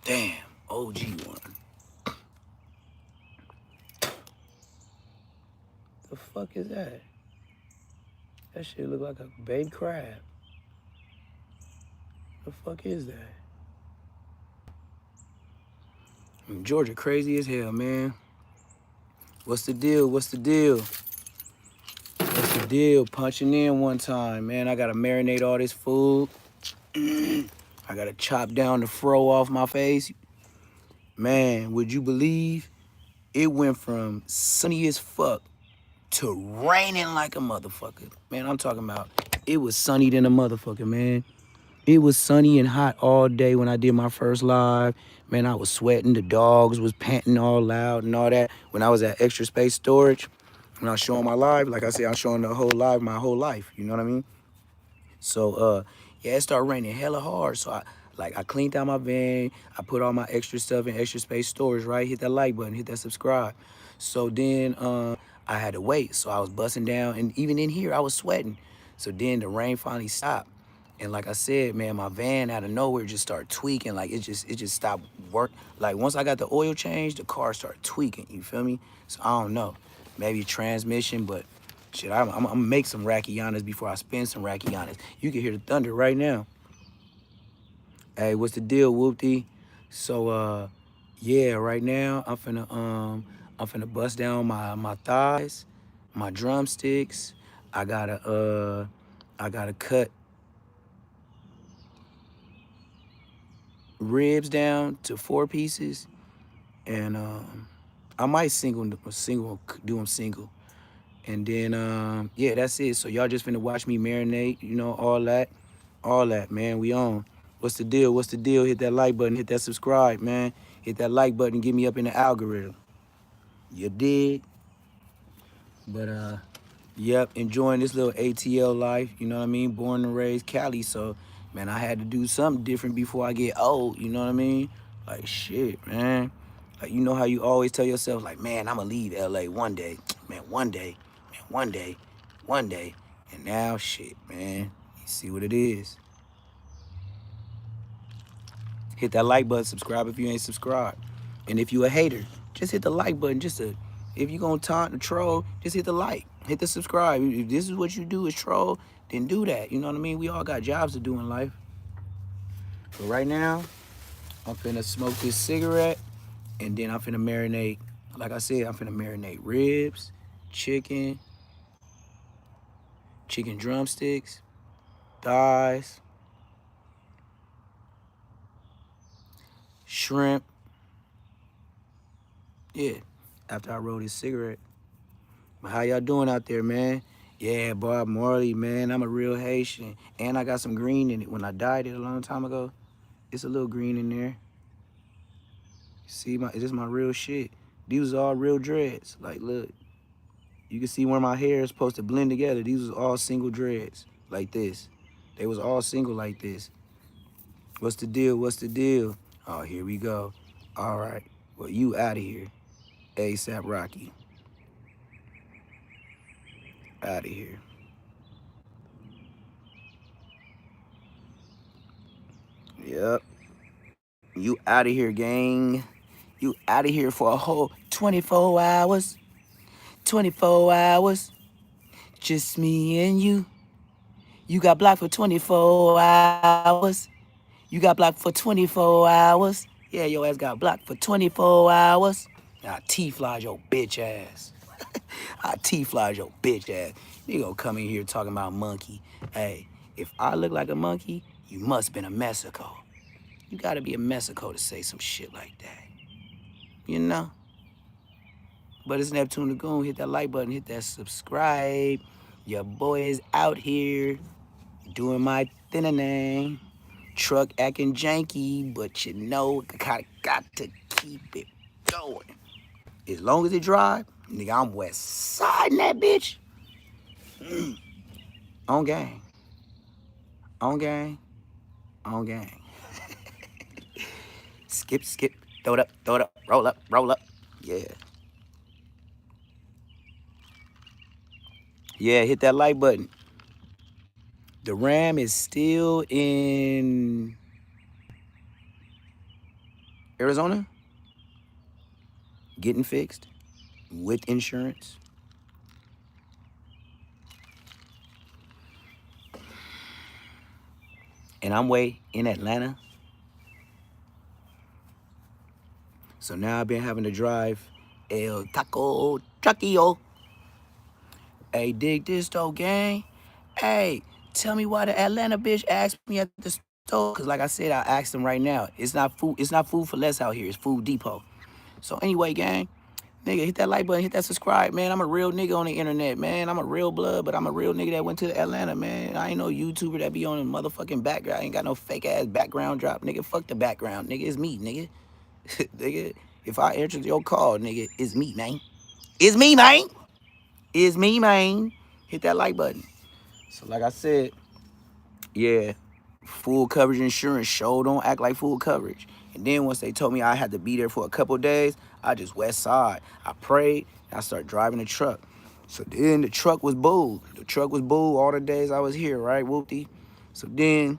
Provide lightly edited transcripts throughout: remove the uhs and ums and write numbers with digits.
Damn, OG one. The fuck is that? That shit look like a baby crab. The fuck is that? Georgia crazy as hell, man. What's the deal? What's the deal? What's the deal? Punching in one time, man. I gotta marinate all this food. I gotta chop down the fro off my face. Man, would you believe it went from sunny as fuck to raining like a motherfucker? Man, I'm talking about it was sunny than a motherfucker, man. It was sunny and hot all day when I did my first live. Man, I was sweating. The dogs was panting all loud and all that. When I was at Extra Space Storage, when I was showing my live, like I said, I'm showing the whole live my whole life. You know what I mean? So, yeah, it started raining hella hard. So I cleaned out my van. I put all my extra stuff in Extra Space Storage, right? Hit that like button, hit that subscribe. So then I had to wait. So I was busting down. And even in here, I was sweating. So then the rain finally stopped. And like I said, man, my van out of nowhere just started tweaking. Like it just stopped work. Like once I got the oil change, the car started tweaking. You feel me? So I don't know. Maybe transmission, but shit, I'm gonna make some Rackianas before I spend some Rackianas. You can hear the thunder right now. Hey, what's the deal, Whoopty? So yeah, right now I'm finna bust down my thighs, my drumsticks. I gotta cut ribs down to 4 pieces, and I might do them single, and then yeah, that's it. So y'all just finna watch me marinate, you know, all that, man. We on. What's the deal? What's the deal? Hit that like button, hit that subscribe, man. Hit that like button, get me up in the algorithm. You did. But yep, enjoying this little ATL life, you know what I mean? Born and raised Cali, so man, I had to do something different before I get old, you know what I mean? Like shit, man. Like you know how you always tell yourself, like, man, I'ma leave LA one day. Man, one day, man, one day, one day. And now shit, man. You see what it is. Hit that like button, subscribe if you ain't subscribed. And if you a hater, just hit the like button. If you gonna taunt and troll, just hit the like, hit the subscribe. If this is what you do is troll, then do that. You know what I mean? We all got jobs to do in life. But right now, I'm finna smoke this cigarette, and then I'm finna marinate. Like I said, I'm finna marinate ribs, chicken drumsticks, thighs, shrimp. Yeah, after I roll this cigarette. But how y'all doing out there, man? Yeah, Bob Marley, man. I'm a real Haitian. And I got some green in it. When I dyed it a long time ago, it's a little green in there. See, this is my real shit. These was all real dreads. Like, look. You can see where my hair is supposed to blend together. These was all single dreads. Like this. They was all single like this. What's the deal? What's the deal? Oh, here we go. All right. Well, you out of here. ASAP Rocky. Out of here. Yep. You out of here, gang. You out of here for a whole 24 hours. 24 hours. Just me and you. You got blocked for 24 hours. You got blocked for 24 hours. Yeah, your ass got blocked for 24 hours. I T-flies your bitch ass. I T-flies your bitch ass. You gonna come in here talking about monkey. Hey, if I look like a monkey, you must been a Mexico. You gotta be a Mexico to say some shit like that. You know? But it's Neptune Lagoon. Hit that like button, hit that subscribe. Your boy is out here doing my thing. Truck acting janky, but you know, kinda got to keep it going. As long as it drive, nigga, I'm west siding that bitch. On gang. On gang. On gang. Skip, throw it up, roll up. Yeah. Yeah, hit that like button. The Ram is still in Arizona, getting fixed with insurance. And I'm way in Atlanta. So now I've been having to drive El Taco Truckio. Hey, dig this though, gang. Hey, tell me why the Atlanta bitch asked me at the store. Cause like I said, I asked them right now. It's not food for less out here. It's Food Depot. So anyway, gang, nigga, hit that like button, hit that subscribe, man. I'm a real nigga on the internet, man. I'm a real blood, but I'm a real nigga that went to Atlanta, man. I ain't no YouTuber that be on a motherfucking background. I ain't got no fake ass background drop, nigga. Fuck the background, nigga. It's me, nigga. Nigga, if I answered your call, nigga, it's me, man. It's me, man. It's me, man. Hit that like button. So like I said, yeah, full coverage insurance show don't act like full coverage. And then once they told me I had to be there for a couple days, I just west side. I prayed and I started driving the truck. So then the truck was boo. The truck was boo all the days I was here, right, whoopty? So then,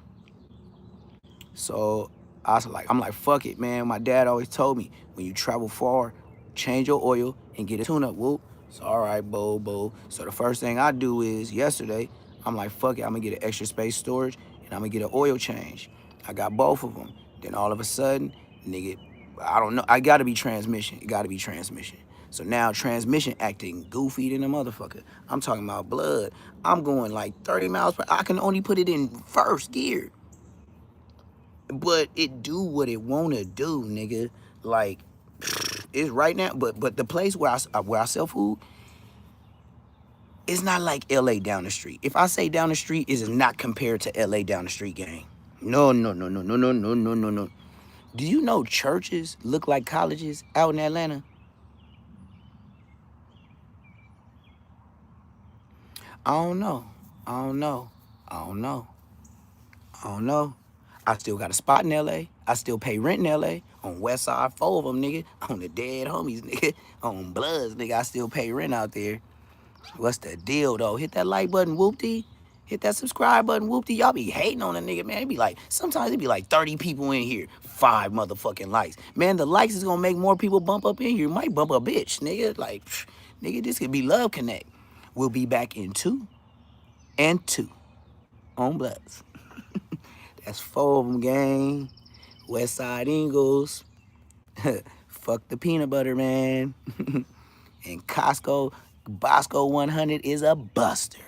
so I'm like, fuck it, man. My dad always told me, when you travel far, change your oil and get a tune-up, whoop. So all right, boo. So the first thing I do is yesterday, I'm like, fuck it, I'm gonna get an extra space storage and I'm gonna get an oil change. I got both of them. Then all of a sudden, nigga, I don't know, I gotta be transmission. It gotta be transmission. So now transmission acting goofy than a motherfucker. I'm talking about blood. I'm going like 30 miles per hour. I can only put it in first gear. But it do what it wanna do, nigga. Like, it's right now. But the place where I sell food, it's not like LA down the street. If I say down the street, it is not compared to LA down the street, gang. No. Do you know churches look like colleges out in Atlanta? I don't know. I don't know. I don't know. I don't know. I still got a spot in LA. I still pay rent in LA. On West Side, 4 of them, nigga. On the dead homies, nigga. On Bloods, nigga. I still pay rent out there. What's the deal, though? Hit that like button, whoopty. Hit that subscribe button, whoopty. Y'all be hating on a nigga, man. It be like, sometimes it be like 30 people in here. 5 motherfucking likes. Man, the likes is gonna make more people bump up in here. Might bump a bitch, nigga. Like, nigga, this could be Love Connect. We'll be back in 2 and 2 on Bloods. That's 4 of them, gang. West Side Ingles. Fuck the peanut butter, man. And Bosco 100 is a buster.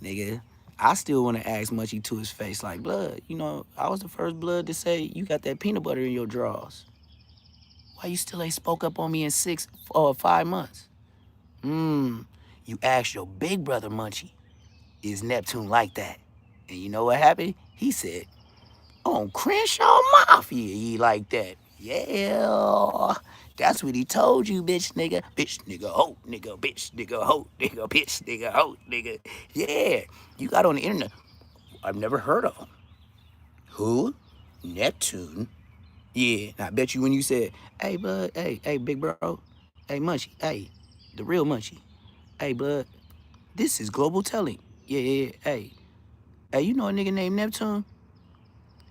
Nigga, I still want to ask Munchie to his face, like, blood, you know, I was the first blood to say you got that peanut butter in your drawers. Why you still ain't spoke up on me in 6 or 5 months? You asked your big brother, Munchie, is Neptune like that? And you know what happened? He said, on Crenshaw Mafia, he like that. Yeah, that's what he told you, bitch, nigga. Bitch, nigga, ho, nigga, bitch, nigga, ho, nigga, bitch, nigga, ho, nigga. Yeah, you got on the internet. I've never heard of him. Who? Neptune? Yeah, and I bet you when you said, hey, bud, hey, big bro, hey, Munchie, hey, the real Munchie, hey, bud, this is Global Telling. Yeah, hey, you know a nigga named Neptune?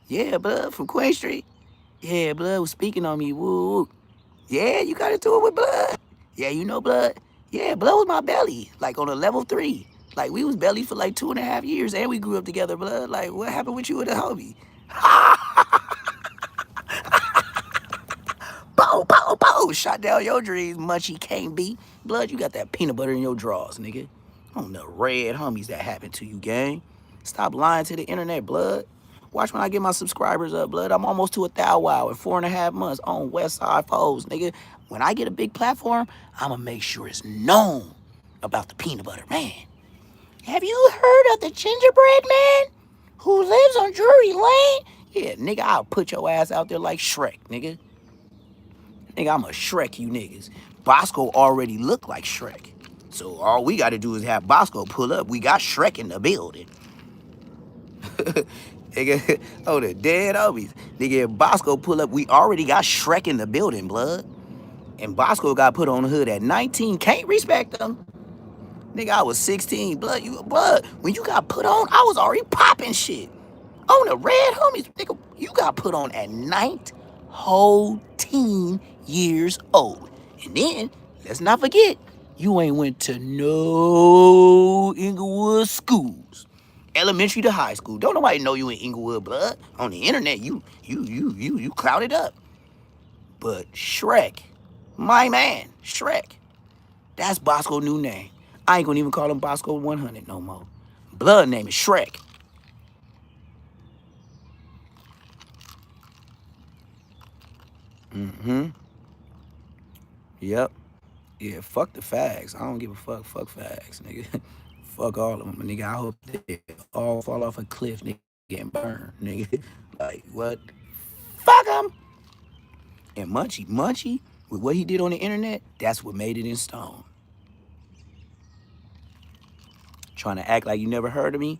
Yeah, blood, from Queen Street. Yeah, blood was speaking on me. Woo. Yeah, you got into it with blood. Yeah, you know blood. Yeah, blood was my belly, like on a level 3. Like we was belly for like 2.5 years, and we grew up together, blood. Like what happened with you and the homie? Bow. Shot down your dreams, Munchie can't be. Blood, you got that peanut butter in your drawers, nigga. On the red homies that happened to you, gang. Stop lying to the internet, blood. Watch when I get my subscribers up, blood. I'm almost to 1,000 wow in 4.5 months on West Side Foes, nigga. When I get a big platform, I'ma make sure it's known about the peanut butter man. Have you heard of the gingerbread man who lives on Drury Lane? Yeah, nigga, I'll put your ass out there like Shrek, nigga. Nigga, I'ma Shrek you niggas. Bosco already look like Shrek. So all we gotta do is have Bosco pull up. We got Shrek in the building. Nigga, oh, the dead homies. Nigga, if Bosco pull up, we already got Shrek in the building, blood. And Bosco got put on the hood at 19. Can't respect them. Nigga, I was 16. Blood. When you got put on, I was already popping shit. On the red homies, nigga, you got put on at 19 years old. And then, let's not forget, you ain't went to no Inglewood schools. Elementary to high school. Don't nobody know you in Inglewood, blood. On the internet, you clouded up. But Shrek, my man, Shrek, that's Bosco's new name. I ain't gonna even call him Bosco 100 no more. Blood name is Shrek. Yep. Yeah, fuck the fags. I don't give a fuck. Fuck fags, nigga. Fuck all of them, nigga. I hope they all fall off a cliff, nigga, and burn, nigga. Like, what? Fuck them. And Munchie, with what he did on the internet, that's what made it in stone. Trying to act like you never heard of me?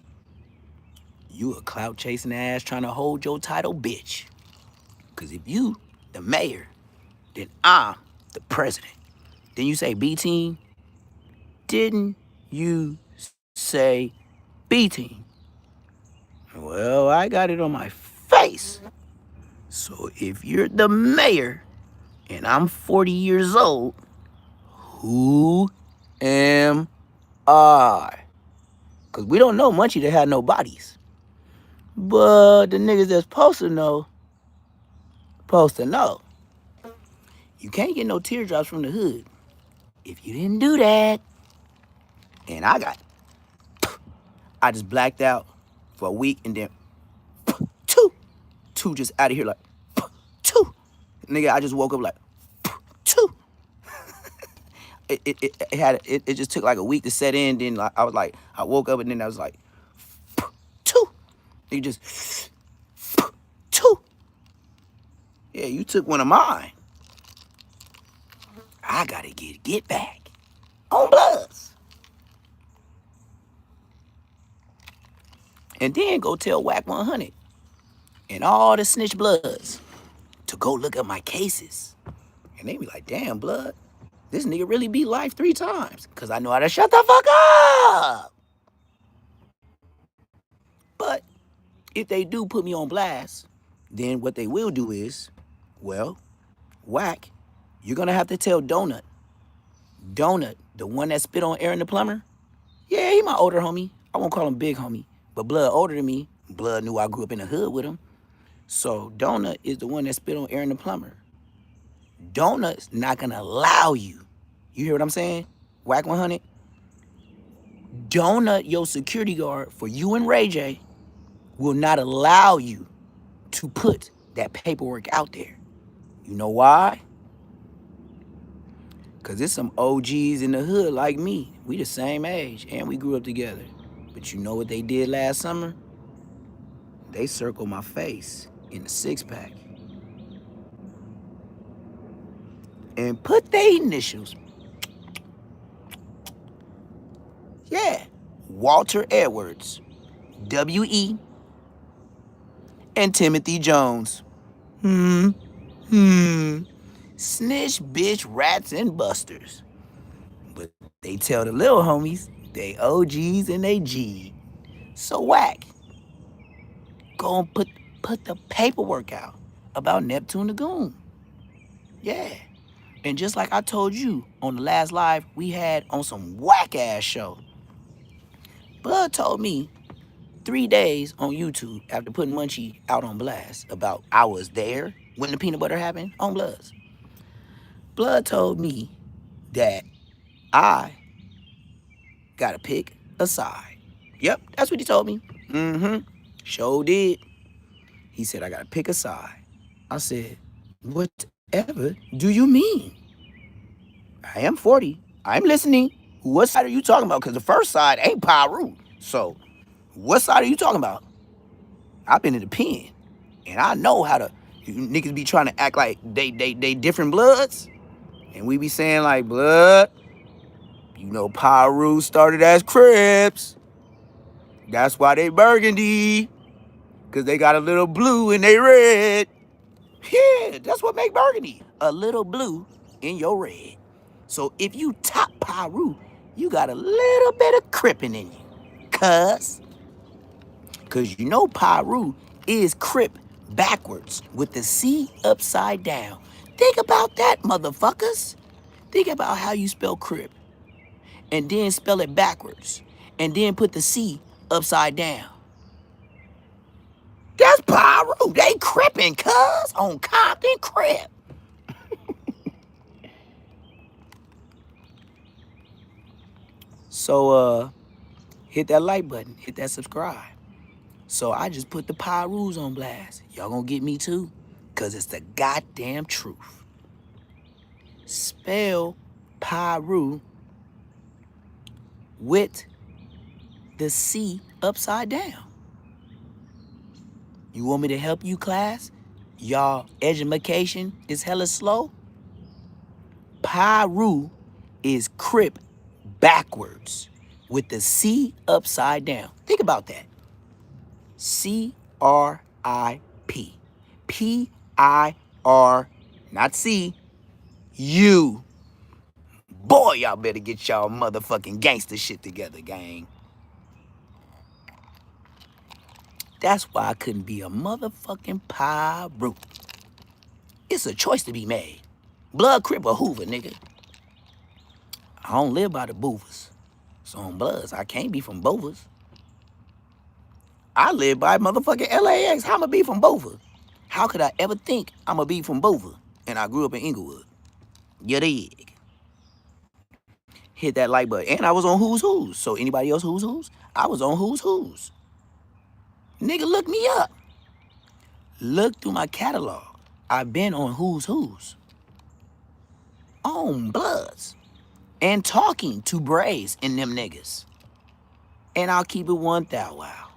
You a clout chasing ass trying to hold your title, bitch. Because if you, the mayor, then I'm the president. Then you say B team? Didn't you say B team? Well, I got it on my face. So if you're the mayor and I'm 40 years old, who am I? Because we don't know Munchie that had no bodies. But the niggas that's supposed to know, You can't get no teardrops from the hood if you didn't do that. And I just blacked out for a week and then two just out of here like two. Nigga, I just woke up like two. It just took like a week to set in. Then like, I woke up and then I was like two. You just two. Yeah, you took one of mine. I gotta get back on Bloods. And then go tell Whack 100 and all the snitch bloods to go look up my cases. And they be like, damn, blood, this nigga really beat life 3 times. Cause I know how to shut the fuck up. But if they do put me on blast, then what they will do is, well, Whack, you're gonna have to tell Donut, the one that spit on Aaron the plumber, yeah, he my older homie. I won't call him big homie, but Blood older than me. Blood knew I grew up in the hood with him. So Donut is the one that spit on Aaron the plumber. Donut's not gonna allow you. You hear what I'm saying? Whack 100. Donut, your security guard for you and Ray J, will not allow you to put that paperwork out there. You know why? Cause there's some OGs in the hood like me. We the same age and we grew up together. But you know what they did last summer? They circled my face in the 6-pack and put their initials. Yeah, Walter Edwards, W.E., and Timothy Jones. Snitch, bitch, rats, and busters. But they tell the little homies they OGs and they G. So Whack, go and put the paperwork out about Neptune the Goon. Yeah. And just like I told you on the last live we had on some whack-ass show, Bud told me 3 days on YouTube after putting Munchie out on blast about I was there when the peanut butter happened on Bloods. Blood told me that I gotta pick a side. Yep, that's what he told me. Sure did. He said I gotta pick a side. I said, whatever do you mean? I am 40. I'm listening. What side are you talking about? Because the first side ain't Pyru. So, what side are you talking about? I've been in the pen. And I know how to, you niggas be trying to act like they different bloods. And we be saying like, blood, you know Pyru started as Crips. That's why they burgundy. Because they got a little blue in they red. Yeah, that's what make burgundy. A little blue in your red. So if you top Pyru, you got a little bit of crippin' in you. Cause you know Pyru is crip backwards with the C upside down. Think about that, motherfuckers. Think about how you spell crip. And then spell it backwards. And then put the C upside down. That's Pyru. They crippin', cuz, on Compton Crip. So, hit that like button. Hit that subscribe. So I just put the Pyrus on blast. Y'all gonna get me too? Cause it's the goddamn truth. Spell Pyru with the C upside down. You want me to help you, class? Y'all education is hella slow. Pyru is crip backwards with the C upside down. Think about that. C-R-I-P. P-I-R, not C, U. Boy, y'all better get y'all motherfucking gangster shit together, gang. That's why I couldn't be a motherfucking Pyru. It's a choice to be made. Blood, Crip, or Hoover, nigga. I don't live by the boovers. So on Bloods, I can't be from Bovers. I live by motherfucking LAX. How I'ma be from Bover? How could I ever think I'ma be from Bover? And I grew up in Inglewood. You dig? Hit that like button. And I was on Who's Who's. So anybody else Who's Who's? I was on Who's Who's. Nigga, look me up. Look through my catalog. I've been on Who's Who's. On Bloods. And talking to Braves and them niggas. And I'll keep it 1,000. Wow.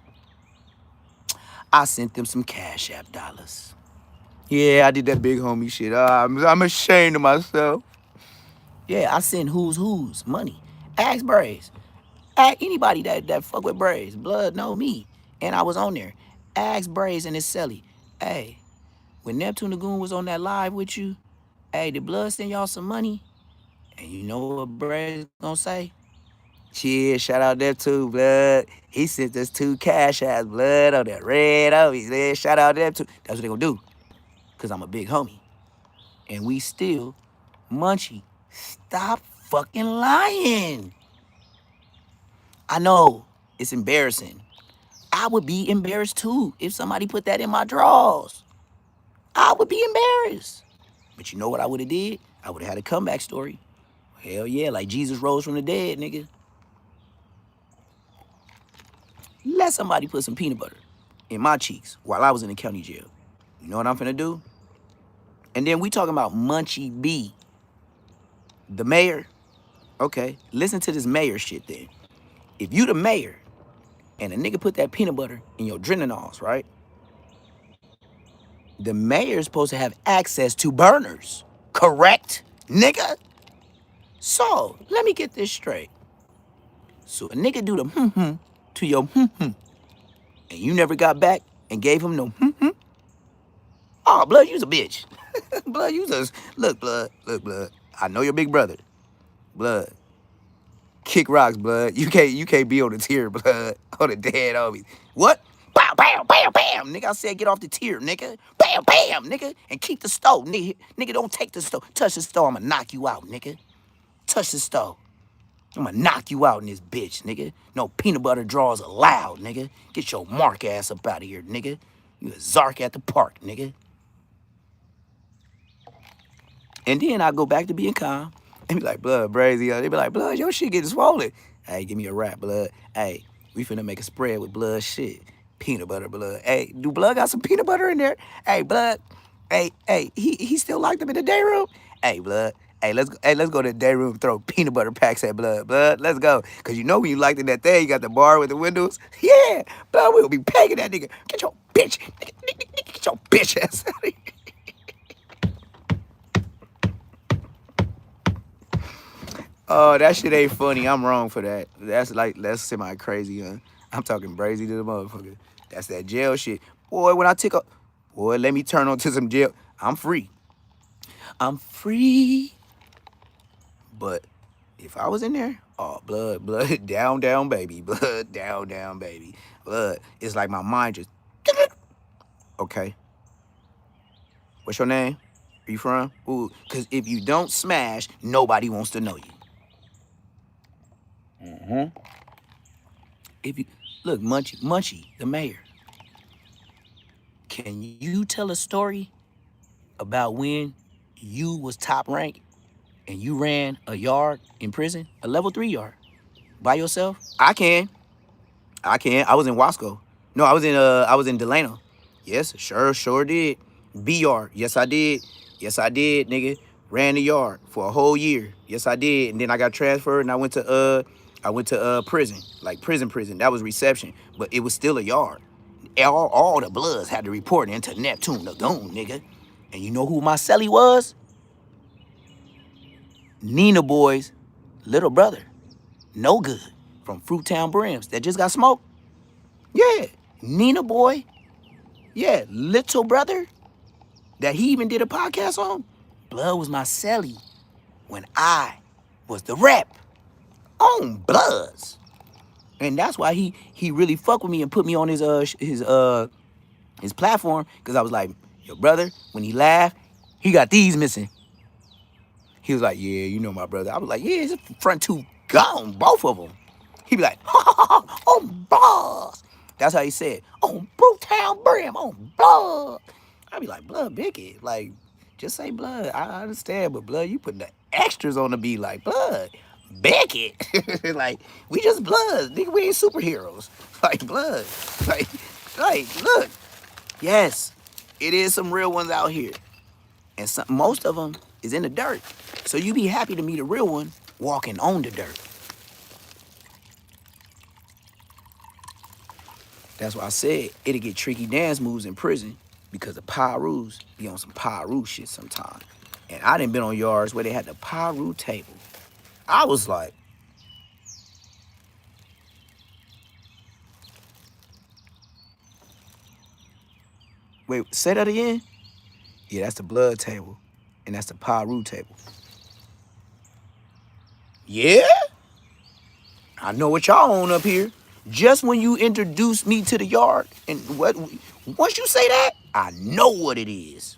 I sent them some Cash App dollars. Yeah, I did that big homie shit. I'm ashamed of myself. Yeah, I sent Who's money. Ask Braves. Ask anybody that fuck with Braves. Blood know me. And I was on there. Ask Braves and his celly. Hey, when Neptune Lagoon was on that live with you, hey, did Blood send y'all some money? And you know what Braves gonna say? Cheers, shout out there too, Blood. He sent us 2 Cash Apps, Blood, on that red Obies, man. Shout out there too. That's what they gonna do. Cause I'm a big homie. And we still Munchie. Stop fucking lying. I know it's embarrassing. I would be embarrassed too if somebody put that in my drawers. I would be embarrassed. But you know what I would have did? I would have had a comeback story. Hell yeah, like Jesus rose from the dead, nigga. Let somebody put some peanut butter in my cheeks while I was in the county jail. You know what I'm finna do? And then we talking about Munchie B, the mayor. Okay, listen to this mayor shit then. If you the mayor and a nigga put that peanut butter in your adrenals, right? The mayor's supposed to have access to burners, correct, nigga? So, let me get this straight. So a nigga do the to your and you never got back and gave him no Oh, Blood, you's a bitch. Blood, you's a... Look, Blood. I know your big brother. Blood. Kick rocks, Blood. You can't be on the tier, Blood. On the dead homies. What? Bam, bam, bam, bam. Nigga, I said get off the tier, nigga. Bam, bam, nigga. And keep the stove, nigga. Nigga, don't take the stove. Touch the stove, I'ma knock you out, nigga. Touch the stove. I'ma knock you out in this bitch, nigga. No peanut butter draws allowed, nigga. Get your mark ass up out of here, nigga. You a Zark at the park, nigga. And then I go back to being calm and be like, Blood, brazy. They be like, Blood, your shit getting swollen. Hey, give me a wrap, Blood. Hey, we finna make a spread with Blood shit. Peanut butter, Blood. Hey, do Blood got some peanut butter in there? Hey, Blood. Hey, he still locked up in the day room? Hey, Blood. Hey, let's go to the day room, throw peanut butter packs at Blood. Blood, let's go. Cause you know when you locked in that thing, you got the bar with the windows. Yeah, Blood, we'll be pegging that nigga. Get your bitch. Get your bitch ass out of here. Oh, that shit ain't funny. I'm wrong for that. That's semi-crazy, huh? I'm talking brazy to the motherfucker. That's that jail shit. Boy, when I take up, boy, let me turn on to some jail. I'm free. I'm free. But If I was in there, oh, blood, down, down, baby. Blood, down, down, baby. Blood. It's like my mind just, okay. What's your name? Where you from? Ooh, because if you don't smash, nobody wants to know you. If you, look, Munchie, the mayor. Can you tell a story about when you was top ranked and you ran a yard in prison, a level 3 yard, by yourself? I can. I was in Wasco. No, I was in Delano. Yes, sure did. B yard. Yes, I did. Yes, I did, nigga. Ran the yard for a whole year. Yes, I did. And then I got transferred and I went to prison. Like prison. That was reception. But it was still a yard. All the Bloods had to report into Neptune Lagoon, nigga. And you know who my celly was? Nina Boy's little brother. No good. From Fruittown Brims that just got smoked. Yeah. Nina Boy. Yeah. Little brother that he even did a podcast on. Blood was my celly when I was the rep on Bloods. And that's why he really fucked with me and put me on his platform, because I was like, yo, brother, when he laughed, he got these missing. He was like, yeah, you know my brother. I was like, yeah, his front two gone, both of them. He be like, on Bloods. That's how he said, on Fruittown Brim, on Blood. I be like, Blood Bickett, like, just say Blood. I understand, but Blood, you putting the extras on the beat, like, Blood Bickett. Like, we just Bloods, nigga, we ain't superheroes. Like, Blood. Like, look. Yes, it is some real ones out here. And most of them is in the dirt. So you be happy to meet a real one walking on the dirt. That's why I said it'll get tricky dance moves in prison, because the Pyrus be on some Pyru shit sometimes. And I done been on yards where they had the Pyru table. I was like, wait, say that again? Yeah, that's the blood table. And that's the Pyru table. Yeah? I know what y'all on up here. Just when you introduce me to the yard, and once you say that, I know what it is.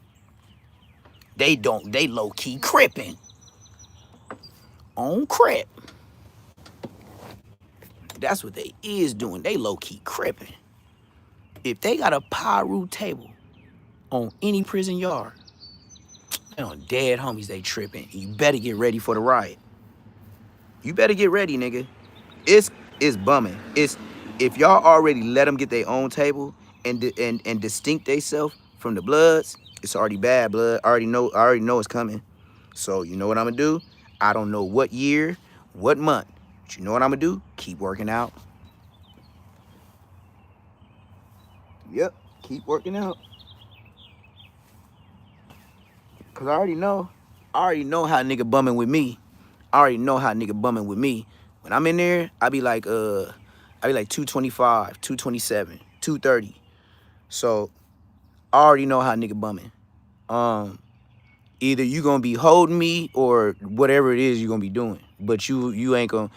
They low-key crippin'. On crip. That's what they is doing. They low-key crippin'. If they got a Pyru table on any prison yard, they on dead homies, they tripping. You better get ready for the riot. You better get ready, nigga. It's bumming. It's, if y'all already let them get their own table and distinct themselves from the Bloods, it's already bad, blood. I already know it's coming. So you know what I'm gonna do? I don't know what year, what month, but you know what I'm gonna do? Keep working out. Yep, keep working out. Cause I already know how nigga bumming with me. I already know how nigga bumming with me. When I'm in there, I be like 225, 227, 230. So I already know how nigga bumming. Either you gonna be holding me or whatever it is you gonna be doing. But you ain't gonna,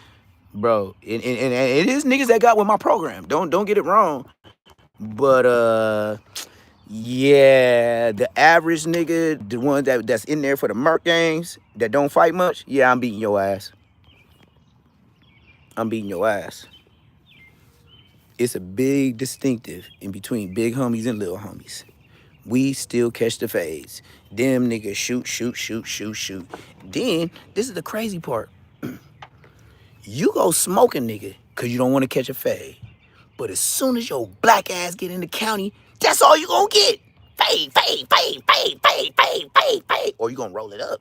bro. And it is niggas that got with my program. Don't get it wrong. But yeah, the average nigga, the one that's in there for the Merc games, that don't fight much, yeah, I'm beating your ass. I'm beating your ass. It's a big distinctive in between big homies and little homies. We still catch the fades. Them niggas shoot. Then, this is the crazy part. You go smoke a nigga because you don't want to catch a fade. But as soon as your black ass get in the county, that's all you gonna get. Fade. Or you gonna roll it up.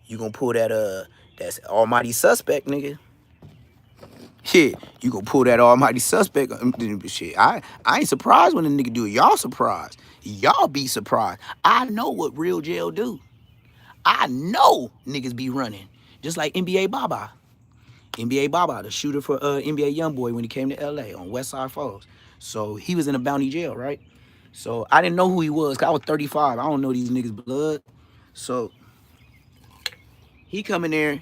You gonna pull that, that's almighty suspect, nigga. Shit, you gonna pull that almighty suspect. Shit, I ain't surprised when a nigga do it. Y'all surprised. Y'all be surprised. I know what real jail do. I know niggas be running. Just like NBA Baba. NBA Baba, the shooter for NBA Youngboy when he came to LA on West Side Falls. So he was in a bounty jail, right? So I didn't know who he was, cause I was 35. I don't know these niggas' blood. So he come in there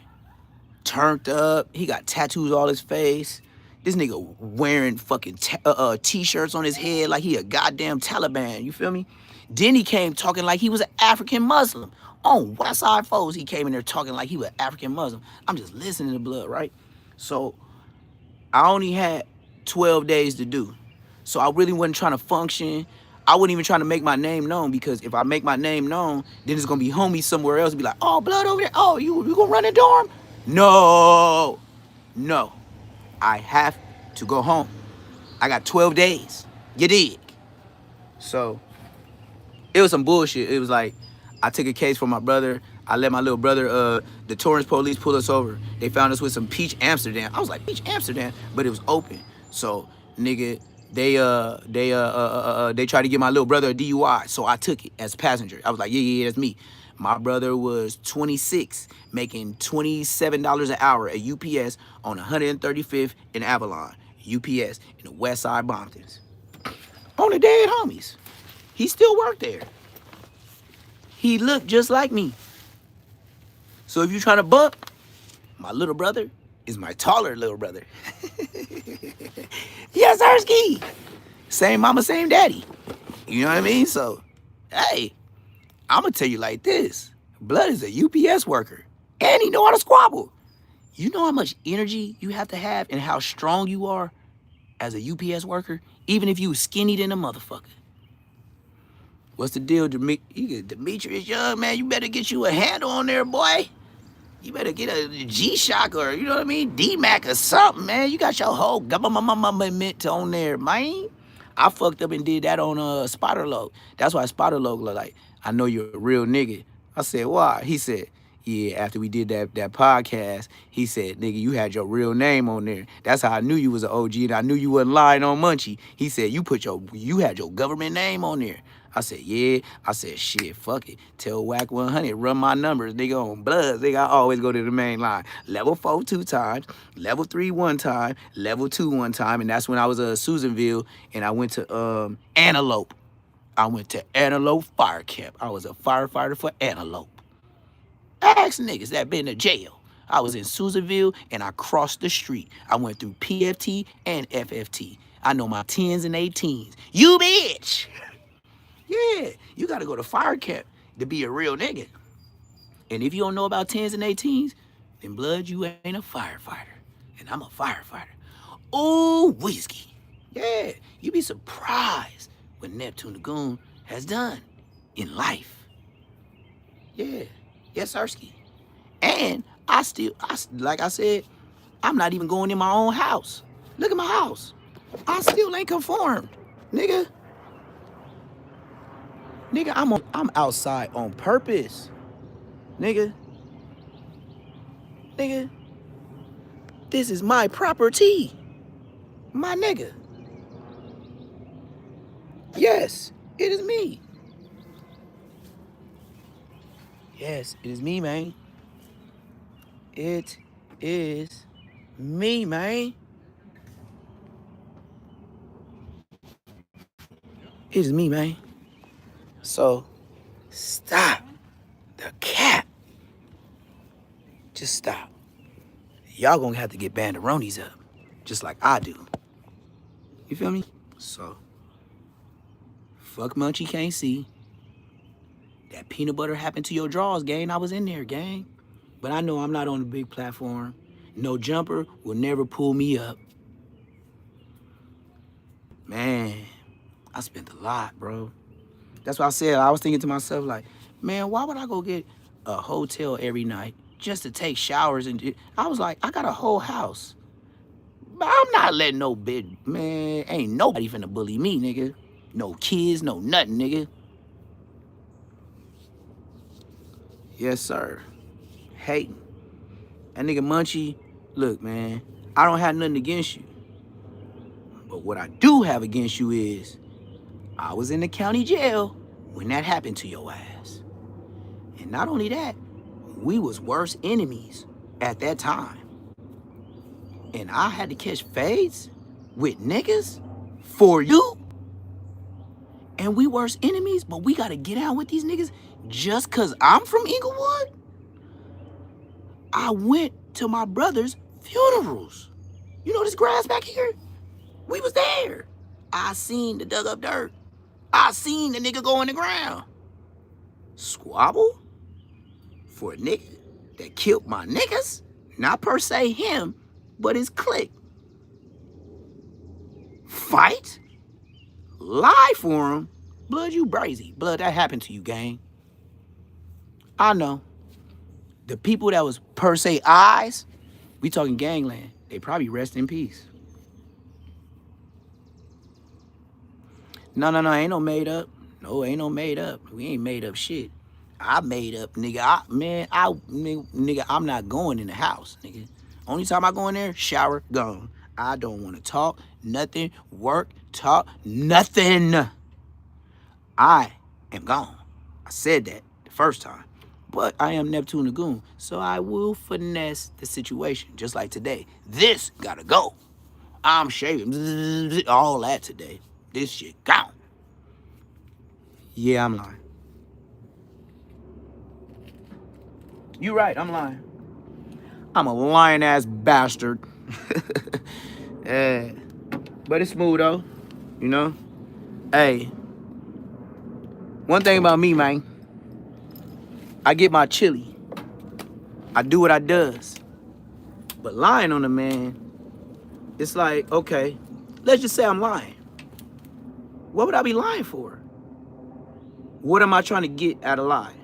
turned up. He got tattoos all his face. This nigga wearing fucking t-shirts on his head like he a goddamn Taliban. You feel me? Then he came talking like he was an African Muslim. On West Side Foes, he came in there talking like he was an African Muslim. I'm just listening to Blood, right? So I only had 12 days to do. So I really wasn't trying to function. I wasn't even trying to make my name known, because if I make my name known, then it's gonna be homies somewhere else be like, oh, Blood over there. Oh, you gonna run the dorm? No, no. I have to go home. I got 12 days. You dig? So it was some bullshit. It was like, I took a case for my brother. I let my little brother, the Torrance police pull us over. They found us with some Peach Amsterdam. I was like, Peach Amsterdam? But it was open. So, nigga, they tried to give my little brother a DUI. So I took it as a passenger. I was like, yeah, that's me. My brother was 26, making $27 an hour at UPS on 135th in Avalon. UPS in the West Side Bomptons. On the dead homies. He still worked there. He looked just like me. So if you're trying to bump, my little brother is my taller little brother. Yes, Ersky. Same mama, same daddy. You know what I mean? So, hey, I'm going to tell you like this. Blood is a UPS worker. And he know how to squabble. You know how much energy you have to have and how strong you are as a UPS worker? Even if you was skinny than a motherfucker. What's the deal, Demetrius Young, man? You better get you a handle on there, boy. You better get a G-Shock or, you know what I mean, D-Mac or something, man. You got your whole government on there, man. I fucked up and did that on Spider Log. That's why Spider Log look like, I know you're a real nigga. I said, why? He said, yeah, after we did that podcast, he said, nigga, you had your real name on there. That's how I knew you was an OG, and I knew you wasn't lying on Munchie. He said, you had your government name on there. I said, yeah. I said, shit, fuck it. Tell Whack 100, run my numbers, nigga, on Bloods. Nigga, I always go to the main line. Level 4 2 times, level 3 1 time, level 2 1 time, and that's when I was at Susanville, and I went to Antelope. I went to Antelope Fire Camp. I was a firefighter for Antelope. Ask niggas that been to jail. I was in Susanville, and I crossed the street. I went through PFT and FFT. I know my 10s and 18s. You bitch! Yeah, you gotta go to fire camp to be a real nigga. And if you don't know about 10s and 18s, then Blood, you ain't a firefighter. And I'm a firefighter. Ooh, whiskey. Yeah, you be surprised what Neptune the Goon has done in life. Yeah, yes, Ersky. And like I said, I'm not even going in my own house. Look at my house. I still ain't conformed, nigga. Nigga, I'm outside on purpose. Nigga. Nigga. This is my property. My nigga. Yes, it is me. Yes, it is me, man. It is me, man. It is me, man. So, stop the cap. Just stop. Y'all gonna have to get banderonis up, just like I do. You feel me? So, fuck Munchie can't see. That peanut butter happened to your drawers, gang. I was in there, gang. But I know I'm not on the big platform. No jumper will never pull me up. Man, I spent a lot, bro. That's what I said. I was thinking to myself, like, man, why would I go get a hotel every night just to take showers? And I was like, I got a whole house. But I'm not letting no bitch, man, ain't nobody finna bully me, nigga. No kids, no nothing, nigga. Yes, sir. Hating. That nigga Munchie, look, man, I don't have nothing against you. But what I do have against you is, I was in the county jail when that happened to your ass. And not only that, we was worse enemies at that time. And I had to catch fades with niggas for you. And we worse enemies, but we gotta get out with these niggas just cause I'm from Inglewood? I went to my brother's funerals. You know this grass back here? We was there. I seen the dug up dirt. I seen the nigga go in the ground. Squabble? For a nigga that killed my niggas? Not per se him, but his clique. Fight? Lie for him? Blood, you brazy. Blood, that happened to you, gang. I know. The people that was per se eyes, we talking gangland, they probably rest in peace. No, ain't no made up. No, ain't no made up. We ain't made up shit. I made up, nigga. Nigga, I'm not going in the house, nigga. Only time I go in there, shower, gone. I don't want to talk, nothing, work, talk, nothing. I am gone. I said that the first time. But I am Neptune Lagoon, so I will finesse the situation, just like today. This gotta go. I'm shaving, all that today. This shit gone. Yeah, I'm lying. You right, I'm lying. I'm a lying ass bastard. But it's smooth though, you know? Hey, one thing about me, man, I get my chili. I do what I does. But lying on a man, it's like, okay, let's just say I'm lying. What would I be lying for? What am I trying to get out of lying?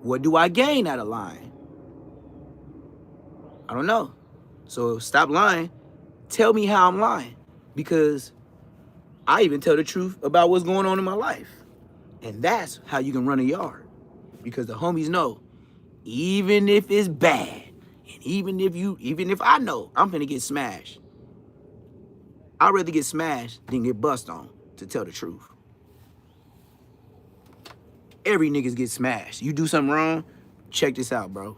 What do I gain out of lying? I don't know. So stop lying. Tell me how I'm lying. Because I even tell the truth about what's going on in my life. And that's how you can run a yard. Because the homies know, even if it's bad, and even if I know I'm finna get smashed, I'd rather get smashed than get bust on, to tell the truth. Every niggas get smashed. You do something wrong, check this out, bro.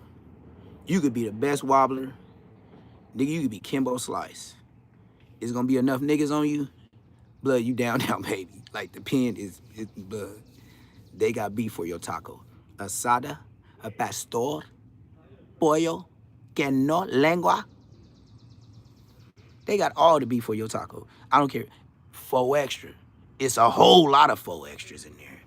You could be the best wobbler. Nigga, you could be Kimbo Slice. It's gonna be enough niggas on you, blood, you down, baby. Like the pen is blood. They got beef for your taco. Asada, a pastor, pollo, que no lengua. They got all the beef for your taco. I don't care. 4 extra. It's a whole lot of 4 extras in there.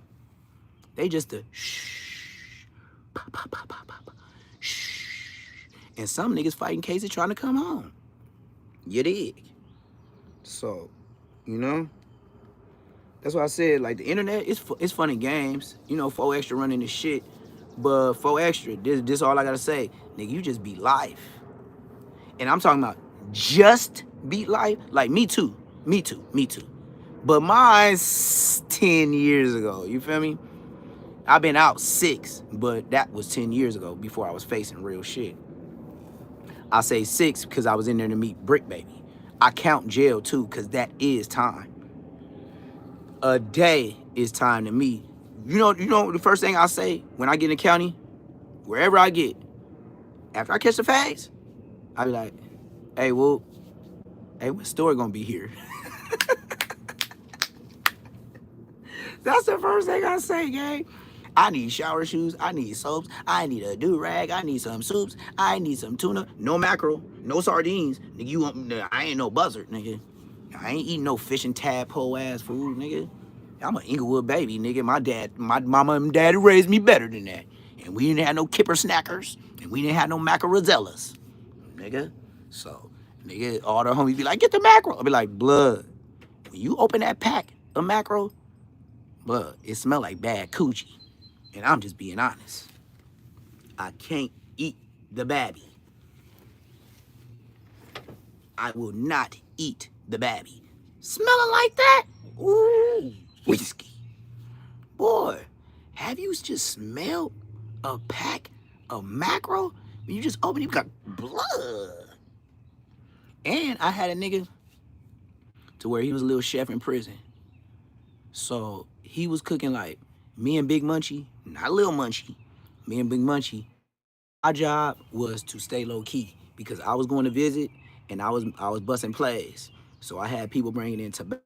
They just a shh, pa, pa, pa, pa, pa, pa, shh. And some niggas fighting cases trying to come home. You dig? So, you know, that's why I said, like, the internet, it's fun and games. You know, 4 extra running this shit. But 4 extra, this all I gotta say. Nigga, you just beat life. And I'm talking about just beat life. Like, me too. But mine's 10 years ago. You feel me? I've been out 6, but that was 10 years ago before I was facing real shit. I say 6 because I was in there to meet Brick Baby. I count jail too because that is time. A day is time to me. You know the first thing I say when I get in the county, wherever I get, after I catch the fags, I be like, hey, well, hey, when Story gonna be here? That's the first thing I say, gang. I need shower shoes, I need soaps, I need a do-rag, I need some soups, I need some tuna, no mackerel, no sardines. Nigga, you want, I ain't no buzzard, nigga. I ain't eating no fish and tadpole ass food, nigga. I'm an Inglewood baby, nigga. My mama and daddy raised me better than that. And we didn't have no kipper snackers, and we didn't have no mackerelzellas, nigga. So, nigga, all the homies be like, get the mackerel. I be like, blood, when you open that pack of mackerel, blood, it smell like bad coochie. And I'm just being honest. I can't eat the babby. I will not eat the babby. Smelling like that? Ooh, whiskey. Boy, have you just smelled a pack of mackerel? When you just open it, you got blood. And I had a nigga to where he was a little chef in prison. So he was cooking like me and Big Munchie, not Lil Munchie, me and Big Munchie. My job was to stay low key because I was going to visit and I was busting plays. So I had people bringing in tobacco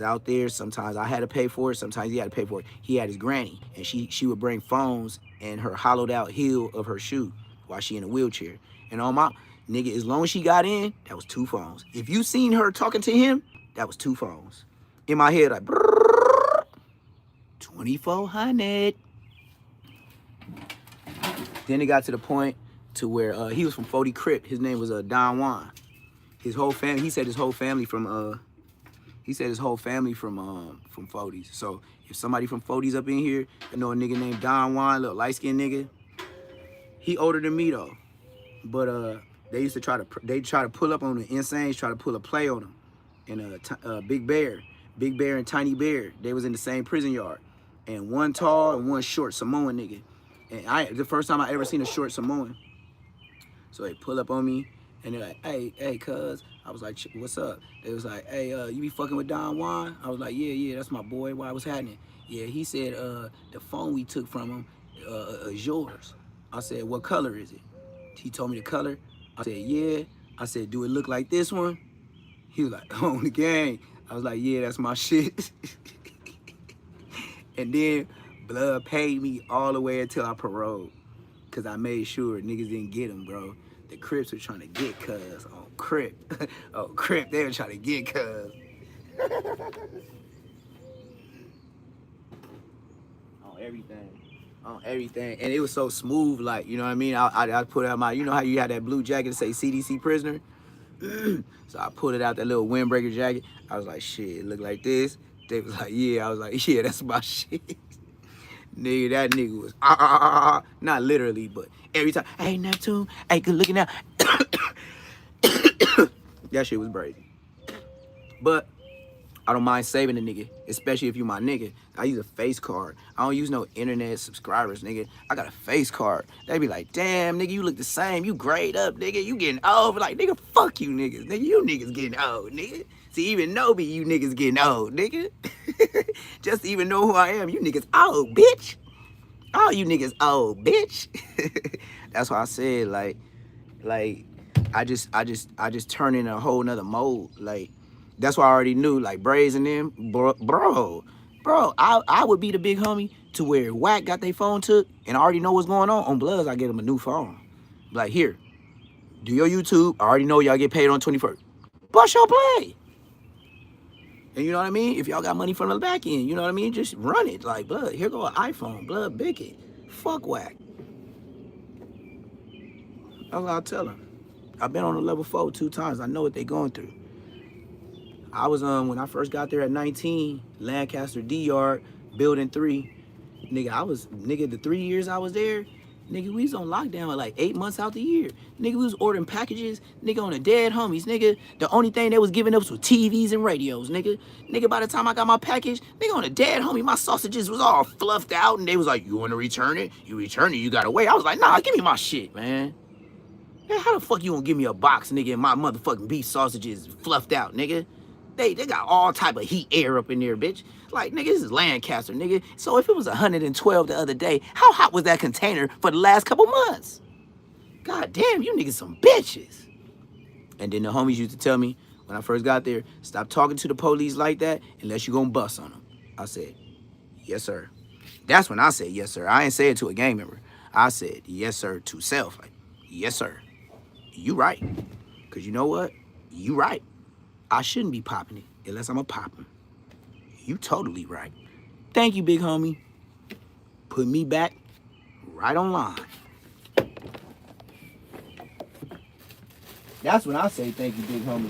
out there. Sometimes I had to pay for it. Sometimes he had to pay for it. He had his granny and she would bring phones and her hollowed out heel of her shoe while she in a wheelchair. And on my nigga, as long as she got in, that was 2 phones. If you seen her talking to him, that was 2 phones. In my head, like, 2,400. Then it got to the point to where he was from 40 Crip. His name was Don Juan. His whole family, he said his whole family from 40s. So if somebody from 40s up in here, I know a nigga named Don Juan, little light-skinned nigga. He older than me though. But they used to try to pull up on the Insanes, try to pull a play on him. And Big Bear and Tiny Bear, they was in the same prison yard. And one tall and one short Samoan nigga. And the first time I ever seen a short Samoan. So they pull up on me and they're like, hey, cuz. I was like, what's up? They was like, hey, you be fucking with Don Juan? I was like, yeah, that's my boy. Why, what's happening? Yeah, he said the phone we took from him is yours. I said, what color is it? He told me the color. I said, yeah. I said, do it look like this one? He was like, on the gang. I was like, yeah, that's my shit. And then Blood paid me all the way until I paroled. Cause I made sure niggas didn't get him, bro. The Crips were trying to get cuz on Crip. Oh, Crip, they were trying to get cuz. On everything. And it was so smooth, like, you know what I mean? I put out my, you know how you had that blue jacket to say CDC prisoner? So I pulled it out, that little windbreaker jacket. I was like, shit, it look like this. They was like, yeah. I was like, yeah, that's my shit. Nigga, that nigga was, not literally, but every time, hey, Neptune, hey, good looking out. That shit was crazy. But I don't mind saving a nigga, especially if you my nigga. I use a face card. I don't use no internet subscribers, nigga. I got a face card. They be like, damn, nigga, you look the same. You grayed up, nigga. You getting old. Like, nigga, fuck you niggas. Nigga, you niggas getting old, nigga. See, even know me, you niggas getting old, nigga. Just to even know who I am, you niggas old, bitch. All you niggas old, bitch. That's why I said, like, I just turn in a whole nother mode, like. That's why I already knew, like, Braze and them, bro, I would be the big homie to where Wack got their phone took and I already know what's going on Bloods, I get them a new phone. Like, here, do your YouTube. I already know y'all get paid on 21st. Bust your play. And you know what I mean? If y'all got money from the back end, you know what I mean? Just run it. Like, Blood, here go an iPhone. Blood, bick it. Fuck Wack. That's what I'll tell them. I've been on a level 4 2 times. I know what they going through. I was when I first got there at 19, Lancaster D Yard, building 3. Nigga, the 3 years I was there, nigga, we was on lockdown like 8 months out the year. Nigga, we was ordering packages, nigga, on the dead homies, nigga. The only thing they was giving us was TVs and radios, nigga. Nigga, by the time I got my package, nigga, on the dead homie, my sausages was all fluffed out and they was like, you want to return it? You return it, you gotta wait. I was like, nah, give me my shit, man. Man, how the fuck you gonna give me a box, nigga, and my motherfucking beef sausages fluffed out, nigga? They got all type of heat air up in there, bitch. Like, nigga, this is Lancaster, nigga. So if it was 112 the other day, how hot was that container for the last couple months? God damn, you niggas some bitches. And then the homies used to tell me when I first got there, stop talking to the police like that unless you gonna bust on them. I said, yes, sir. That's when I said, yes, sir. I ain't say it to a gang member. I said, yes, sir, to self. Like, yes, sir. You right. Because you know what? You right. I shouldn't be popping it unless I'm a popping. You totally right. Thank you, big homie. Put me back right on line. That's when I say thank you, big homie.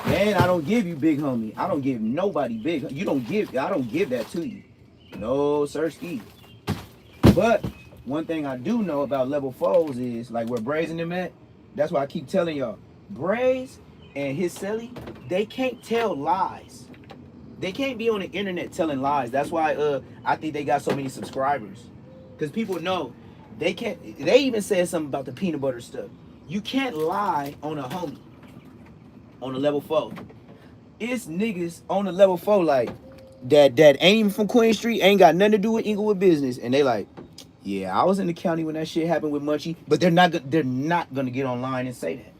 And I don't give you big homie. I don't give nobody big. I don't give that to you. No, sir, ski. But one thing I do know about level 4s is like where Braze and them at. That's why I keep telling y'all. Braze and his celly, they can't tell lies. They can't be on the internet telling lies. That's why I think they got so many subscribers. Because people know they can't. They even said something about the peanut butter stuff. You can't lie on a homie on a level 4. It's niggas on the level 4 like that ain't even from Queen Street, ain't got nothing to do with Inglewood business, and they like, yeah, I was in the county when that shit happened with Munchie, but they're not gonna get online and say that.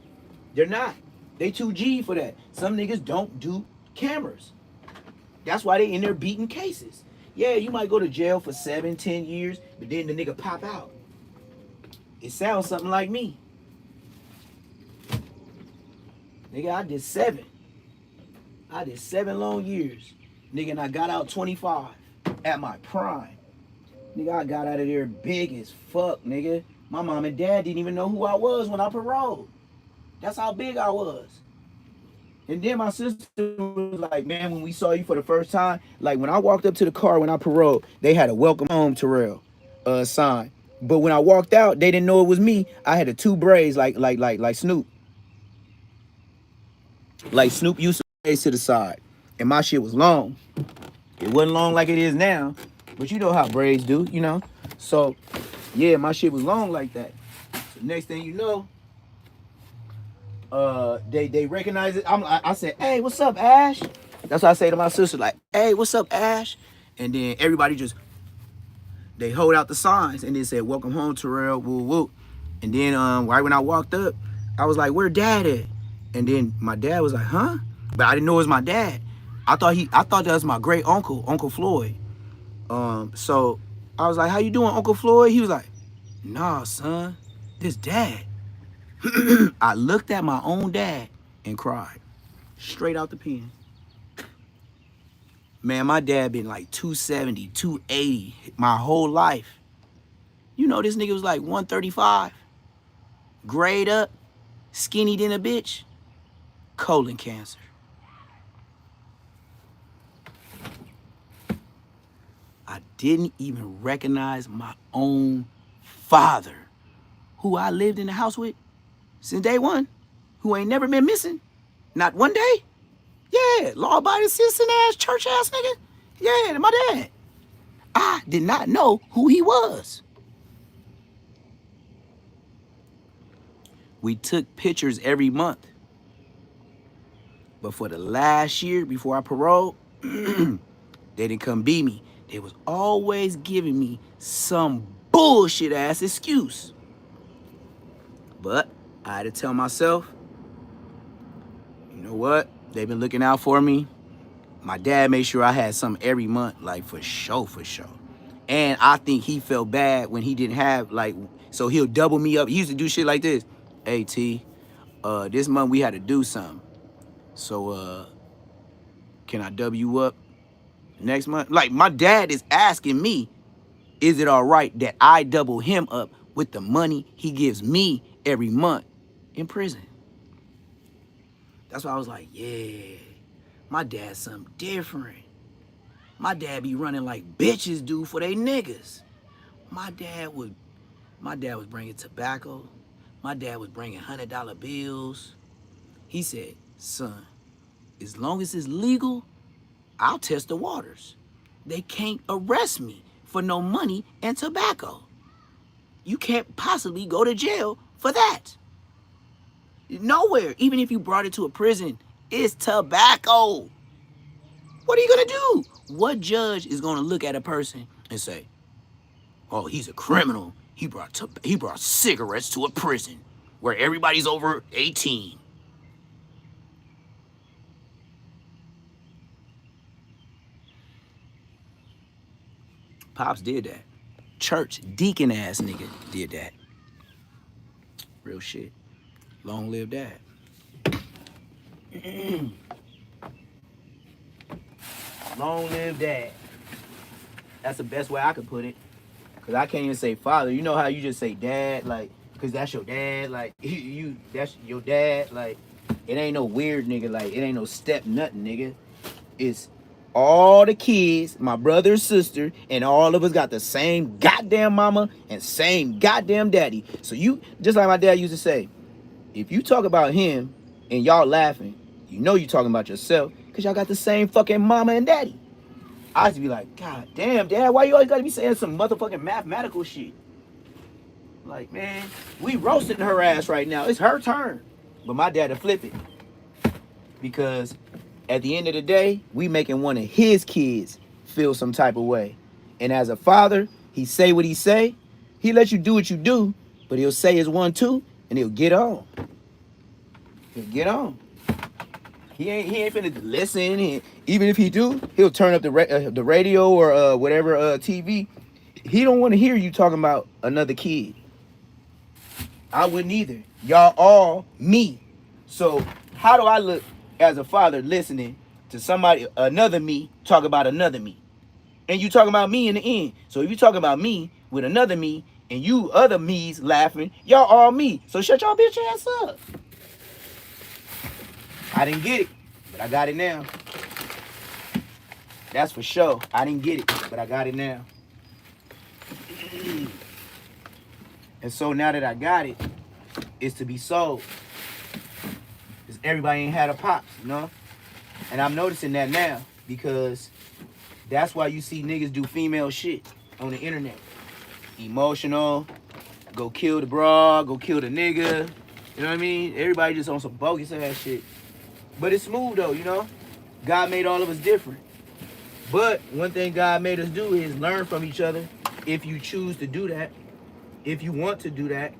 They're not. They too G for that. Some niggas don't do cameras. That's why they in there beating cases. Yeah, you might go to jail for 7, 10 years, but then the nigga pop out. It sounds something like me. Nigga, I did 7. I did 7 long years. Nigga, and I got out 25 at my prime. Nigga, I got out of there big as fuck, nigga. My mom and dad didn't even know who I was when I paroled. That's how big I was. And then my sister was like, man, when we saw you for the first time, like when I walked up to the car when I paroled, they had a welcome home Terrell sign. But when I walked out, they didn't know it was me. I had the 2 braids like Snoop. Like Snoop used to braids to the side. And my shit was long. It wasn't long like it is now. But you know how braids do, you know? So, yeah, my shit was long like that. So next thing you know, they recognize it. I said, hey, what's up, Ash? That's what I say to my sister, like, hey, what's up, Ash? And then everybody just, they hold out the signs and then said, welcome home, Terrell, woo woo. And then right when I walked up, I was like, where dad at? And then my dad was like, huh? But I didn't know it was my dad. I thought that was my great uncle, Uncle Floyd. So I was like, how you doing, Uncle Floyd? He was like, nah, son, this dad. I looked at my own dad and cried. Straight out the pen. Man, my dad been like 270, 280 my whole life. You know this nigga was like 135. Grayed up, skinny than a bitch. Colon cancer. I didn't even recognize my own father, who I lived in the house with since day one, who ain't never been missing, not one day. Yeah, law-abiding citizen ass, church ass nigga. Yeah, my dad. I did not know who he was. We took pictures every month. But for the last year before I paroled, they didn't come beat me. They was always giving me some bullshit ass excuse. But I had to tell myself, you know what? They've been looking out for me. My dad made sure I had something every month, like for sure. And I think he felt bad when he didn't have, like, so he'll double me up. He used to do shit like this. Hey, T, this month we had to do something. So, can I double you up next month? Like, my dad is asking me, is it all right that I double him up with the money he gives me every month in prison? That's why I was like, yeah, my dad's something different. My dad be running like bitches do for they niggas. My dad was bringing tobacco. My dad was bringing $100 bills. He said, son, as long as it's legal, I'll test the waters. They can't arrest me for no money and tobacco. You can't possibly go to jail for that. Nowhere, even if you brought it to a prison, it's tobacco. What are you gonna do? What judge is gonna look at a person and say, oh, he's a criminal. He brought cigarettes to a prison where everybody's over 18. Pops did that. Church deacon ass nigga did that. Real shit. Long live dad. Long live dad. That's the best way I could put it. Cause I can't even say father. You know how you just say dad, like, cause that's your dad, like that's your dad, like it ain't no weird nigga, like it ain't no step nothing, nigga. It's all the kids, my brother and sister, and all of us got the same goddamn mama and same goddamn daddy. So you, just like my dad used to say, if you talk about him and y'all laughing, you know you talking about yourself, cause y'all got the same fucking mama and daddy. I used to be like, God damn, Dad, why you always gotta be saying some motherfucking mathematical shit? Like, man, we roasting her ass right now. It's her turn. But my dad will flip it. Because at the end of the day, we making one of his kids feel some type of way. And as a father, he say what he say. He let you do what you do, but he'll say his 1, 2, and he'll get on. He'll get on. He ain't finna listen. Even if he do, he'll turn up the radio or whatever TV. He don't want to hear you talking about another kid. I wouldn't either. Y'all all me. So how do I look as a father listening to somebody, another me, talk about another me? And you talking about me in the end. So if you talking about me with another me and you other me's laughing, y'all all me. So shut y'all bitch ass up. I didn't get it, but I got it now. That's for sure. I didn't get it, but I got it now. And so now that I got it, it's to be sold. Because everybody ain't had a pops, you know? And I'm noticing that now because that's why you see niggas do female shit on the internet. Emotional, go kill the bra, go kill the nigga. You know what I mean? Everybody just on some bogus ass shit. But it's smooth though, you know? God made all of us different. But one thing God made us do is learn from each other if you choose to do that. If you want to do that.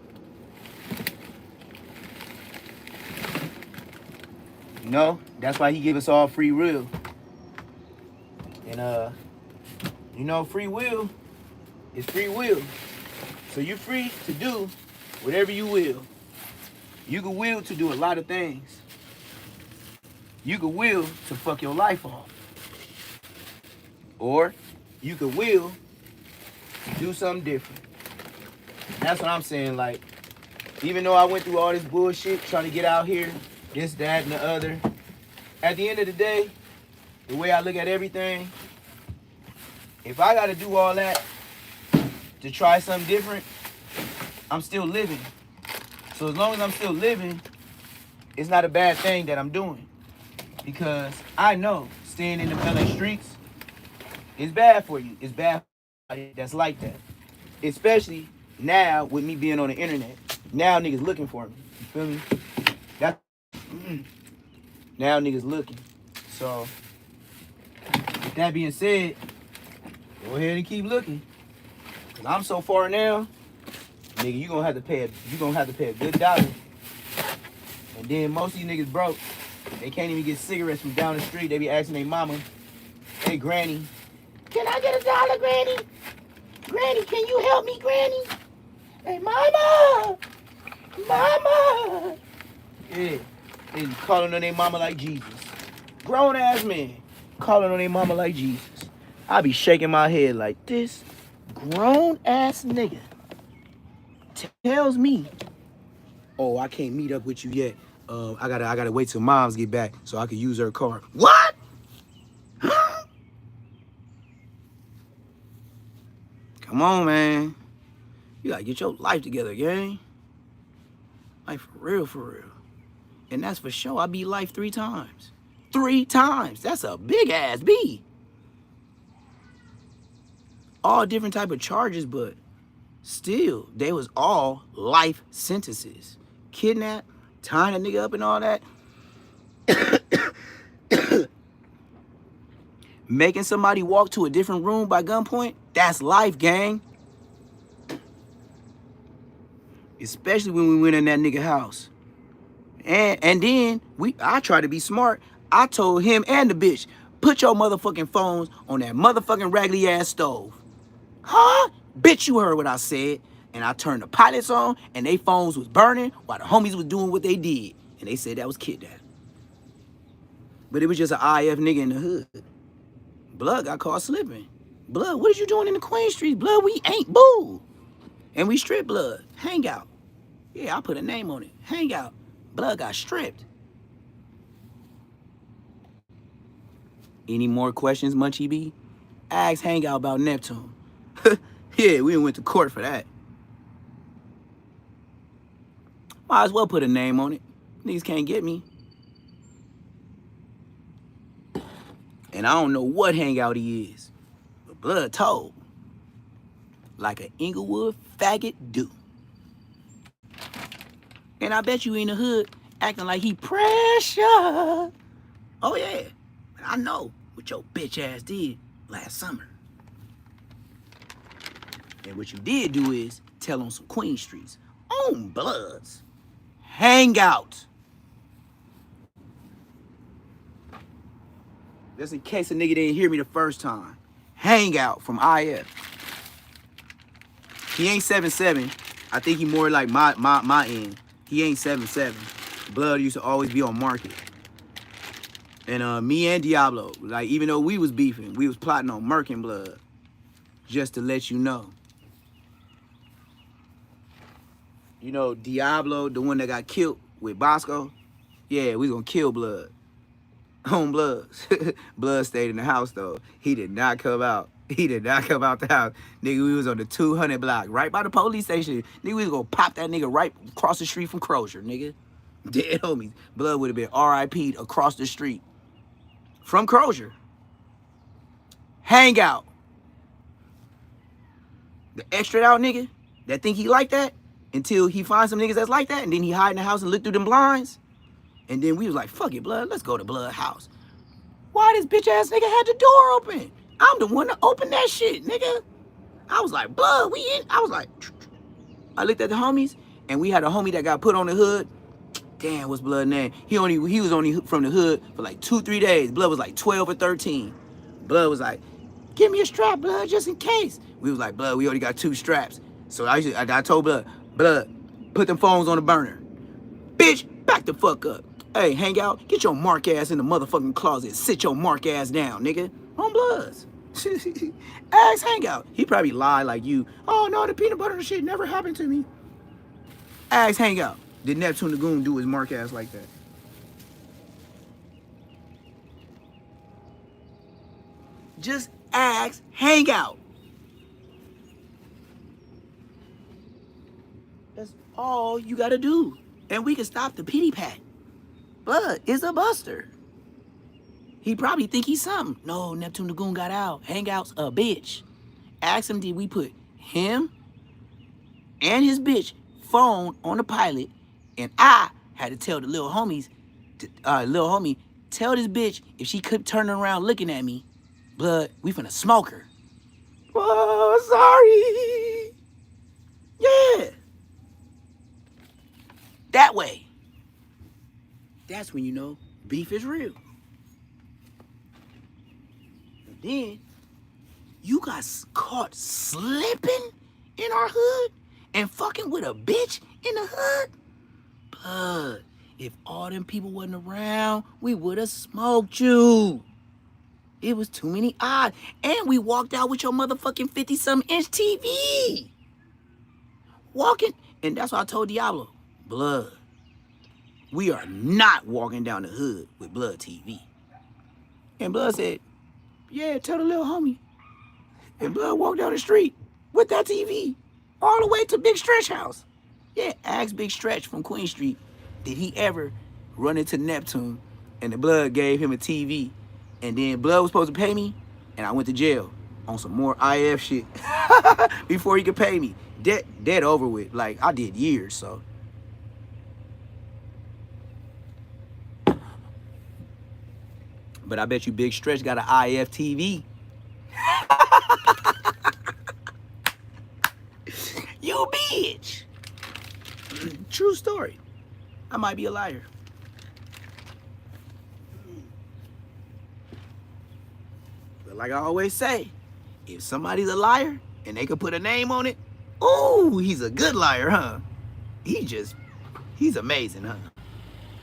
You know? That's why he gave us all free will. And you know, free will is free will. So you're free to do whatever you will. You can will to do a lot of things. You can will to fuck your life off. Or you can will to do something different. That's what I'm saying. Like, even though I went through all this bullshit trying to get out here, this, that, and the other, at the end of the day, the way I look at everything, if I got to do all that to try something different, I'm still living. So as long as I'm still living, it's not a bad thing that I'm doing. Because I know staying in the LA streets is bad for you. It's bad for somebody that's like that. Especially now with me being on the internet. Now niggas looking for me. You feel me? That now niggas looking. So with that being said, go ahead and keep looking. Cause I'm so far now, nigga, you gonna have to pay a good dollar. And then most of these niggas broke. They can't even get cigarettes from down the street. They be asking their mama, hey granny, can I get $1, granny? Granny, can you help me, granny? Hey mama, mama. Yeah, they calling on their mama like Jesus. Grown ass man calling on their mama like Jesus. I be shaking my head like this grown ass nigga tells me, oh, I can't meet up with you yet. I gotta wait till moms get back so I can use her car. What? Huh? Come on, man. You gotta get your life together, gang. Like for real, for real. And that's for sure. I beat life 3 times. 3 times. That's a big ass beat. All different type of charges, but still, they was all life sentences. Kidnap, tying a nigga up and all that. Making somebody walk to a different room by gunpoint, that's life, gang. Especially when we went in that nigga house. And then I tried to be smart. I told him and the bitch, put your motherfucking phones on that motherfucking raggedy ass stove. Huh? Bitch, you heard what I said. And I turned the pilots on and they phones was burning while the homies was doing what they did. And they said that was kidnapping. But it was just an IF nigga in the hood. Blood got caught slipping. Blood, what are you doing in the Queen Street? Blood, we ain't boo. And we stripped blood. Hangout. Yeah, I put a name on it. Hangout. Blood got stripped. Any more questions, Munchie B? Ask Hangout about Neptune. Yeah, we went to court for that. Might as well put a name on it. Niggas can't get me. And I don't know what Hangout he is. But blood told. Like an Inglewood faggot do. And I bet you in the hood acting like he pressure. Oh yeah, I know what your bitch ass did last summer. And what you did do is tell on some Queen Streets. On Bloods. Hangout. Just in case a nigga didn't hear me the first time. Hangout from IF. He ain't 7'7", I think he more like my end. He ain't 7'7". Blood used to always be on market. And me and Diablo, like, even though we was beefing, we was plotting on murking Blood. Just to let you know. You know, Diablo, the one that got killed with Bosco, yeah, we gonna kill Blood. On Blood. Blood stayed in the house, though. He did not come out. He did not come out the house. Nigga, we was on the 200 block, right by the police station. Nigga, we was gonna pop that nigga right across the street from Crozier, nigga. Dead homies. Blood would have been RIP'd across the street. From Crozier. Hangout. The extra out nigga that think he like that until he finds some niggas that's like that, and then he hide in the house and look through them blinds. And then we was like, fuck it, Blood, let's go to Blood house. Why this bitch ass nigga had the door open? I'm the one to open that shit, nigga. I was like, Blood, we in. I was like, I looked at the homies, and we had a homie that got put on the hood. Damn, what's Blood's name? He was only from the hood for like 2-3 days. Blood was like 12 or 13. Blood was like, give me a strap, Blood, just in case. We was like, Blood, we already got 2 straps. So I told Blood, put them phones on the burner. Bitch, back the fuck up. Hey, hang out, get your mark ass in the motherfucking closet. Sit your mark ass down, nigga. On Bloods. Ask Hangout. He probably lied like you. Oh no, the peanut butter shit never happened to me. Ask Hangout. Did Neptune the Goon do his mark ass like that? Just ask Hangout. That's all you gotta do. And we can stop the pity pat. Blood is a buster. He probably think he's something. No, Neptune the Goon got out. Hangout's a bitch. Ask him, did we put him and his bitch phone on the pilot? And I had to tell the little homies, little homie, tell this bitch if she kept turning around looking at me, Blood, we finna smoke her. Oh, sorry. Yeah. That way. That's when you know beef is real. And then you got caught slipping in our hood and fucking with a bitch in the hood. Blood, if all them people wasn't around, we would have smoked you. It was too many odds. And we walked out with your motherfucking 50-something inch TV. Walking, and that's why I told Diablo, Blood, we are not walking down the hood with Blood TV. And Blood said, yeah, tell the little homie. And Blood walked down the street with that TV all the way to Big Stretch house. Yeah, ask Big Stretch from Queen Street, did he ever run into Neptune and the Blood gave him a TV and then Blood was supposed to pay me and I went to jail on some more IF shit before he could pay me. Dead over with. Like, I did years, so. But I bet you Big Stretch got an IF TV. You bitch. True story. I might be a liar. But like I always say, if somebody's a liar and they could put a name on it, ooh, he's a good liar, huh? He's amazing, huh?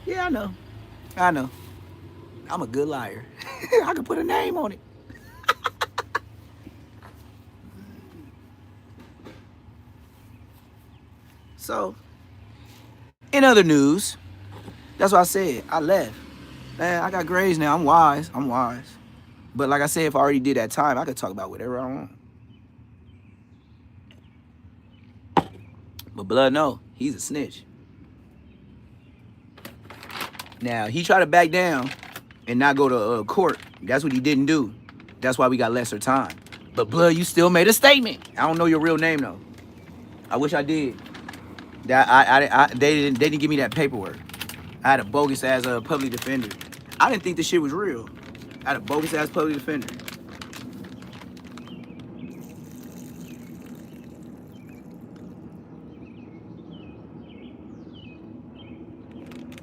Yeah, I know. I'm a good liar. I could put a name on it. So, in other news, that's what I said. I left. Man, I got grades now. I'm wise. But like I said, if I already did that time, I could talk about whatever I want. But Blood, no, he's a snitch. Now, he tried to back down and not go to court. That's what he didn't do. That's why we got lesser time. But Blood, you still made a statement. I don't know your real name, though. I wish I did. They didn't give me that paperwork. I had a bogus ass public defender. I didn't think this shit was real. I had a bogus ass public defender.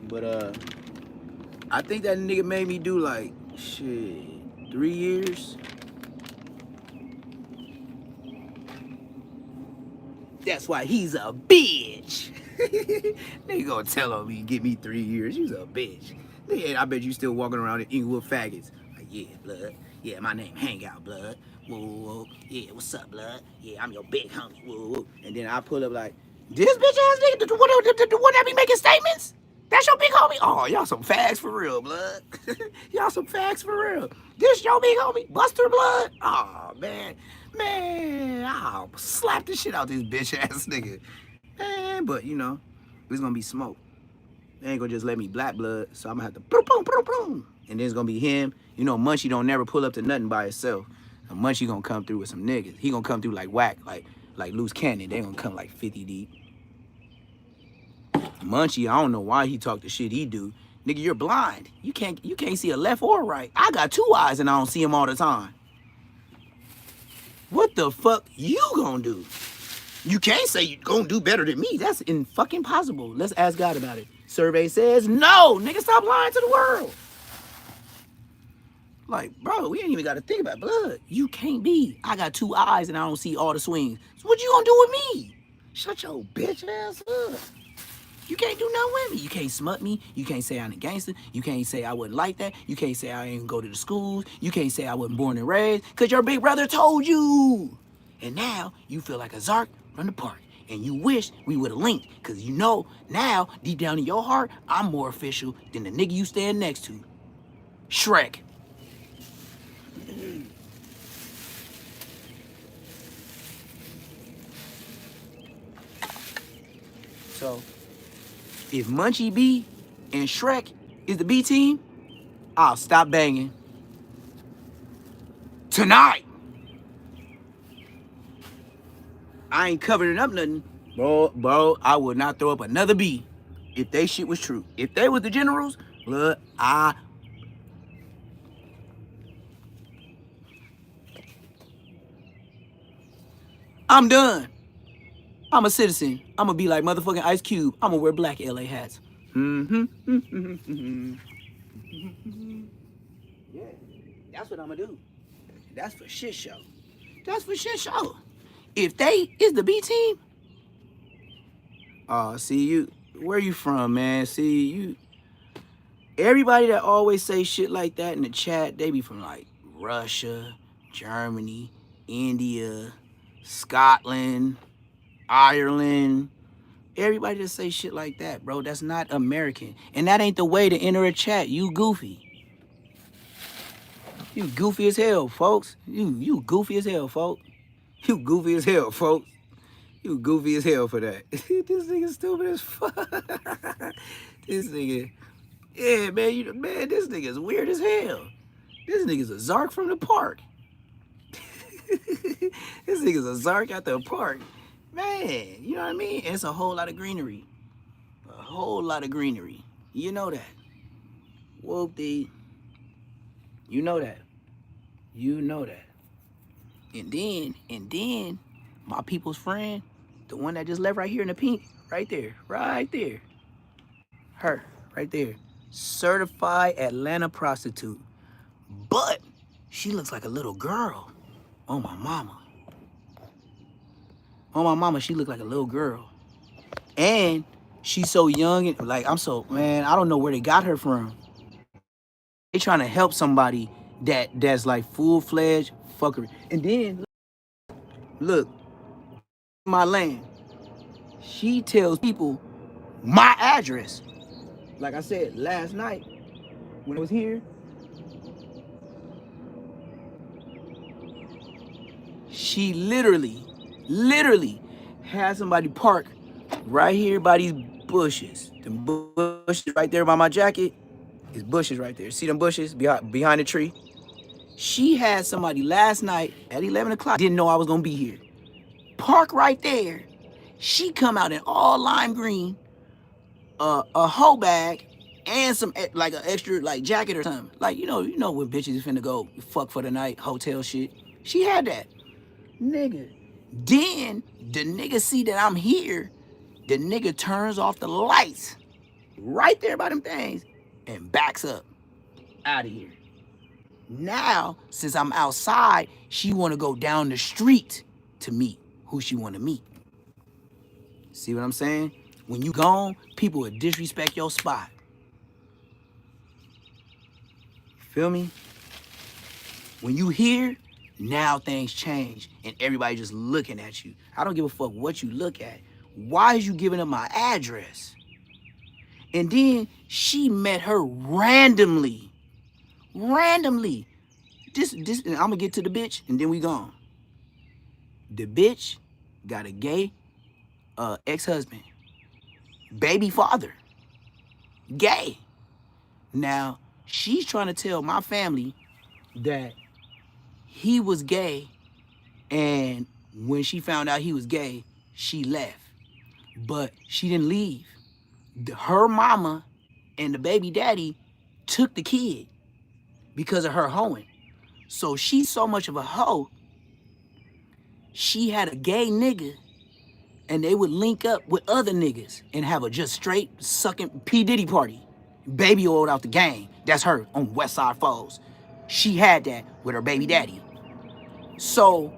But I think that nigga made me do like shit 3 years. That's why he's a bitch. They gonna tell on me, give me 3 years. You's a bitch. I bet you still walking around in Inglewood faggots. Like, yeah, blood. Yeah, my name Hangout, blood. Whoa, whoa, whoa. Yeah, what's up, blood? Yeah, I'm your big homie. Whoa, whoa. And then I pull up like, this bitch ass nigga, the one that be making statements? That's your big homie? Oh, y'all some fags for real, blood. Y'all some fags for real. This your big homie? Buster Blood? Oh, man. Man, I'll slap the shit out this bitch ass nigga. Man, but you know, it's gonna be smoke. They ain't gonna just let me black blood, so I'm gonna have to boom, boom, boom, boom. And then it's gonna be him. You know, Munchie don't never pull up to nothing by himself. And Munchie gonna come through with some niggas. He gonna come through like whack, like loose cannon. They gonna come like 50 deep. Munchie, I don't know why he talk the shit he do. Nigga, you're blind. You can't see a left or right. I got 2 eyes and I don't see them all the time. What the fuck you gonna do? You can't say you gonna do better than me. That's fucking possible. Let's ask God about it. Survey says no. Nigga, stop lying to the world. Like, bro, we ain't even got to think about blood. You can't be. I got 2 eyes and I don't see all the swings. So what you gonna do with me? Shut your bitch ass up. You can't do nothing with me. You can't smut me. You can't say I'm a gangster. You can't say I wasn't like that. You can't say I ain't go to the schools. You can't say I wasn't born and raised because your big brother told you. And now you feel like a Zark from the park. And you wish we would have linked because you know now, deep down in your heart, I'm more official than the nigga you stand next to. Shrek. So, if Munchie B and Shrek is the B team, I'll stop banging tonight. I ain't covering up nothing. Bro, I would not throw up another B if they shit was true. If they was the generals, blood, I'm done. I'm a citizen. I'm gonna be like motherfucking Ice Cube. I'm gonna wear black LA hats. Yeah, that's what I'm gonna do. That's for shit show. That's for shit show. If they is the B team, see you. Where you from, man? See you. Everybody that always say shit like that in the chat, they be from like Russia, Germany, India, Scotland, Ireland. Everybody that say shit like that, bro, that's not American. And that ain't the way to enter a chat. You goofy. You goofy as hell, folks. You goofy as hell, folks. You goofy as hell, folks. You goofy as hell for that. This nigga stupid as fuck. This nigga, yeah, man, this nigga's weird as hell. This nigga's a Zark from the park. This nigga's a Zark at the park. Man, you know what I mean? It's a whole lot of greenery. A whole lot of greenery. You know that. Whoop-dee. You know that. You know that. And then, my people's friend, the one that just left right here in the pink, right there. Her, right there. Certified Atlanta prostitute. But she looks like a little girl. Oh, my mama. Oh, my mama, she looked like a little girl. And she's so young and like, man, I don't know where they got her from. They trying to help somebody that's like full-fledged fuckery. And then, look, my land. She tells people my address. Like I said, last night when I was here, she literally had somebody park right here by these bushes. The bushes right there by my jacket is bushes right there. See them bushes behind the tree? She had somebody last night at 11 o'clock, didn't know I was gonna be here. Park right there. She come out in all lime green, a hoe bag, and some like an extra like jacket or something. Like you know when bitches is finna go fuck for the night, hotel shit. She had that. Nigga. Then the nigga see that I'm here, the nigga turns off the lights right there by them things and backs up out of here. Now, since I'm outside, she wanna go down the street to meet who she wanna meet. See what I'm saying? When you gone, people will disrespect your spot. Feel me? When you here, now things change and everybody just looking at you. I don't give a fuck what you look at. Why is you giving up my address? And then she met her randomly. Randomly. This, and I'm gonna get to the bitch and then we gone. The bitch got a gay ex-husband. Baby father. Gay. Now, she's trying to tell my family that he was gay, and when she found out he was gay, she left. But she didn't leave. Her mama and the baby daddy took the kid because of her hoeing. So she's so much of a hoe, she had a gay nigga and they would link up with other niggas and have a just straight sucking P. Diddy party. Baby oiled out the game. That's her on West Side Foes. She had that with her baby daddy. So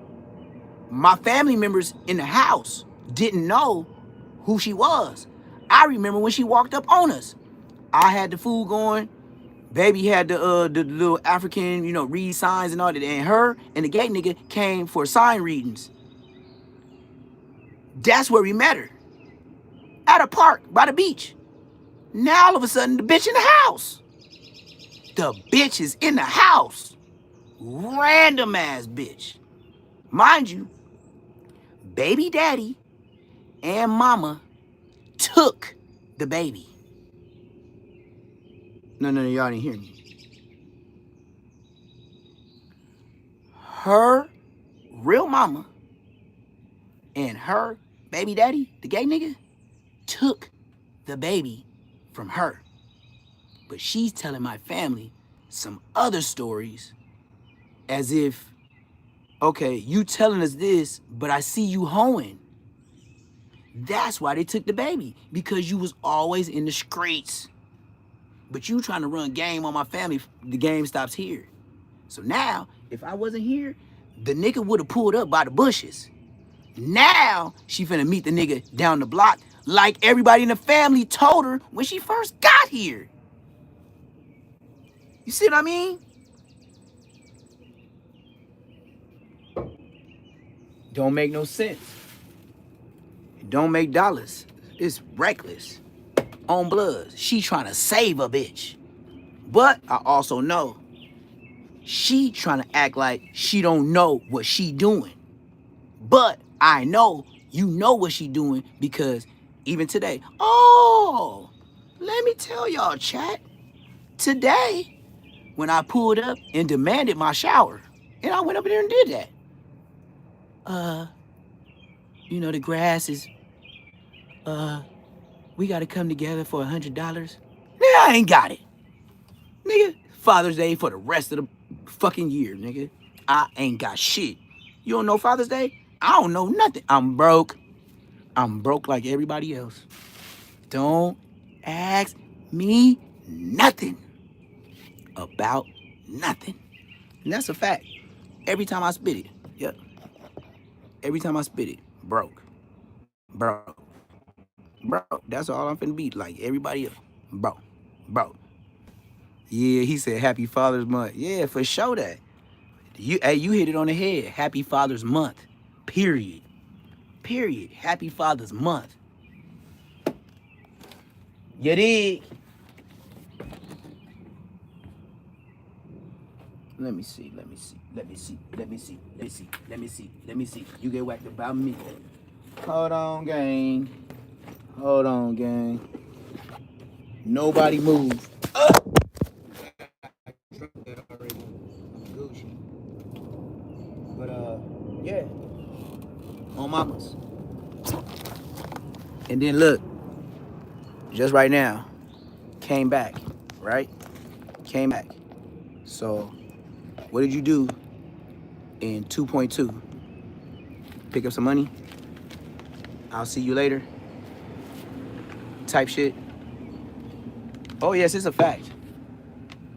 my family members in the house didn't know who she was. I remember when she walked up on us. I had the food going. Baby had the little African, you know, read signs and all that. And her and the gay nigga came for sign readings. That's where we met her. At a park by the beach. Now all of a sudden the bitch in the house. The bitch is in the house. Random ass bitch. Mind you, baby daddy and mama took the baby. No, y'all didn't hear me. Her real mama and her baby daddy, the gay nigga, took the baby from her. But she's telling my family some other stories as if, okay, you telling us this, but I see you hoeing. That's why they took the baby, because you was always in the streets. But you trying to run game on my family, the game stops here. So now, if I wasn't here, the nigga would have pulled up by the bushes. Now, she finna meet the nigga down the block like everybody in the family told her when she first got here. You see what I mean? Don't make no sense. It don't make dollars. It's reckless. On bloods. She trying to save a bitch. But I also know she trying to act like she don't know what she doing. But I know you know what she doing, because even today, oh, let me tell y'all, chat. Today, when I pulled up and demanded my shower, and I went up there and did that. You know, the grass is, we gotta come together for $100. Nigga, I ain't got it. Nigga, Father's Day for the rest of the fucking year, nigga. I ain't got shit. You don't know Father's Day? I don't know nothing. I'm broke. I'm broke like everybody else. Don't ask me nothing about nothing. And that's a fact. Every time I spit it, yep. Every time I spit it, broke. Broke. Broke. That's all I'm finna be, like everybody else. Broke. Broke. Yeah, he said Happy Father's Month. Yeah, for sure that. Hey, you hit it on the head. Happy Father's Month. Period. Period. Happy Father's Month. You dig? Let me see. You get whacked about me. Hold on, gang. Nobody move. Gucci. But yeah. On mamas. And then look, just right now, came back, right? Came back. So, what did you do in 2.2? Pick up some money? I'll see you later? Type shit? Oh, yes, it's a fact.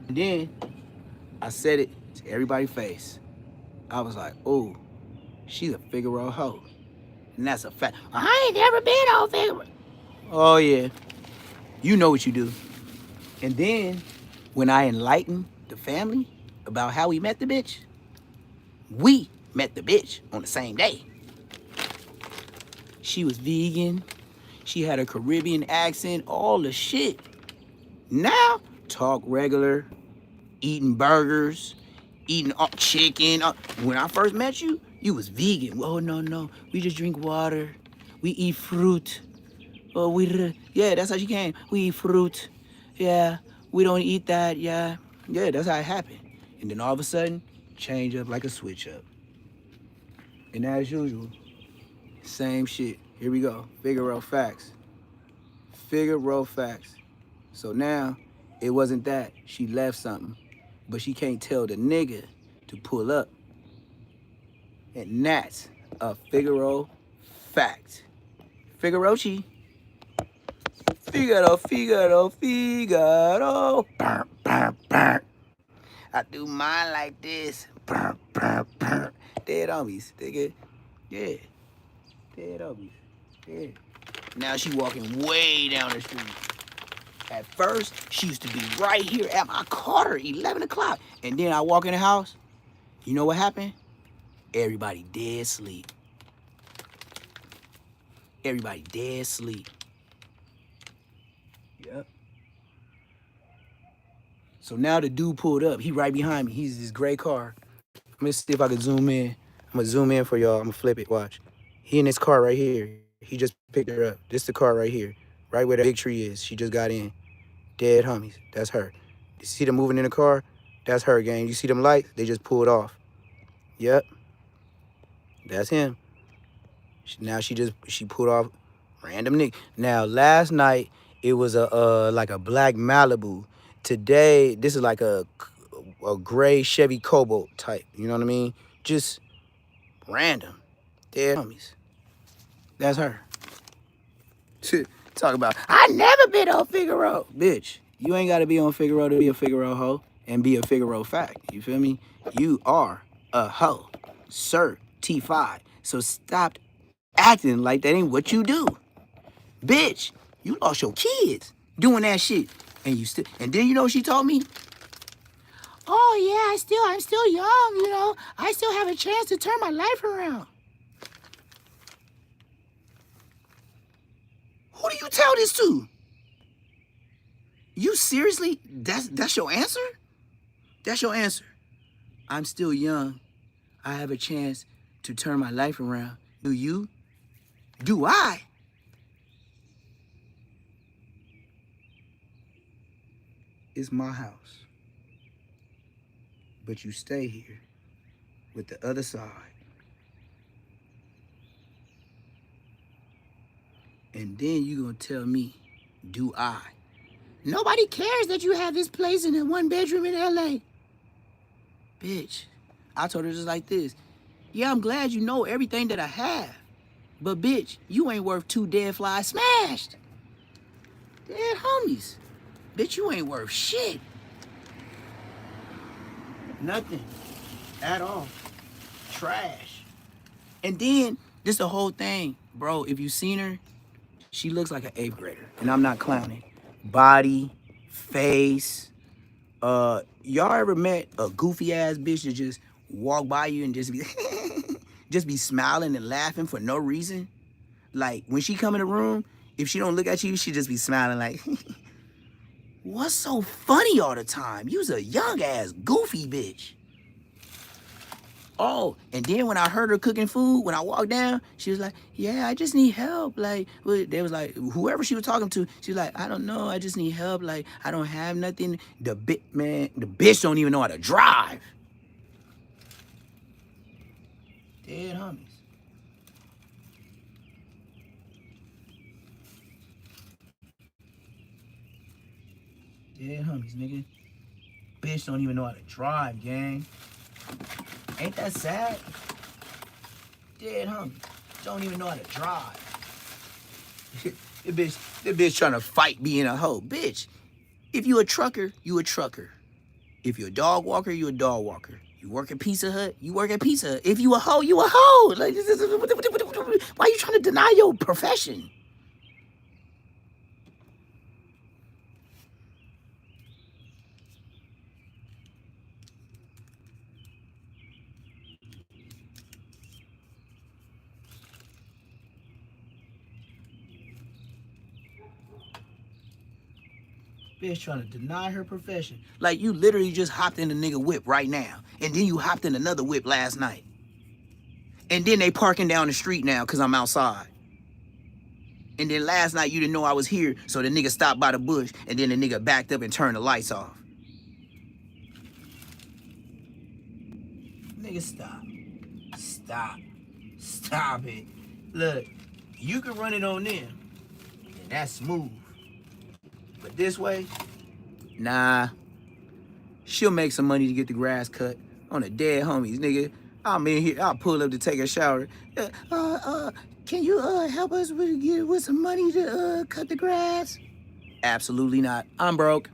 And then, I said it to everybody's face. I was like, oh, she's a Figaro hoe. And that's a fact. I ain't never been on Figaro. Oh, yeah. You know what you do. And then, when I enlightened the family about how we met the bitch, we met the bitch on the same day. She was vegan. She had a Caribbean accent, all the shit. Now, talk regular, eating burgers, eating chicken. When I first met you, you was vegan. Oh, no. We just drink water. We eat fruit. Oh, yeah, that's how she came. We eat fruit. Yeah, we don't eat that. Yeah, that's how it happened. And then all of a sudden, change up like a switch up. And as usual, same shit. Here we go. Figaro facts. Figaro facts. So now, it wasn't that she left something, but she can't tell the nigga to pull up. And that's a Figaro fact. Figarochi. Figaro. Burr, burr, burr. I do mine like this. Burr, burr, burr. Dead homies, nigga. Yeah. Dead homies. Yeah. Now she walking way down the street. At first, she used to be right here at my car, 11 o'clock. And then I walk in the house. You know what happened? Everybody dead sleep. Everybody dead sleep. Yep. So now the dude pulled up. He right behind me. He's this gray car. I'm gonna see if I can zoom in. I'm gonna zoom in for y'all. I'm gonna flip it. Watch. He in this car right here. He just picked her up. This the car right here. Right where the big tree is. She just got in. Dead homies. That's her. You see them moving in the car? That's her, gang. You see them lights? They just pulled off. Yep. That's him. Now she pulled off. Random nigga. Now last night it was like a black Malibu. Today this is like a gray Chevy Cobalt type. You know what I mean? Just random. Dead homies. That's her. Talk about, I never been on Figaro. Bitch, you ain't got to be on Figaro to be a Figaro hoe and be a Figaro fact. You feel me? You are a hoe. Certified. So stop acting like that ain't what you do. Bitch, you lost your kids doing that shit. And then you know what she told me? Oh yeah, I'm still young, you know. I still have a chance to turn my life around. Who do you tell this to? You seriously? That's your answer? That's your answer. I'm still young. I have a chance to turn my life around. Do you? Do I? It's my house. But you stay here with the other side. And then you gonna tell me, do I? Nobody cares that you have this place in a 1-bedroom in LA. Bitch, I told her just like this. Yeah, I'm glad you know everything that I have. But bitch, you ain't worth 2 dead flies smashed. Dead homies. Bitch, you ain't worth shit. Nothing. At all. Trash. And then, this the whole thing. Bro, if you seen her, she looks like an 8th grader. And I'm not clowning. Body, face. Y'all ever met a goofy ass bitch that just walk by you and just be just be smiling and laughing for no reason? Like when she come in the room, if she don't look at you, she just be smiling like, what's so funny all the time? You's a young ass goofy bitch. Oh, and then when I heard her cooking food, when I walked down, she was like, yeah, I just need help. Like, they was like, whoever she was talking to, she was like, I don't know, I just need help. Like, I don't have nothing. The bitch don't even know how to drive. Dead homies. Dead homies, nigga. Bitch don't even know how to drive, gang. Ain't that sad? Dead homies. Don't even know how to drive. This bitch trying to fight being a hoe. Bitch, if you a trucker, you a trucker. If you're a dog walker, you a dog walker. You work at Pizza Hut? You work at Pizza Hut. If you a hoe, you a hoe. Like, why are you trying to deny your profession? Bitch trying to deny her profession. Like, you literally just hopped in the nigga whip right now. And then you hopped in another whip last night. And then they parking down the street now because I'm outside. And then last night you didn't know I was here, so the nigga stopped by the bush, and then the nigga backed up and turned the lights off. Nigga, stop. Stop. Stop it. Look, you can run it on them, and that's smooth. But this way, nah. She'll make some money to get the grass cut on the dead homies, nigga. I'm in here, I'll pull up to take a shower. Can you help us with some money to cut the grass? Absolutely not. I'm broke.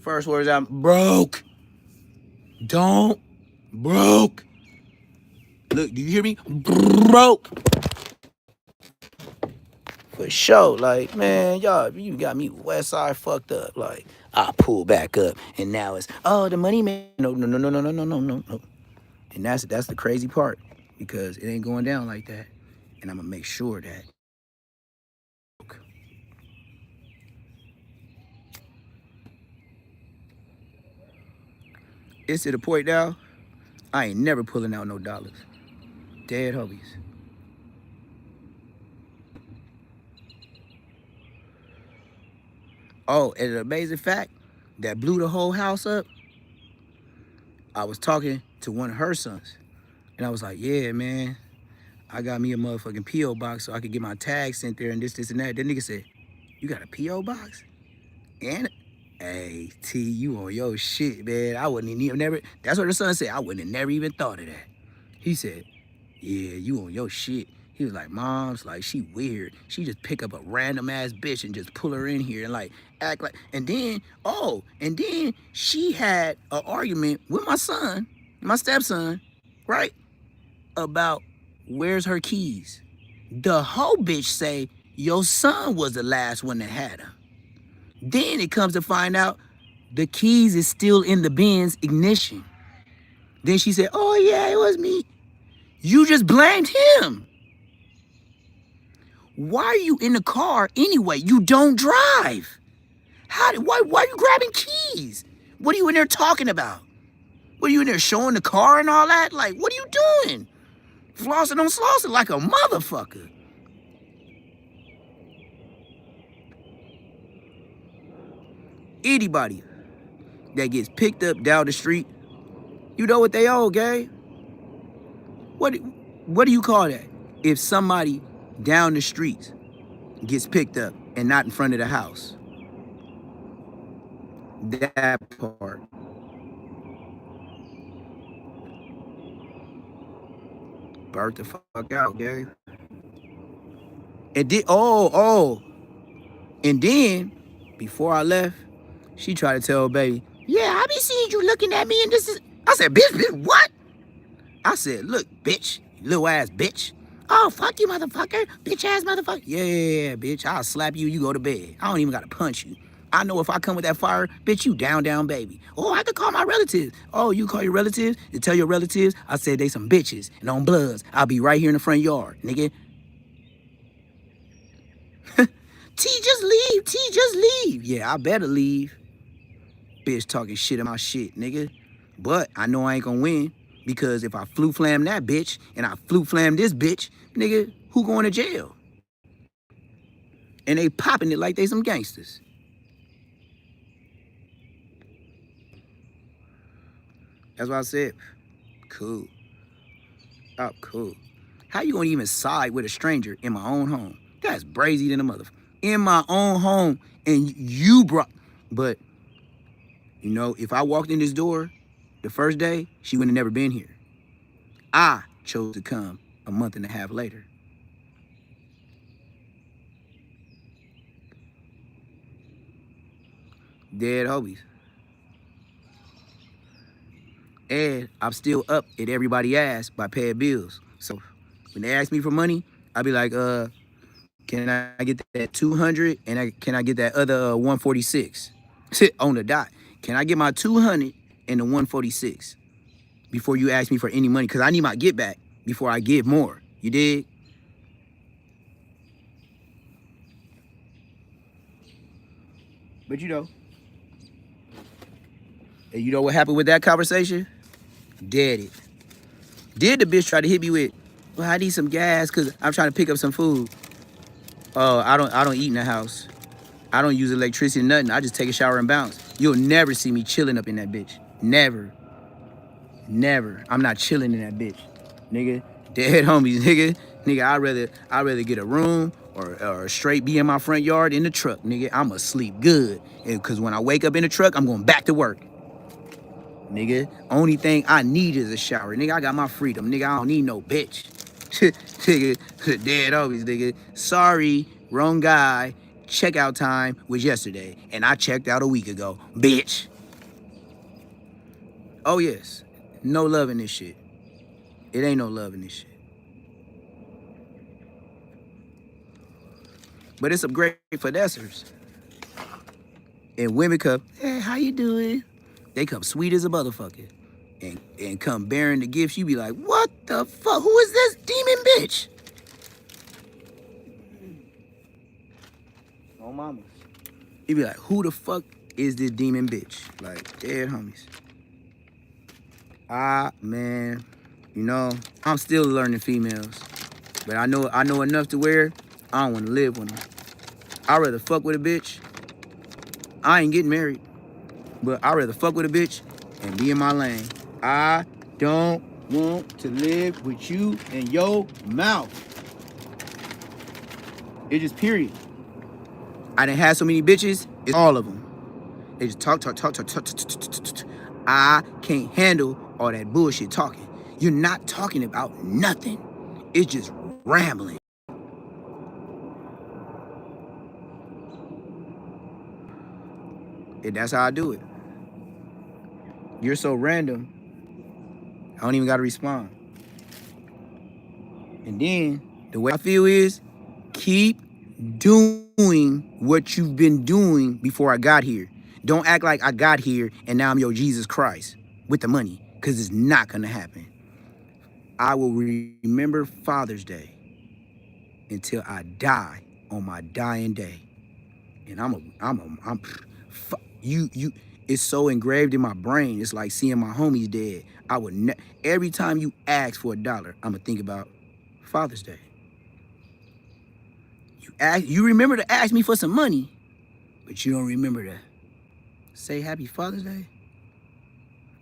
First words out, broke. Don't. Broke. Look, do you hear me? Broke. For sure. Like, man, y'all, you got me west side fucked up. Like, I pull back up and now it's, oh, the money man. No. And that's the crazy part, because it ain't going down like that. And I'm gonna make sure that. It's to the point now, I ain't never pulling out no dollars. Dead homies. Oh, and an amazing fact that blew the whole house up, I was talking to one of her sons. And I was like, yeah, man, I got me a motherfucking P.O. box so I could get my tag sent there and this and that. That nigga said, you got a P.O. box? And, hey, T, you on your shit, man. I wouldn't even never, that's what the son said. I wouldn't have never even thought of that. He said, yeah, you on your shit. He was like, Mom's like, she weird. She just pick up a random ass bitch and just pull her in here and like act like, and then she had an argument with my son, my stepson, right? About where's her keys. The whole bitch say your son was the last one that had them. Then it comes to find out the keys is still in the Benz ignition. Then she said, oh yeah, it was me. You just blamed him. Why are you in the car anyway? You don't drive. Why are you grabbing keys? What are you in there talking about? What are you in there showing the car and all that? Like, what are you doing? Flossing on slossing like a motherfucker. Anybody that gets picked up down the street, you know what they owe, gang? What do you call that? If somebody down the street gets picked up and not in front of the house. That part. Burnt the fuck out, gang. And and then, before I left, she tried to tell her baby, yeah, I be seeing you looking at me and this is, I said, bitch, what? I said, look, bitch, you little ass bitch. Oh, fuck you, motherfucker. Bitch ass motherfucker. Yeah, bitch, I'll slap you, you go to bed. I don't even gotta punch you. I know if I come with that fire, bitch, you down, baby. Oh, I could call my relatives. Oh, you call your relatives? You tell your relatives, I said they some bitches and on bloods. I'll be right here in the front yard, nigga. T, just leave. Yeah, I better leave. Bitch talking shit in my shit, nigga. But I know I ain't gonna win, because if I flu flam that bitch and I flu flam this bitch, nigga, who going to jail? And they popping it like they some gangsters. That's what I said. Cool. Oh, cool. How you gonna even side with a stranger in my own home? That's brazy than a motherfucker. In my own home, and you brought, but you know, if I walked in this door the first day, she would have never been here. I chose to come a month and a half later. Dead homies. And I'm still up at everybody's ass by paying bills. So when they ask me for money, I be like, can I get that 200 and can I get that other 146 on the dot? Can I get my 200 and the 146 before you ask me for any money? Because I need my get back before I give more. You dig? But and you know what happened with that conversation? Dead it. Did the bitch try to hit me with, well, I need some gas because I'm trying to pick up some food. Oh, I don't eat in the house. I don't use electricity or nothing. I just take a shower and bounce. You'll never see me chilling up in that bitch. Never. Never. I'm not chilling in that bitch. Nigga. Dead homies, nigga. Nigga, I'd rather get a room or straight be in my front yard in the truck, nigga. I'ma sleep good. And cause when I wake up in the truck, I'm going back to work. Nigga, only thing I need is a shower. Nigga, I got my freedom. Nigga, I don't need no bitch. Nigga, dead homies, nigga. Sorry, wrong guy. Checkout time was yesterday, and I checked out a week ago, bitch. Oh yes, no love in this shit. It ain't no love in this shit. But it's some great finessers. And women come, hey, how you doing? They come sweet as a motherfucker. And come bearing the gifts, you be like, what the fuck? Who is this demon bitch? Oh, mama. You be like, who the fuck is this demon bitch? Like, dead homies. Man, you know, I'm still learning females. But I know enough to where I don't want to live with them. I'd rather fuck with a bitch. I ain't getting married. But I'd rather fuck with a bitch and be in my lane. I don't want to live with you in your mouth. It's just period. I done had so many bitches, it's all of them. They just talk. I can't handle all that bullshit talking. You're not talking about nothing. It's just rambling. And that's how I do it. You're so random, I don't even gotta respond. And then the way I feel is keep doing what you've been doing before I got here. Don't act like I got here and now I'm your Jesus Christ with the money, because it's not gonna happen. I will remember Father's Day until I die on my dying day. And it's so engraved in my brain. It's like seeing my homies dead. Every time you ask for $1, I'ma think about Father's Day. You remember to ask me for some money, but you don't remember to say Happy Father's Day.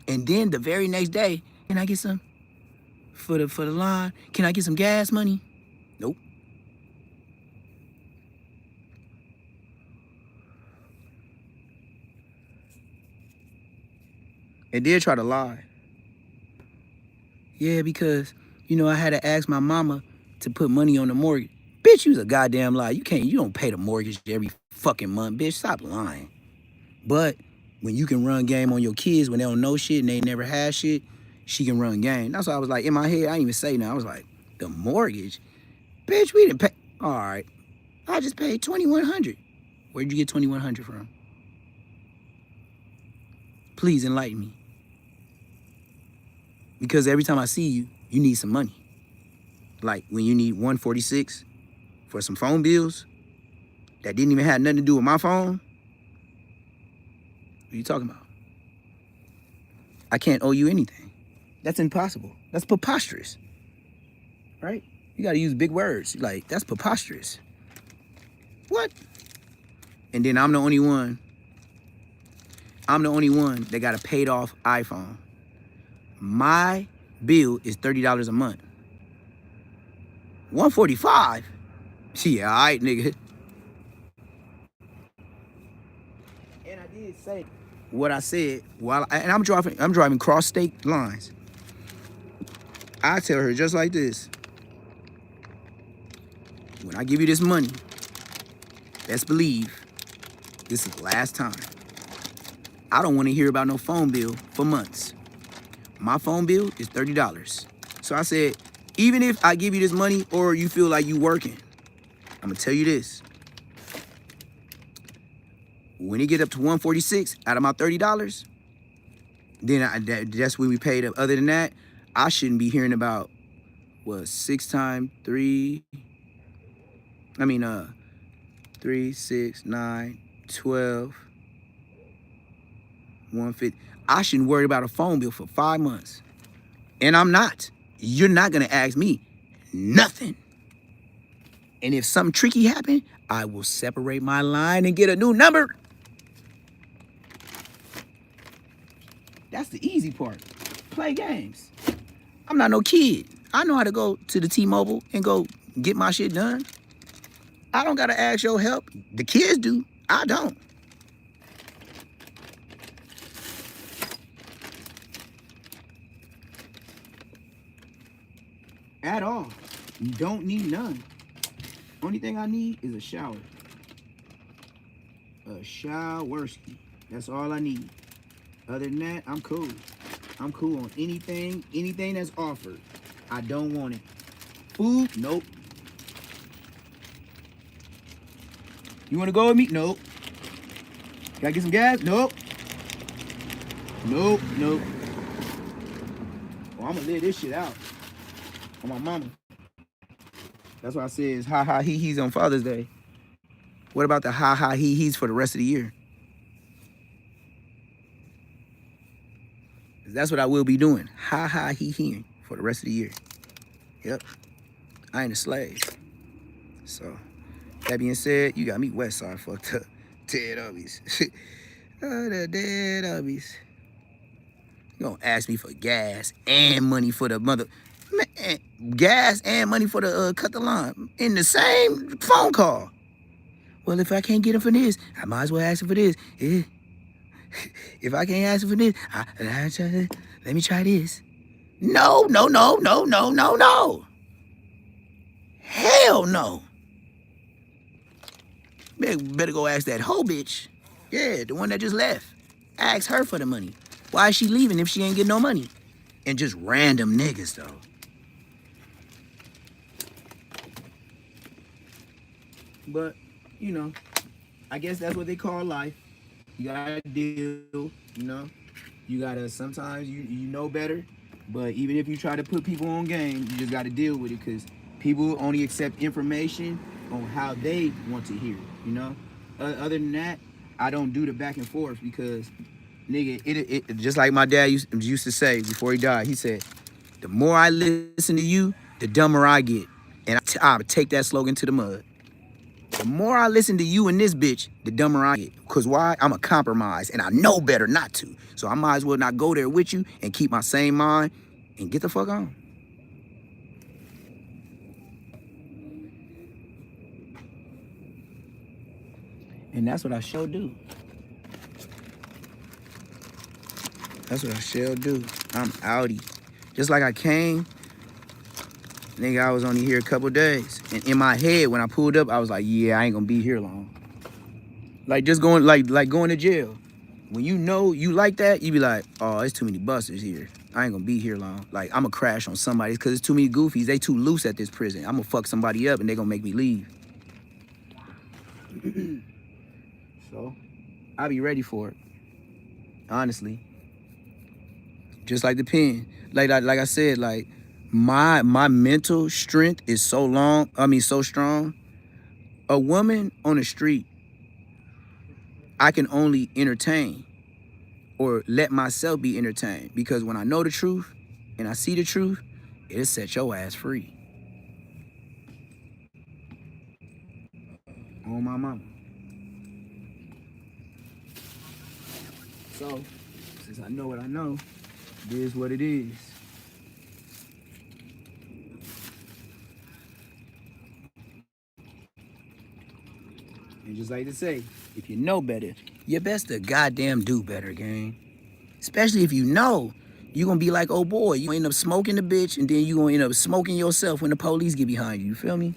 And then the very next day, can I get some for the line? Can I get some gas money? Nope. And then try to lie. Yeah, because, I had to ask my mama to put money on the mortgage. Bitch, you's a goddamn lie. You don't pay the mortgage every fucking month, bitch. Stop lying. But when you can run game on your kids when they don't know shit and they never had shit, she can run game. That's why I was like, in my head, I didn't even say nothing. I was like, the mortgage? Bitch, we didn't pay. All right. I just paid $2,100. Where'd you get $2,100 from? Please enlighten me. Because every time I see you, you need some money. Like when you need 146 for some phone bills that didn't even have nothing to do with my phone. What are you talking about? I can't owe you anything. That's impossible. That's preposterous. Right? You gotta use big words. Like, that's preposterous. What? And then I'm the only one that got a paid off iPhone. My bill is $30 a month. 145? Yeah, all right, nigga. And I did say what I said and I'm driving cross state lines. I tell her just like this. When I give you this money, best believe this is the last time. I don't want to hear about no phone bill for months. My phone bill is $30. So I said, even if I give you this money or you feel like you working, I'm gonna tell you this. When it get up to 146 out of my $30, then that's when we paid up. Other than that, I shouldn't be hearing about what 6 times 3. I mean 3, 6, 9, 12, 150. I shouldn't worry about a phone bill for 5 months. And I'm not. You're not gonna ask me nothing. And if something tricky happen, I will separate my line and get a new number. That's the easy part. Play games. I'm not no kid. I know how to go to the T-Mobile and go get my shit done. I don't gotta ask your help. The kids do. I don't. At all. You don't need none. Only thing I need is a shower. A showerski. That's all I need. Other than that, I'm cool. I'm cool on anything that's offered. I don't want it. Food? Nope. You wanna go with me? Nope. Gotta get some gas? Nope. Nope, nope. Well, I'm gonna live this shit out on my mama. That's why I said it's ha ha he he's on Father's Day. What about the ha ha he he's for the rest of the year? That's what I will be doing. Ha ha he for the rest of the year. Yep. I ain't a slave. So, that being said, you got me west side fucked up. Dead ubbies. Oh, the dead ubbies. You gonna ask me for gas and money for the mother... Man, gas and money for the cut the line in the same phone call. Well, if I can't get him for this, I might as well ask him for this. If I can't ask him for this, let me try this. No, no, no, no, no, no, no. Hell no. Better go ask that hoe bitch. Yeah, the one that just left. Ask her for the money. Why is she leaving if she ain't getting no money? And just random niggas, though. But, you know, I guess that's what they call life. You gotta deal, you know. You gotta, sometimes you know better. But even if you try to put people on game, you just gotta deal with it, because people only accept information on how they want to hear it, you know. Other than that, I don't do the back and forth, because, nigga, it just like my dad used to say before he died. He said, the more I listen to you, the dumber I get. And I take that slogan to the mud. The more I listen to you and this bitch, the dumber I get. Because why? I'm a compromise, and I know better not to. So I might as well not go there with you and keep my same mind and get the fuck on. And that's what I shall do. That's what I shall do. I'm outie. Just like I came, nigga, I was only here a couple days. And in my head, when I pulled up, I was like, yeah, I ain't gonna be here long. Like just going, like going to jail. When you know you like that, you be like, oh, it's too many busters here. I ain't gonna be here long. Like, I'm gonna crash on somebody because it's too many goofies. They too loose at this prison. I'm gonna fuck somebody up and they gonna make me leave. So, I be ready for it. Honestly. Just like the pen. Like I said, like, my mental strength is so strong. A woman on the street, I can only entertain or let myself be entertained, because when I know the truth and I see the truth, it'll set your ass free. On my mama. So, since I know what I know, it is what it is. And just like to say, if you know better, you best to goddamn do better, gang. Especially if you know you're gonna be like, oh boy, you gonna end up smoking the bitch, and then you gonna end up smoking yourself when the police get behind you. You feel me?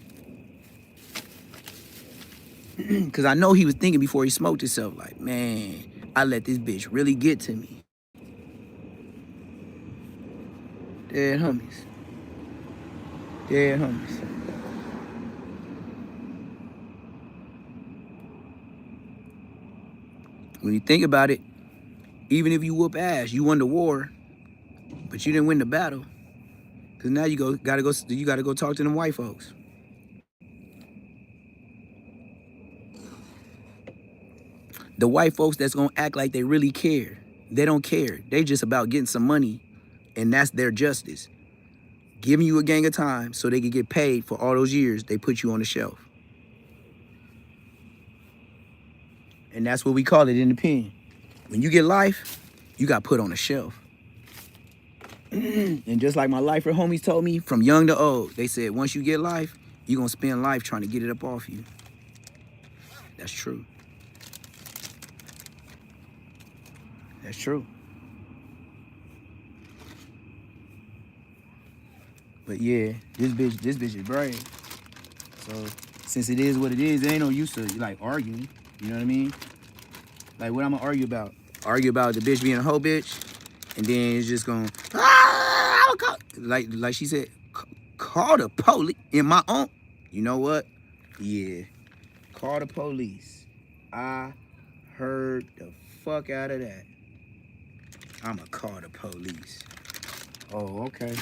Because I know he was thinking before he smoked himself, like, man, I let this bitch really get to me. Dead homies. Dead homies. When you think about it, even if you whoop ass, you won the war, but you didn't win the battle. Cause now you gotta go talk to them white folks. The white folks that's gonna act like they really care. They don't care. They just about getting some money, and that's their justice. Giving you a gang of time so they can get paid for all those years they put you on the shelf. And that's what we call it in the pen. When you get life, you got put on a shelf. And just like my lifer homies told me, from young to old, they said, once you get life, you're gonna spend life trying to get it up off you. That's true. That's true. But yeah, this bitch is brave. So since it is what it is, it ain't no use to like arguing. You know what I mean? Like what I'm gonna argue about? Argue about the bitch being a hoe bitch, and then it's just gonna like she said, call the police in my own. You know what? Yeah, call the police. I heard the fuck out of that. I'ma call the police. Oh, okay.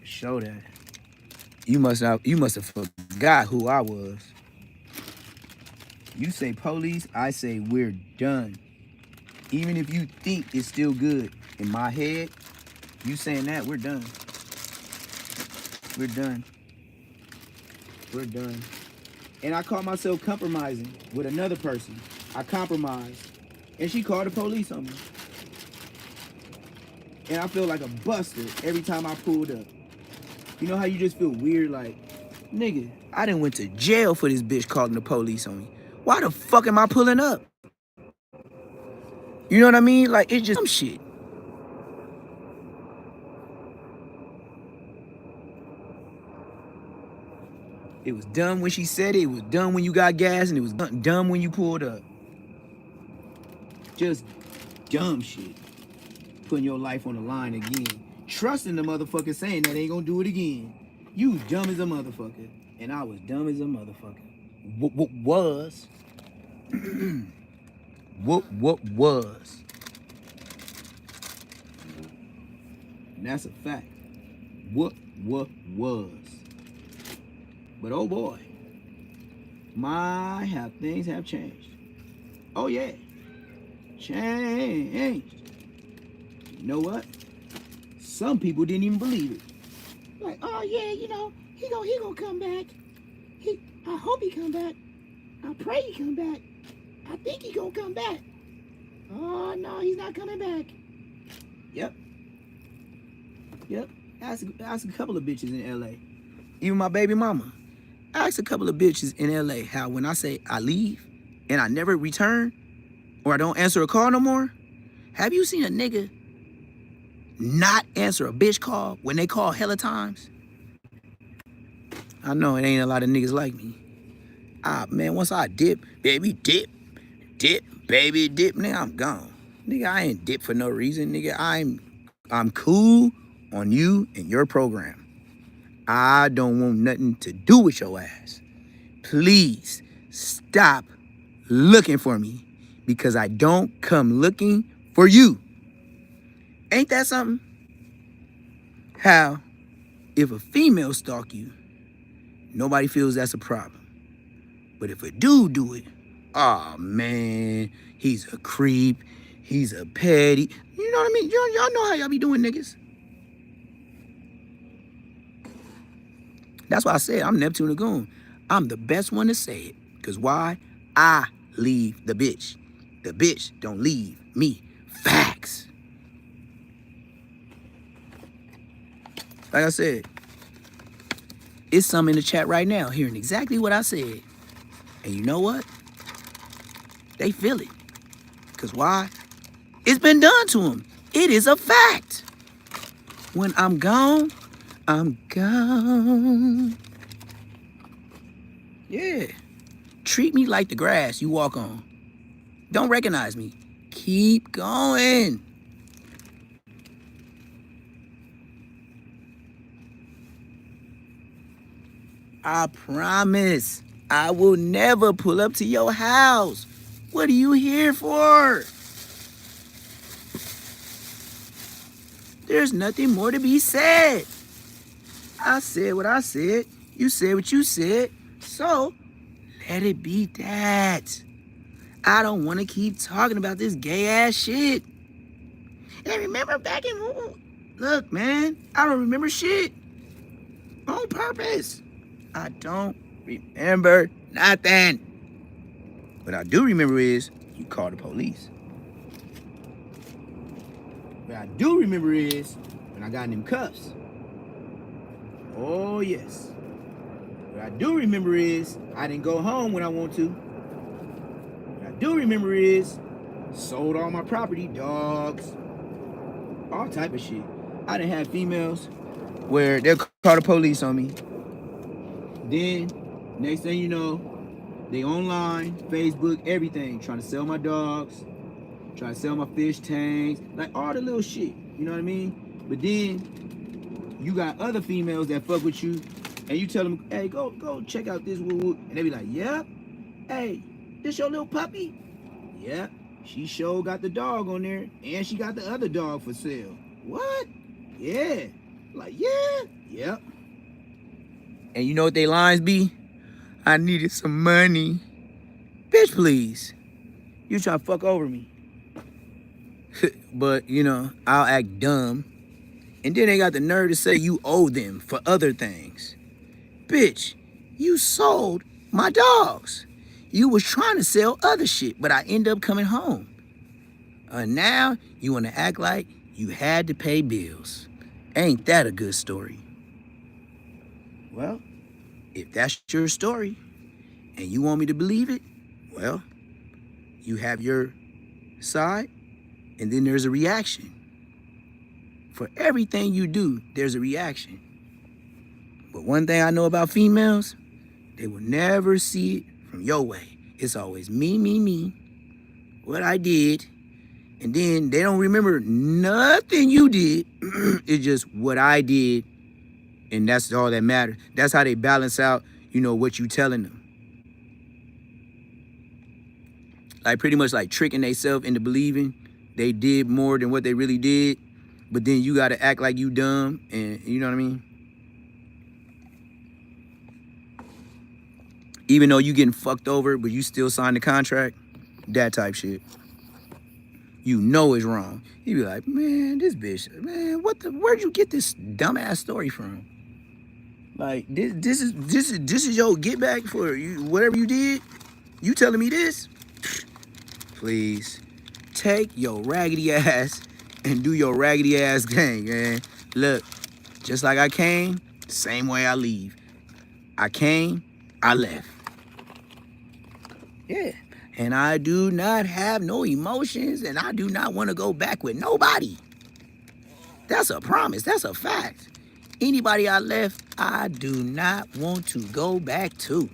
Show that. You must have forgot who I was. You say police, I say we're done. Even if you think it's still good, in my head, you saying that, we're done. We're done. We're done. And I caught myself compromising with another person. I compromised. And she called the police on me. And I feel like a buster every time I pulled up. You know how you just feel weird, like, nigga, I done went to jail for this bitch calling the police on me. Why the fuck am I pulling up? You know what I mean? Like, it's just some shit. It was dumb when she said it. It was dumb when you got gas, and it was dumb when you pulled up. Just dumb shit. Putting your life on the line again. Trusting the motherfucker saying that ain't gonna do it again. You was dumb as a motherfucker. And I was dumb as a motherfucker. What was? What was? And that's a fact. What was? But oh boy, things have changed. Oh yeah, changed. You know what? Some people didn't even believe it. Like, oh yeah, you know, he gonna come back. I hope he come back. I pray he come back. I think he gonna come back. Oh no, he's not coming back. Yep. Ask a couple of bitches in LA. Even my baby mama. I asked a couple of bitches in LA how when I say I leave and I never return or I don't answer a call no more, have you seen a nigga not answer a bitch call when they call hella times? I know it ain't a lot of niggas like me. Man, once I dip, baby, dip, baby, dip, nigga, I'm gone. Nigga, I ain't dip for no reason, nigga. I'm cool on you and your program. I don't want nothing to do with your ass. Please stop looking for me because I don't come looking for you. Ain't that something? How if a female stalk you, nobody feels that's a problem. But if a dude do it, oh man, he's a creep, he's a petty. You know what I mean? Y'all know how y'all be doing, niggas. That's why I said I'm Neptune Lagoon. I'm the best one to say it. Cause why? I leave the bitch. The bitch don't leave me. Facts. Like I said, it's some in the chat right now hearing exactly what I said. And you know what? They feel it. Cause why? It's been done to them. It is a fact. When I'm gone, I'm gone. Yeah. Treat me like the grass you walk on. Don't recognize me. Keep going. I promise I will never pull up to your house. What are you here for? There's nothing more to be said. I said what I said. You said what you said. So, let it be that. I don't want to keep talking about this gay ass shit. And remember back in... Look, man, I don't remember shit. On purpose. I don't remember nothing. What I do remember is you called the police. What I do remember is when I got in them cuffs. Oh, yes. What I do remember is I didn't go home when I want to. What I do remember is sold all my property, dogs, all type of shit. I done had females where they'll call the police on me. Then, next thing you know, they online, Facebook, everything, trying to sell my dogs, trying to sell my fish tanks, like all the little shit, you know what I mean? But then, you got other females that fuck with you, and you tell them, hey, go check out this woo-woo, and they be like, yep, hey, this your little puppy? Yep, she sure got the dog on there, and she got the other dog for sale. What? Yeah. Like, yeah, yep. And you know what they lines be? I needed some money. Bitch, please. You try to fuck over me. But, you know, I'll act dumb. And then they got the nerve to say you owe them for other things. Bitch, you sold my dogs. You was trying to sell other shit, but I end up coming home. Now you want to act like you had to pay bills. Ain't that a good story? Well, if that's your story and you want me to believe it, well, you have your side and then there's a reaction. For everything you do, there's a reaction. But one thing I know about females, they will never see it from your way. It's always me, what I did, and then they don't remember nothing you did. It's just what I did, and that's all that matters. That's how they balance out, you know, what you telling them. Like pretty much like tricking themselves into believing they did more than what they really did, but then you gotta act like you dumb, and you know what I mean? Even though you getting fucked over, but you still signed the contract, that type shit. You know it's wrong. You be like, man, this bitch, man, where'd you get this dumbass story from? Like, this is your get back for you, whatever you did? You telling me this? Please, take your raggedy ass and do your raggedy ass thing, man. Look, just like I came, same way I leave. I came, I left. Yeah, and I do not have no emotions, and I do not want to go back with nobody. That's a promise, that's a fact. Anybody I left, I do not want to go back to.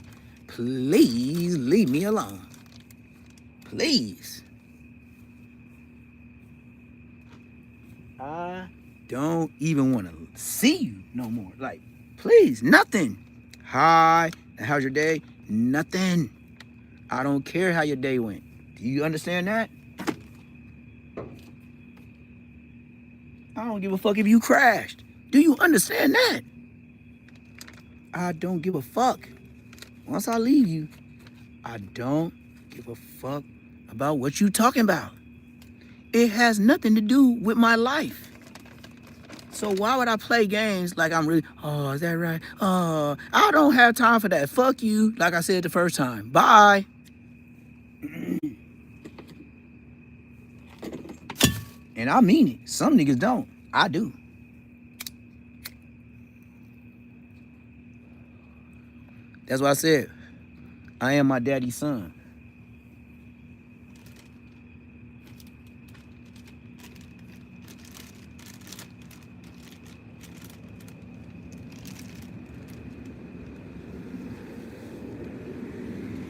Please leave me alone. Please. I don't even want to see you no more. Like, please, nothing. Hi, how's your day? Nothing. I don't care how your day went. Do you understand that? I don't give a fuck if you crashed. Do you understand that? I don't give a fuck. Once I leave you, I don't give a fuck about what you talking about. It has nothing to do with my life. So why would I play games like I'm really, oh, is that right? Oh, I don't have time for that. Fuck you, like I said the first time. Bye. And I mean it. Some niggas don't. I do. That's what I said. I am my daddy's son.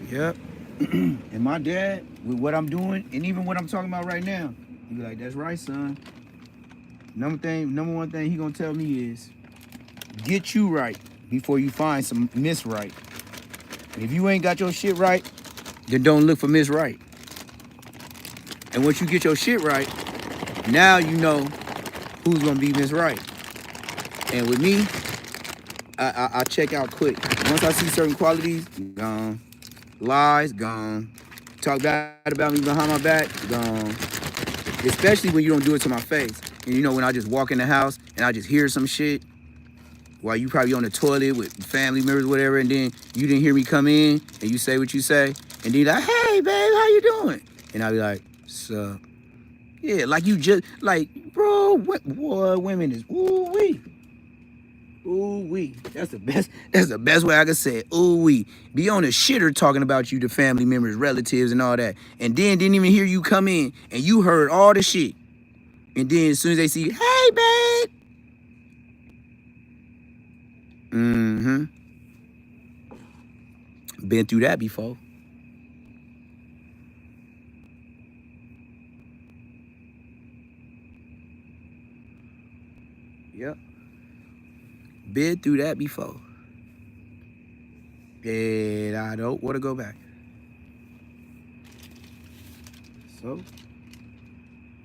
Yep. And my dad, with what I'm doing, and even what I'm talking about right now, he be like, that's right, son. Number one thing he gonna tell me is, get you right. before you find some Miss Right. And if you ain't got your shit right, then don't look for Miss Right. And once you get your shit right, now you know who's gonna be Miss Right. And with me, I check out quick. Once I see certain qualities, gone. Lies, gone. Talk bad about me behind my back, gone. Especially when you don't do it to my face. And you know, when I just walk in the house and I just hear some shit while you probably on the toilet with family members or whatever, and then you didn't hear me come in and you say what you say, and then you're like, hey, babe, how you doing? And I'll be like, sup? Yeah, like you just, like, bro, boy, women is, ooh-wee. Ooh-wee. That's the best way I could say it. Ooh-wee. Be on the shitter talking about you to family members, relatives, and all that. And then didn't even hear you come in, and you heard all the shit. And then as soon as they see, hey, babe. Mm-hmm. Been through that before. Yep. Been through that before. And I don't want to go back. So,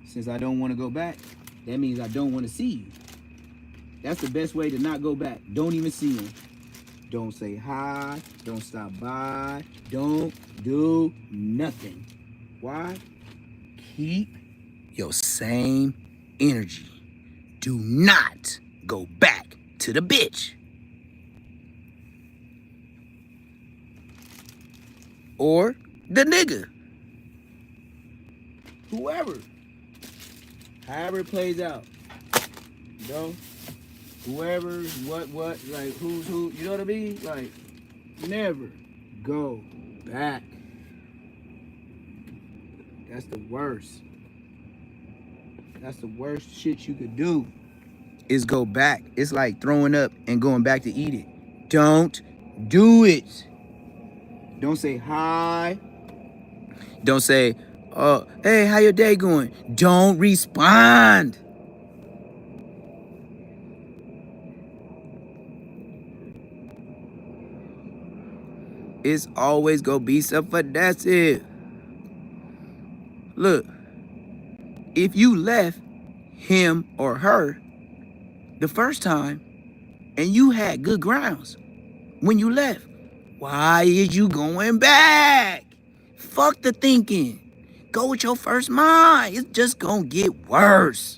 since I don't want to go back, that means I don't want to see you. That's the best way to not go back. Don't even see him. Don't say hi. Don't stop by. Don't do nothing. Why? Keep your same energy. Do not go back to the bitch. Or the nigga. Whoever. However it plays out. You know? Whoever, what, like who's who, you know what I mean? Like, never go back. That's the worst. That's the worst shit you could do, is go back. It's like throwing up and going back to eat it. Don't do it. Don't say hi. Don't say, oh, hey, how your day going? Don't respond. It's always gonna be something, but that's it. Look, if you left him or her the first time and you had good grounds when you left, why is you going back? Fuck the thinking. Go with your first mind. It's just gonna get worse.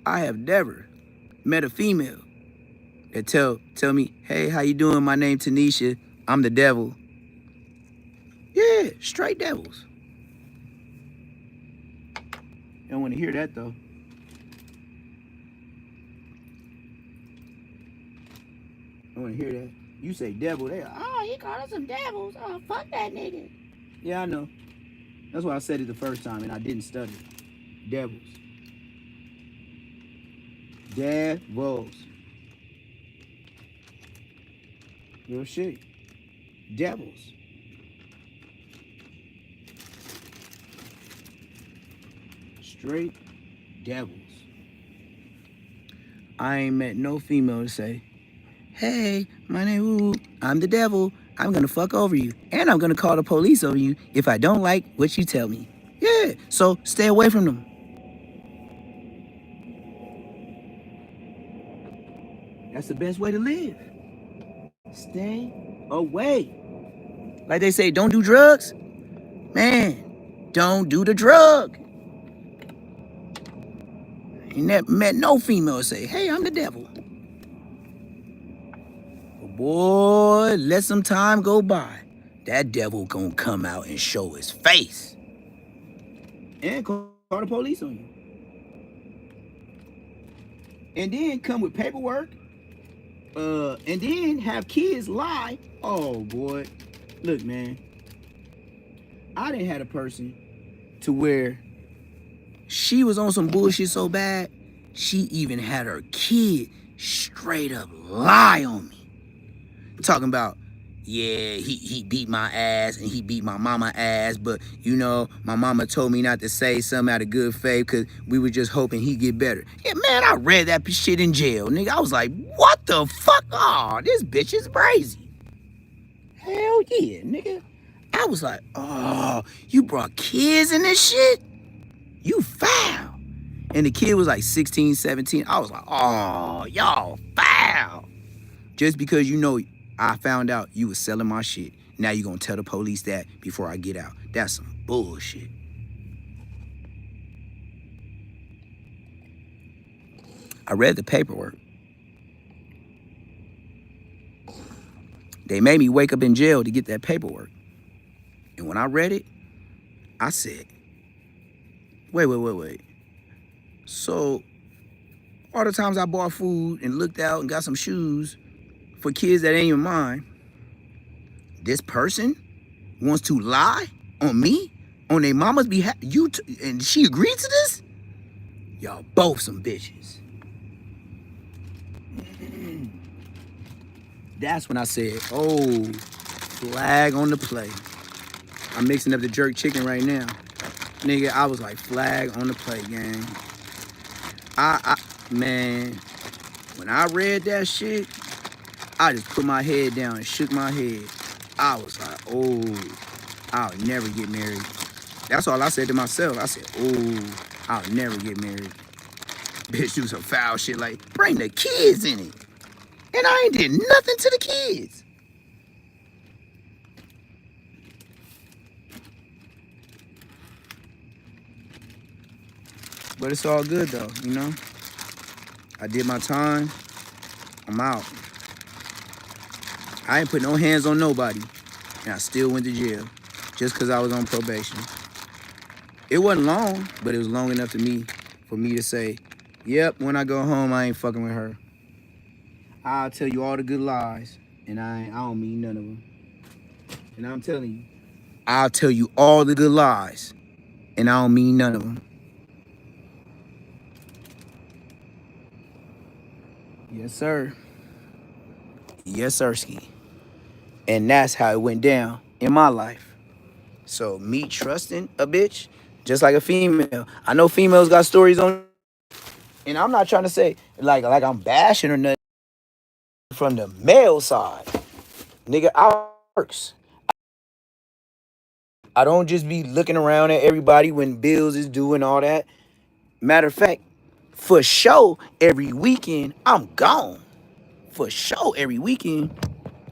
I have never met a female that tell me, hey, how you doing? My name Tanisha. I'm the devil. Yeah, straight devils. I don't want to hear that though. I want to hear that. You say devil, they oh, he called us some devils. Oh, fuck that nigga. Yeah, I know. That's why I said it the first time and I didn't stutter. Devils. Devils. Real shit. Devils. Straight devils. I ain't met no female to say, hey, my name I'm the devil. I'm gonna fuck over you. And I'm gonna call the police over you if I don't like what you tell me. Yeah, so stay away from them. That's the best way to live. Stay away. Like they say, don't do drugs. Man, don't do the drug. Ain't never met no female say, hey, I'm the devil. But boy, let some time go by. That devil gonna come out and show his face. And call the police on you. And then come with paperwork. And then have kids lie. Oh boy. Look, man. I didn't have a person to where she was on some bullshit so bad, she even had her kid straight up lie on me. Talking about, yeah, he beat my ass and he beat my mama ass, but you know, my mama told me not to say something out of good faith because we were just hoping he'd get better. Yeah, man, I read that shit in jail, nigga. I was like, what the fuck? Oh, this bitch is crazy. Hell yeah, nigga. I was like, oh, you brought kids in this shit? You foul. And the kid was like 16, 17. I was like, oh, y'all foul. Just because you know I found out you was selling my shit, now you gonna tell the police that before I get out. That's some bullshit. I read the paperwork. They made me wake up in jail to get that paperwork. And when I read it, I said, wait. So all the times I bought food and looked out and got some shoes for kids that ain't even mine, this person wants to lie on me, on their mama's behalf, and she agreed to this? Y'all both some bitches. That's when I said, oh, flag on the play. I'm mixing up the jerk chicken right now. Nigga, I was like, flag on the play, gang. Man, when I read that shit, I just put my head down and shook my head. I was like, oh, I'll never get married. That's all I said to myself. I said, oh, I'll never get married. Bitch do some foul shit like, bring the kids in it. And I ain't did nothing to the kids. But it's all good though, you know? I did my time. I'm out. I ain't put no hands on nobody. And I still went to jail just because I was on probation. It wasn't long, but it was long enough for me to say, yep, when I go home, I ain't fucking with her. I'll tell you all the good lies, and I don't mean none of them. And I'm telling you, I'll tell you all the good lies, and I don't mean none of them. Yes, sir. Yes, sirski. And that's how it went down in my life. So me trusting a bitch, just like a female. I know females got stories on, and I'm not trying to say like I'm bashing or nothing from the male side. Nigga, I works. I don't just be looking around at everybody when bills is due and all that. Matter of fact, for sure, every weekend, I'm gone. For sure, every weekend,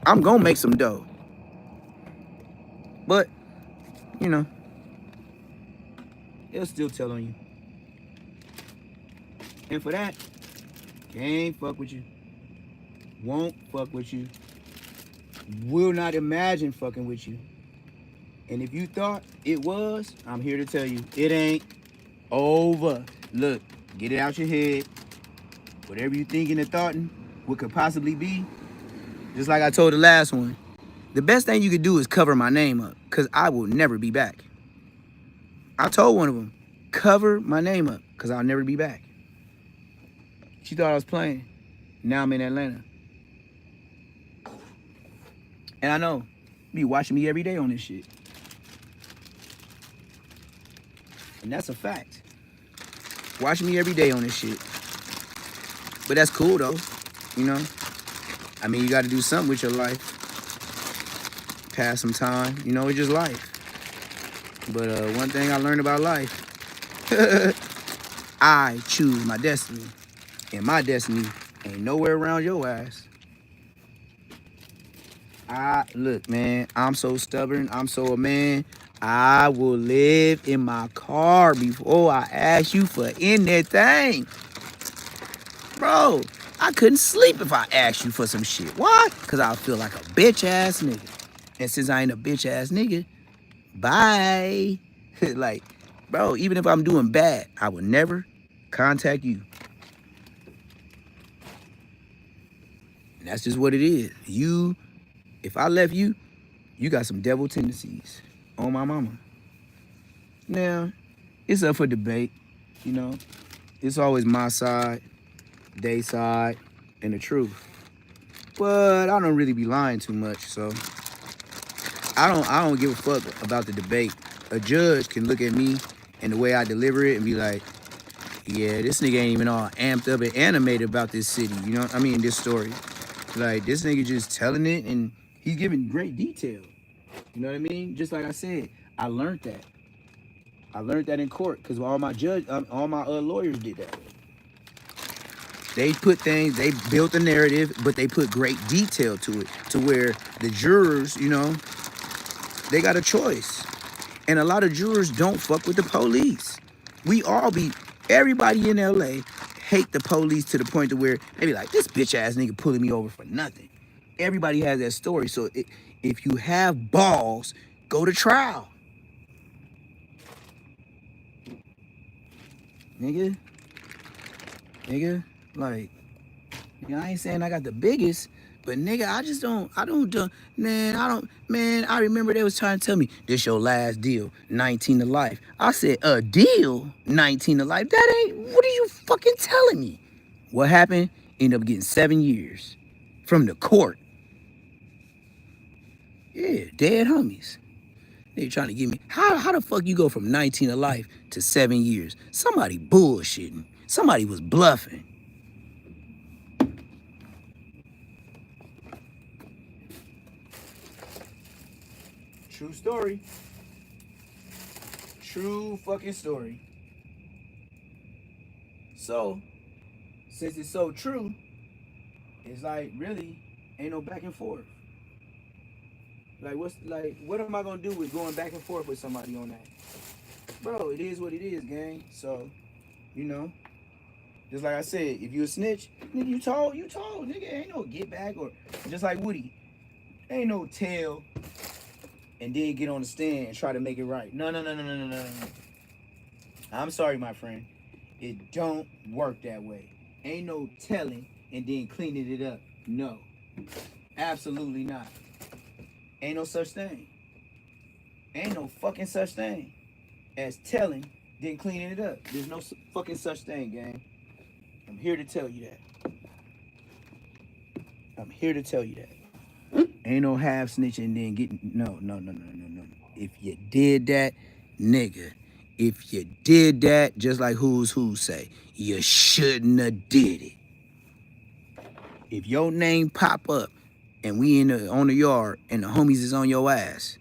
I'm gonna make some dough. But, you know, they'll still tell on you. And for that, can't fuck with you. Won't fuck with you. Will not imagine fucking with you. And if you thought it was, I'm here to tell you, it ain't over. Look, get it out your head. Whatever you thinking and thoughting, what could possibly be, just like I told the last one, the best thing you could do is cover my name up, because I will never be back. I told one of them, cover my name up, because I'll never be back. She thought I was playing. Now I'm in Atlanta. And I know, you be watching me every day on this shit. And that's a fact. Watching me every day on this shit. But that's cool though, you know? I mean, you got to do something with your life. Pass some time, you know, it's just life. But one thing I learned about life, I choose my destiny. And my destiny ain't nowhere around your ass. Look, man, I'm so stubborn. I'm so a man. I will live in my car before I ask you for anything. Bro, I couldn't sleep if I asked you for some shit. Why? Because I feel like a bitch ass nigga. And since I ain't a bitch ass nigga, bye. Like, bro, even if I'm doing bad, I would never contact you. And that's just what it is. If I left you, you got some devil tendencies on my mama. Now, it's up for debate, you know. It's always my side, they side, and the truth. But I don't really be lying too much, so I don't give a fuck about the debate. A judge can look at me and the way I deliver it and be like, yeah, this nigga ain't even all amped up and animated about this city. You know, I mean, this story. Like, this nigga just telling it and he's giving great detail. You know what I mean? Just like I said, I learned that. I learned that in court because all my lawyers did that. They put things, they built a narrative, but they put great detail to it, to where the jurors, you know, they got a choice. And a lot of jurors don't fuck with the police. Everybody in LA hate the police to the point to where they be like, this bitch ass nigga pulling me over for nothing. Everybody has that story. So if you have balls, go to trial. Nigga, like, I ain't saying I got the biggest, but nigga, I remember they was trying to tell me, this your last deal, 19 to life. I said, a deal? 19 to life? What are you fucking telling me? What happened? Ended up getting 7 years from the court. Yeah, dead homies. They trying to give me, how the fuck you go from 19 to life to 7 years? Somebody bullshitting. Somebody was bluffing. True story. True fucking story. So, since it's so true, it's like really ain't no back and forth. Like what am I gonna do with going back and forth with somebody on that? Bro, it is what it is, gang. So, you know, just like I said, if you a snitch, nigga, you told, nigga, ain't no get back or just like Woody, ain't no tell and then get on the stand and try to make it right. No. I'm sorry, my friend. It don't work that way. Ain't no telling and then cleaning it up. No. Absolutely not. Ain't no such thing. Ain't no fucking such thing as telling then cleaning it up. There's no fucking such thing, gang. I'm here to tell you that. I'm here to tell you that. Ain't no half snitching then getting no. If you did that, nigga, if you did that, just like who say, you shouldn't have did it. If your name pop up and we on the yard and the homies is on your ass,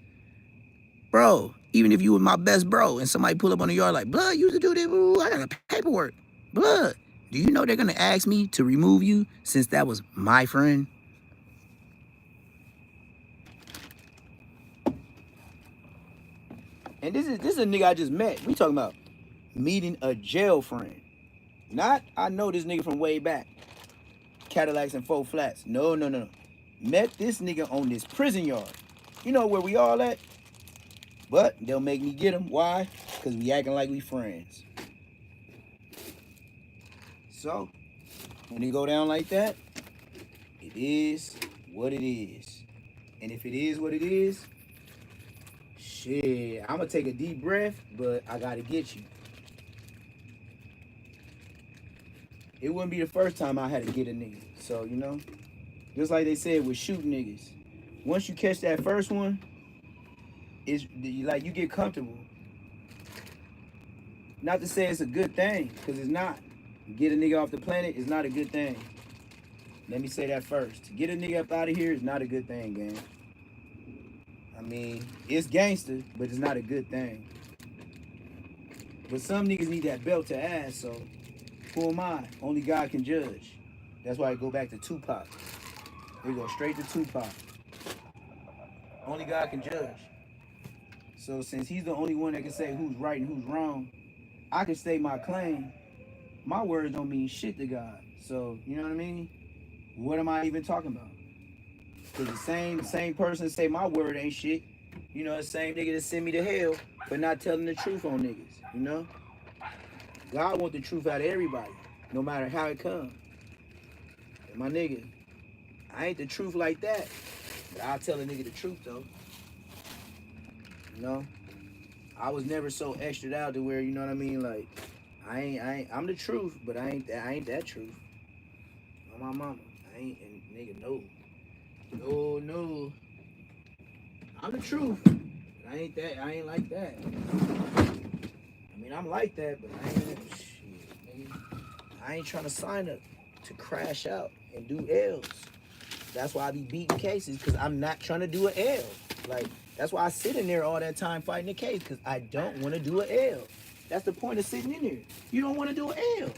bro, even if you was my best bro and somebody pull up on the yard like, blood, you used to do this, I got paperwork. Blood, do you know they're gonna ask me to remove you since that was my friend? And this is a nigga I just met. We talking about meeting a jail friend. Not, I know this nigga from way back. Cadillacs and 4 flats. No. Met this nigga on this prison yard. You know where we all at? But they'll make me get him. Why? Because we acting like we friends. So, when it go down like that, it is what it is. And if it is what it is, shit, I'm going to take a deep breath, but I got to get you. It wouldn't be the first time I had to get a nigga. So, you know, just like they said with shooting niggas. Once you catch that first one, it's like you get comfortable. Not to say it's a good thing, because it's not. Get a nigga off the planet is not a good thing. Let me say that first. To get a nigga up out of here is not a good thing, gang. I mean, it's gangster, but it's not a good thing. But some niggas need that belt to ass, so who am I? Only God can judge. That's why I go back to Tupac. We go straight to Tupac. Only God can judge. So since he's the only one that can say who's right and who's wrong, I can state my claim. My words don't mean shit to God. So, you know what I mean? What am I even talking about? Because the same person say my word ain't shit. You know, the same nigga that send me to hell for not telling the truth on niggas, you know? God want the truth out of everybody, no matter how it comes. And my nigga, I ain't the truth like that. But I'll tell a nigga the truth, though. You know? I was never so extra out to where, you know what I mean? Like, I'm the truth, but I ain't that truth. On my mama. I ain't, and nigga, no. No. I'm the truth. I ain't that. I ain't like that. I mean, I'm like that, but I ain't shit, nigga. I ain't trying to sign up to crash out and do L's. That's why I be beating cases, because I'm not trying to do an L. Like, that's why I sit in there all that time fighting the case, because I don't want to do an L. That's the point of sitting in there. You don't want to do an L.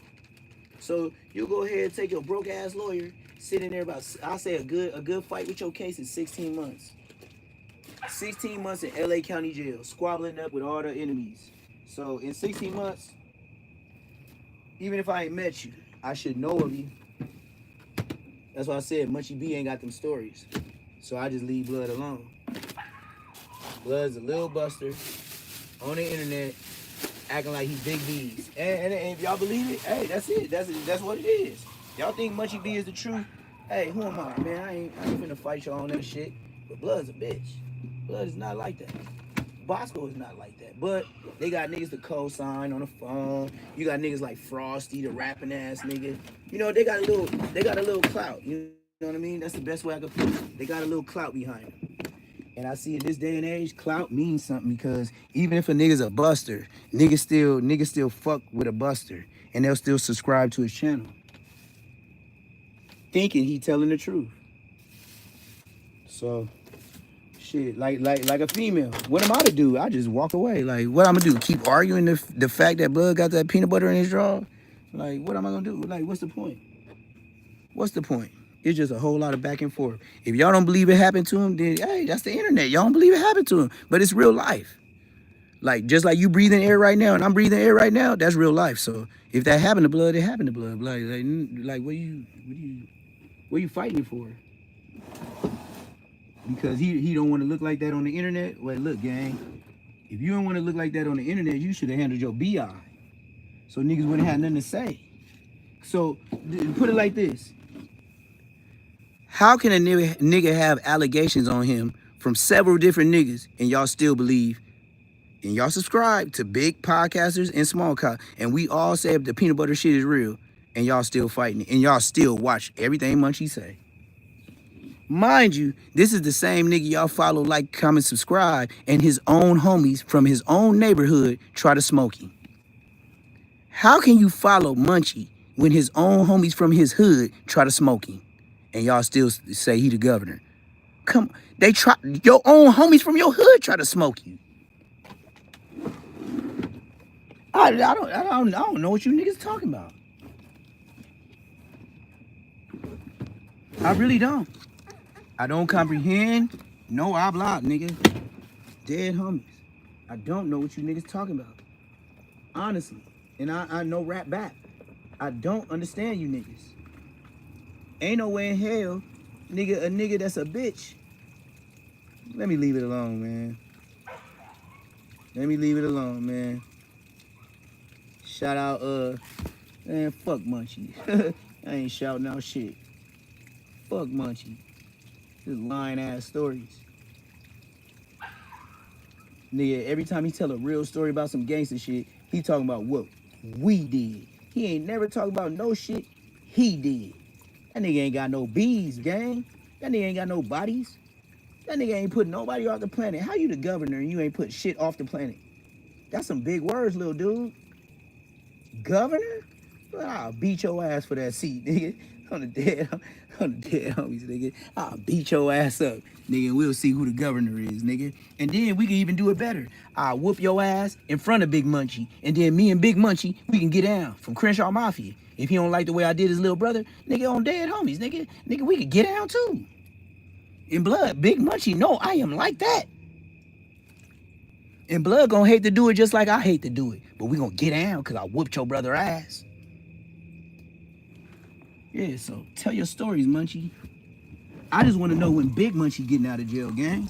So you go ahead and take your broke ass lawyer, sit in there about, I'll say a good fight with your case is 16 months. 16 months in LA County Jail, squabbling up with all the enemies. So in 16 months, even if I ain't met you, I should know of you. That's why I said Munchie B ain't got them stories. So I just leave Blood alone. Blood's a little buster on the internet, acting like he's Big B's. And if y'all believe it, hey, that's it. That's what it is. Y'all think Munchie B is the truth? Hey, who am I, man? I ain't finna fight y'all on that shit. But Blood's a bitch. Blood is not like that. Bosco is not like that. But they got niggas to co-sign on the phone. You got niggas like Frosty, the rapping ass nigga. You know, they got a little clout. You know what I mean? That's the best way I could put it. They got a little clout behind them. And I see in this day and age, clout means something, because even if a nigga's a buster, niggas still fuck with a buster, and they'll still subscribe to his channel, thinking he telling the truth. So, shit, like a female. What am I to do? I just walk away. Like, what I'm gonna do? Keep arguing the fact that Bud got that peanut butter in his drawer? Like, what am I gonna do? Like, what's the point? What's the point? It's just a whole lot of back and forth. If y'all don't believe it happened to him, then hey, that's the internet. Y'all don't believe it happened to him, but it's real life. Like, just like you breathing air right now and I'm breathing air right now, that's real life. So if that happened to Blood, it happened to Blood. Like what you fighting for? Because he don't want to look like that on the internet. Well, look, gang, if you don't want to look like that on the internet, you should have handled your BI, so niggas wouldn't have nothing to say. So put it like this: how can a nigga have allegations on him from several different niggas, and y'all still believe, and y'all subscribe to big podcasters and small and we all say the peanut butter shit is real, and y'all still fighting, and y'all still watch everything Munchie say? Mind you, this is the same nigga y'all follow, like, comment, subscribe, and his own homies from his own neighborhood try to smoke him. How can you follow Munchie when his own homies from his hood try to smoke him, and y'all still say he the governor? Come, they try, your own homies from your hood try to smoke you. I don't know what you niggas talking about. I really don't. I don't comprehend. No habla, nigga. Dead homies. I don't know what you niggas talking about. Honestly. And I know rap back. I don't understand you niggas. Ain't no way in hell, a nigga that's a bitch. Let me leave it alone, man. Let me leave it alone, man. Shout out, man, fuck Munchie. I ain't shouting out shit. Fuck Munchie. Just lying ass stories. Nigga, every time he tell a real story about some gangster shit, he talking about what we did. He ain't never talking about no shit he did. That nigga ain't got no bees, gang. That nigga ain't got no bodies. That nigga ain't put nobody off the planet. How you the governor and you ain't put shit off the planet? That's some big words, little dude. Governor? Well, I'll beat your ass for that seat, nigga. On the dead homies, nigga. I'll beat your ass up, nigga, and we'll see who the governor is, nigga. And then we can even do it better. I'll whoop your ass in front of Big Munchie, and then me and Big Munchie, we can get down from Crenshaw Mafia. If he don't like the way I did his little brother, nigga, on dead homies, nigga, we could get down too. In Blood, Big Munchie, no, I am like that. And Blood gonna hate to do it just like I hate to do it. But we gonna get down because I whooped your brother ass. Yeah, so tell your stories, Munchie. I just want to know when Big Munchie getting out of jail, gang.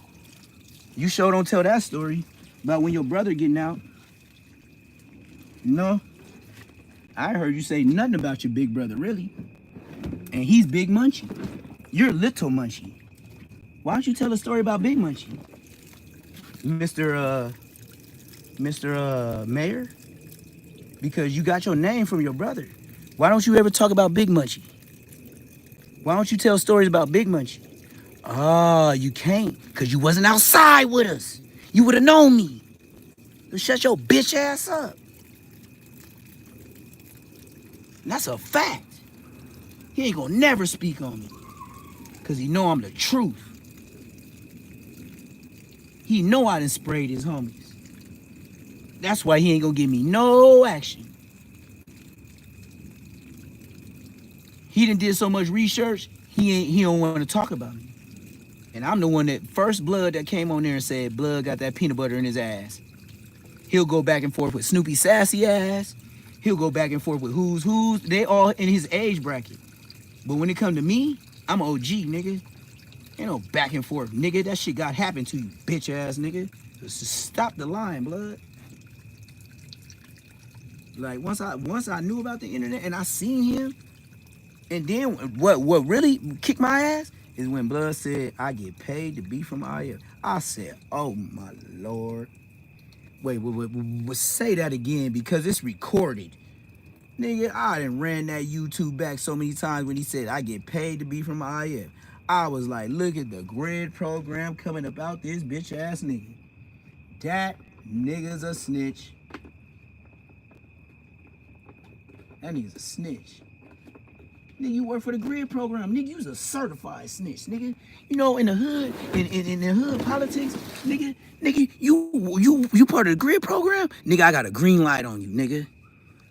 You sure don't tell that story about when your brother getting out. No. I heard you say nothing about your big brother, really. And he's Big Munchie. You're Little Munchie. Why don't you tell a story about Big Munchie? Mr. Mayor? Because you got your name from your brother. Why don't you ever talk about Big Munchie? Why don't you tell stories about Big Munchie? Oh, you can't, because you wasn't outside with us. You would have known me. So shut your bitch ass up. And that's a fact. He ain't gonna never speak on me, because he know I'm the truth. He know I done sprayed his homies. That's why he ain't gonna give me no action. He done did so much research, he don't want to talk about me. And I'm the one that first blood that came on there and said blood got that peanut butter in his ass. He'll go back and forth with Snoopy sassy ass. He'll go back and forth with who's. They all in his age bracket. But when it come to me, I'm an OG, nigga. Ain't no back and forth, nigga. That shit got happened to you, bitch ass nigga. Just stop the lying, blood. Like once I knew about the internet and I seen him, and then what really kicked my ass is when blood said I get paid to be from IF. I said, oh my Lord. Wait, say that again because it's recorded. Nigga, I done ran that YouTube back so many times when he said I get paid to be from IF. I was like, look at the grid program coming about this bitch ass nigga. That nigga's a snitch. That nigga's a snitch. Nigga, you work for the grid program. Nigga, you's a certified snitch, nigga. You know, in the hood, in the hood politics, nigga, you part of the grid program? Nigga, I got a green light on you, nigga.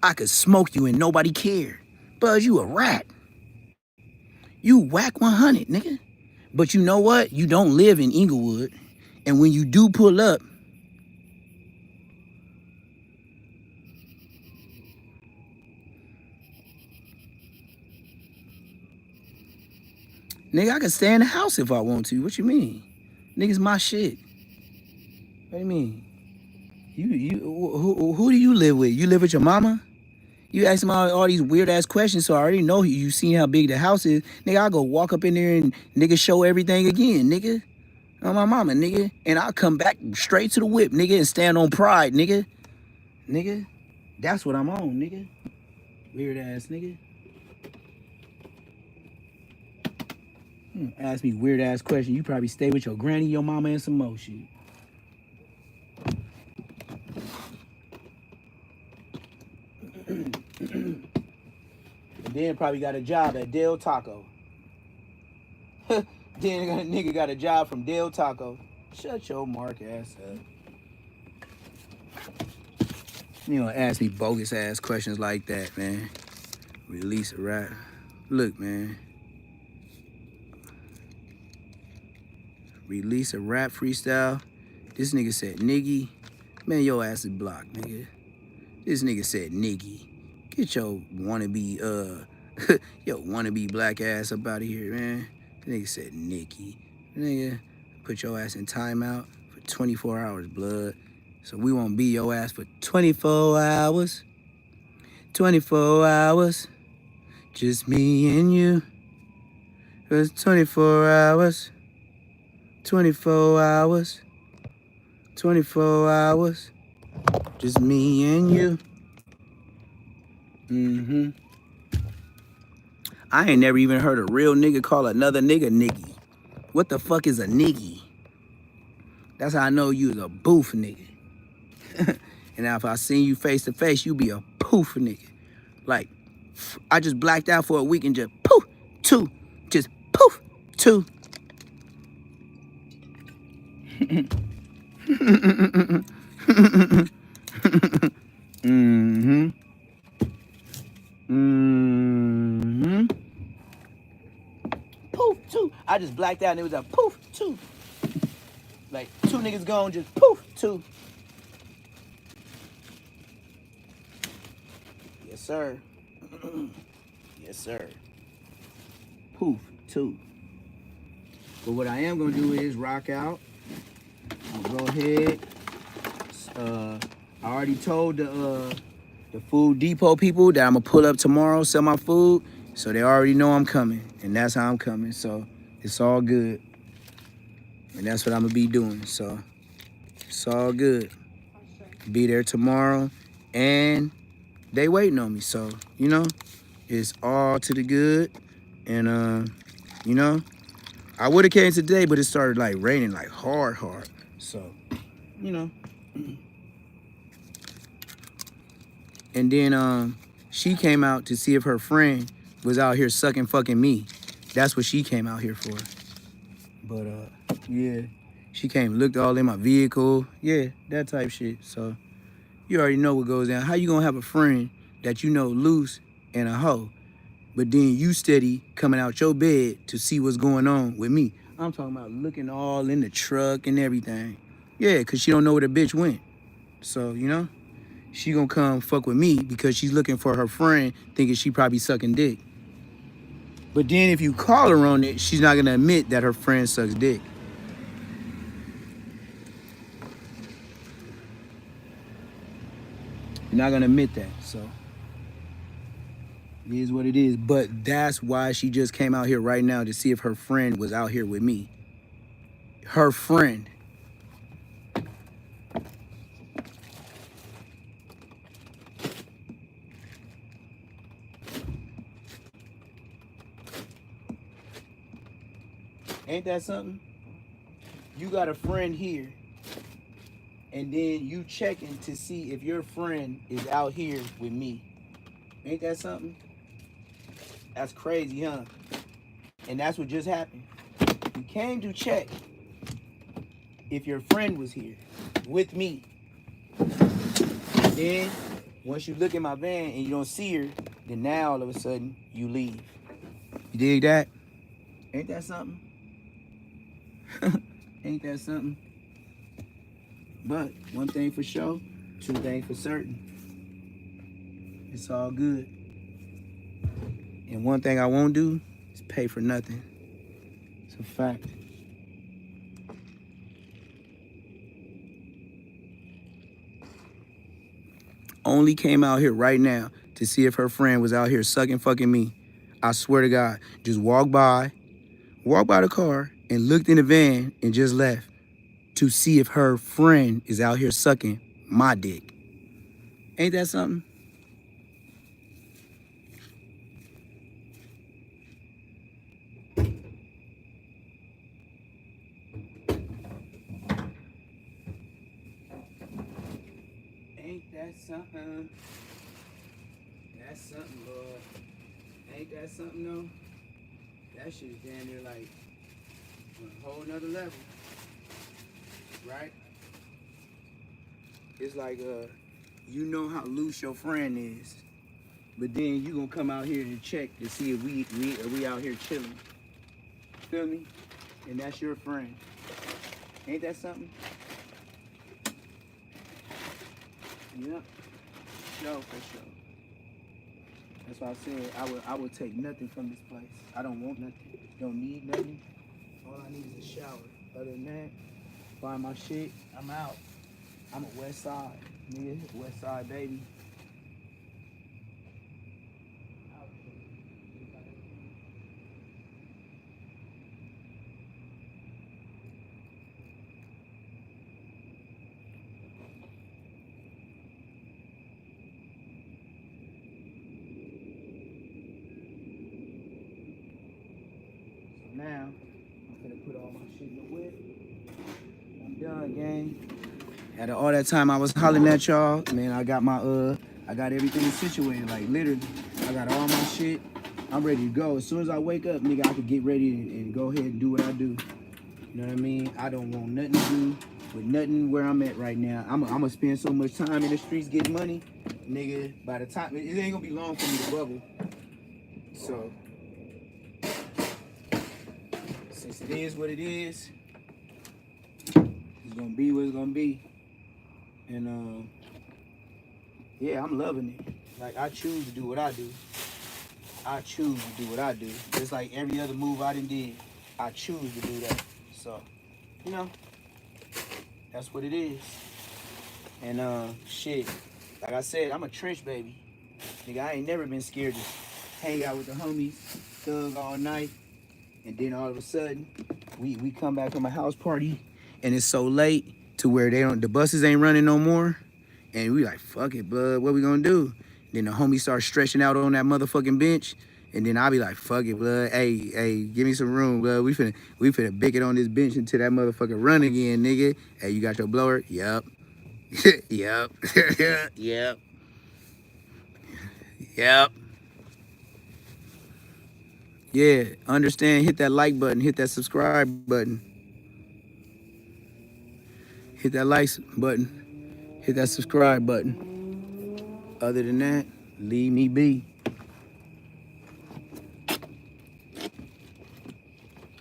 I could smoke you and nobody cared. Buzz, you a rat. You whack 100, nigga. But you know what? You don't live in Inglewood. And when you do pull up, nigga, I can stay in the house if I want to. What you mean? Nigga's my shit. What do you mean? Who do you live with? You live with your mama? You ask me all these weird ass questions, so I already know you seen how big the house is. Nigga, I'll go walk up in there and nigga show everything again, nigga. On my mama, nigga. And I'll come back straight to the whip, nigga, and stand on pride, nigga. Nigga, that's what I'm on, nigga. Weird ass nigga. Ask me weird ass question. You probably stay with your granny, your mama, and some more shit. And then probably got a job at Del Taco. Then nigga got a job from Del Taco. Shut your mark ass up. You don't ask me bogus ass questions like that, man. Release a rap. Look, man. Release a rap freestyle. This nigga said niggy. Man, your ass is blocked, nigga. This nigga said niggy. Get your wannabe, yo wannabe black ass up out of here, man. The nigga said niggy. Nigga, put your ass in timeout for 24 hours, blood. So we won't be your ass for 24 hours. 24 hours. Just me and you. It's 24 hours. 24 hours. 24 hours. Just me and you. I ain't never even heard a real nigga call another nigga niggy. What the fuck is a niggy? That's how I know you is a boof nigga. And now if I seen you face to face, you be a poof nigga. Like, I just blacked out for a week and just poof, two. Just poof, two. Poof, two. I just blacked out and it was a poof, two. Like, two niggas gone, just poof, two. Yes, sir. Yes, sir. Poof, two. But what I am gonna do is rock out. I'll go ahead. I already told the Food Depot people that I'm gonna pull up tomorrow, sell my food. So they already know I'm coming. And that's how I'm coming. So it's all good. And that's what I'm gonna be doing. So it's all good. Be there tomorrow. And they waiting on me. So, you know, it's all to the good. And, you know, I would have came today, but it started like raining like hard. So, you know. And then she came out to see if her friend was out here sucking fucking me. That's what she came out here for. But yeah, she came, looked all in my vehicle. Yeah, that type shit. So you already know what goes down. How you gonna have a friend that you know loose and a hoe, but then you steady coming out your bed to see what's going on with me? I'm talking about looking all in the truck and everything. Yeah, cause she don't know where the bitch went. So, you know, she gonna come fuck with me because she's looking for her friend, thinking she probably sucking dick. But then if you call her on it, she's not gonna admit that her friend sucks dick. You're not gonna admit that. So it is what it is. But that's why she just came out here right now to see if her friend was out here with me. Her friend. Ain't that something? You got a friend here, and then you checking to see if your friend is out here with me. Ain't that something? That's crazy, huh? And that's what just happened. You came to check if your friend was here with me. And then, once you look in my van and you don't see her, then now all of a sudden, you leave. You dig that? Ain't that something? Ain't that something? But one thing for sure, two things for certain. It's all good. And one thing I won't do is pay for nothing. It's a fact. Only came out here right now to see if her friend was out here sucking fucking me. I swear to God, just walked by the car and looked in the van and just left to see if her friend is out here sucking my dick. Ain't that something? Ain't that something? That's something, Lord. Ain't that something, though? That shit is damn near like on a whole nother level, right? It's like, you know how loose your friend is, but then you gonna come out here and check to see if we out here chilling. Feel me? And that's your friend. Ain't that something? Yep. Sure, for sure. That's why I said I would take nothing from this place. I don't want nothing. Don't need nothing. All I need is a shower. Other than that, find my shit, I'm out. I'm a West Side, nigga. West Side baby. So now, I'm gonna put all my shit in the whip. I'm done, gang. After all that time I was hollering at y'all, man, I got everything situated, like literally. I got all my shit. I'm ready to go. As soon as I wake up, nigga, I could get ready and go ahead and do what I do. You know what I mean? I don't want nothing to do with nothing where I'm at right now. I'm gonna spend so much time in the streets getting money, nigga. By the time, it ain't gonna be long for me to bubble. So, since it is what it is, it's gonna be what it's gonna be. And yeah, I'm loving it. Like, I choose to do what I do. I choose to do what I do. Just like every other move I done did, I choose to do that. So, you know, that's what it is. And shit, like I said, I'm a trench baby. Nigga, I ain't never been scared to hang out with the homies, thug all night, and then all of a sudden, we come back from a house party, and it's so late to where the buses ain't running no more, and we like, fuck it, blood, what we gonna do? Then the homies start stretching out on that motherfucking bench, And then I'll be like, fuck it, blood. Hey, give me some room, blood. We finna bick it on this bench until that motherfucker run again, nigga. Hey, you got your blower? Yup. Yup. Yep. Yep. Yeah, understand, hit that like button, hit that subscribe button. Hit that like button, hit that subscribe button. Other than that, leave me be.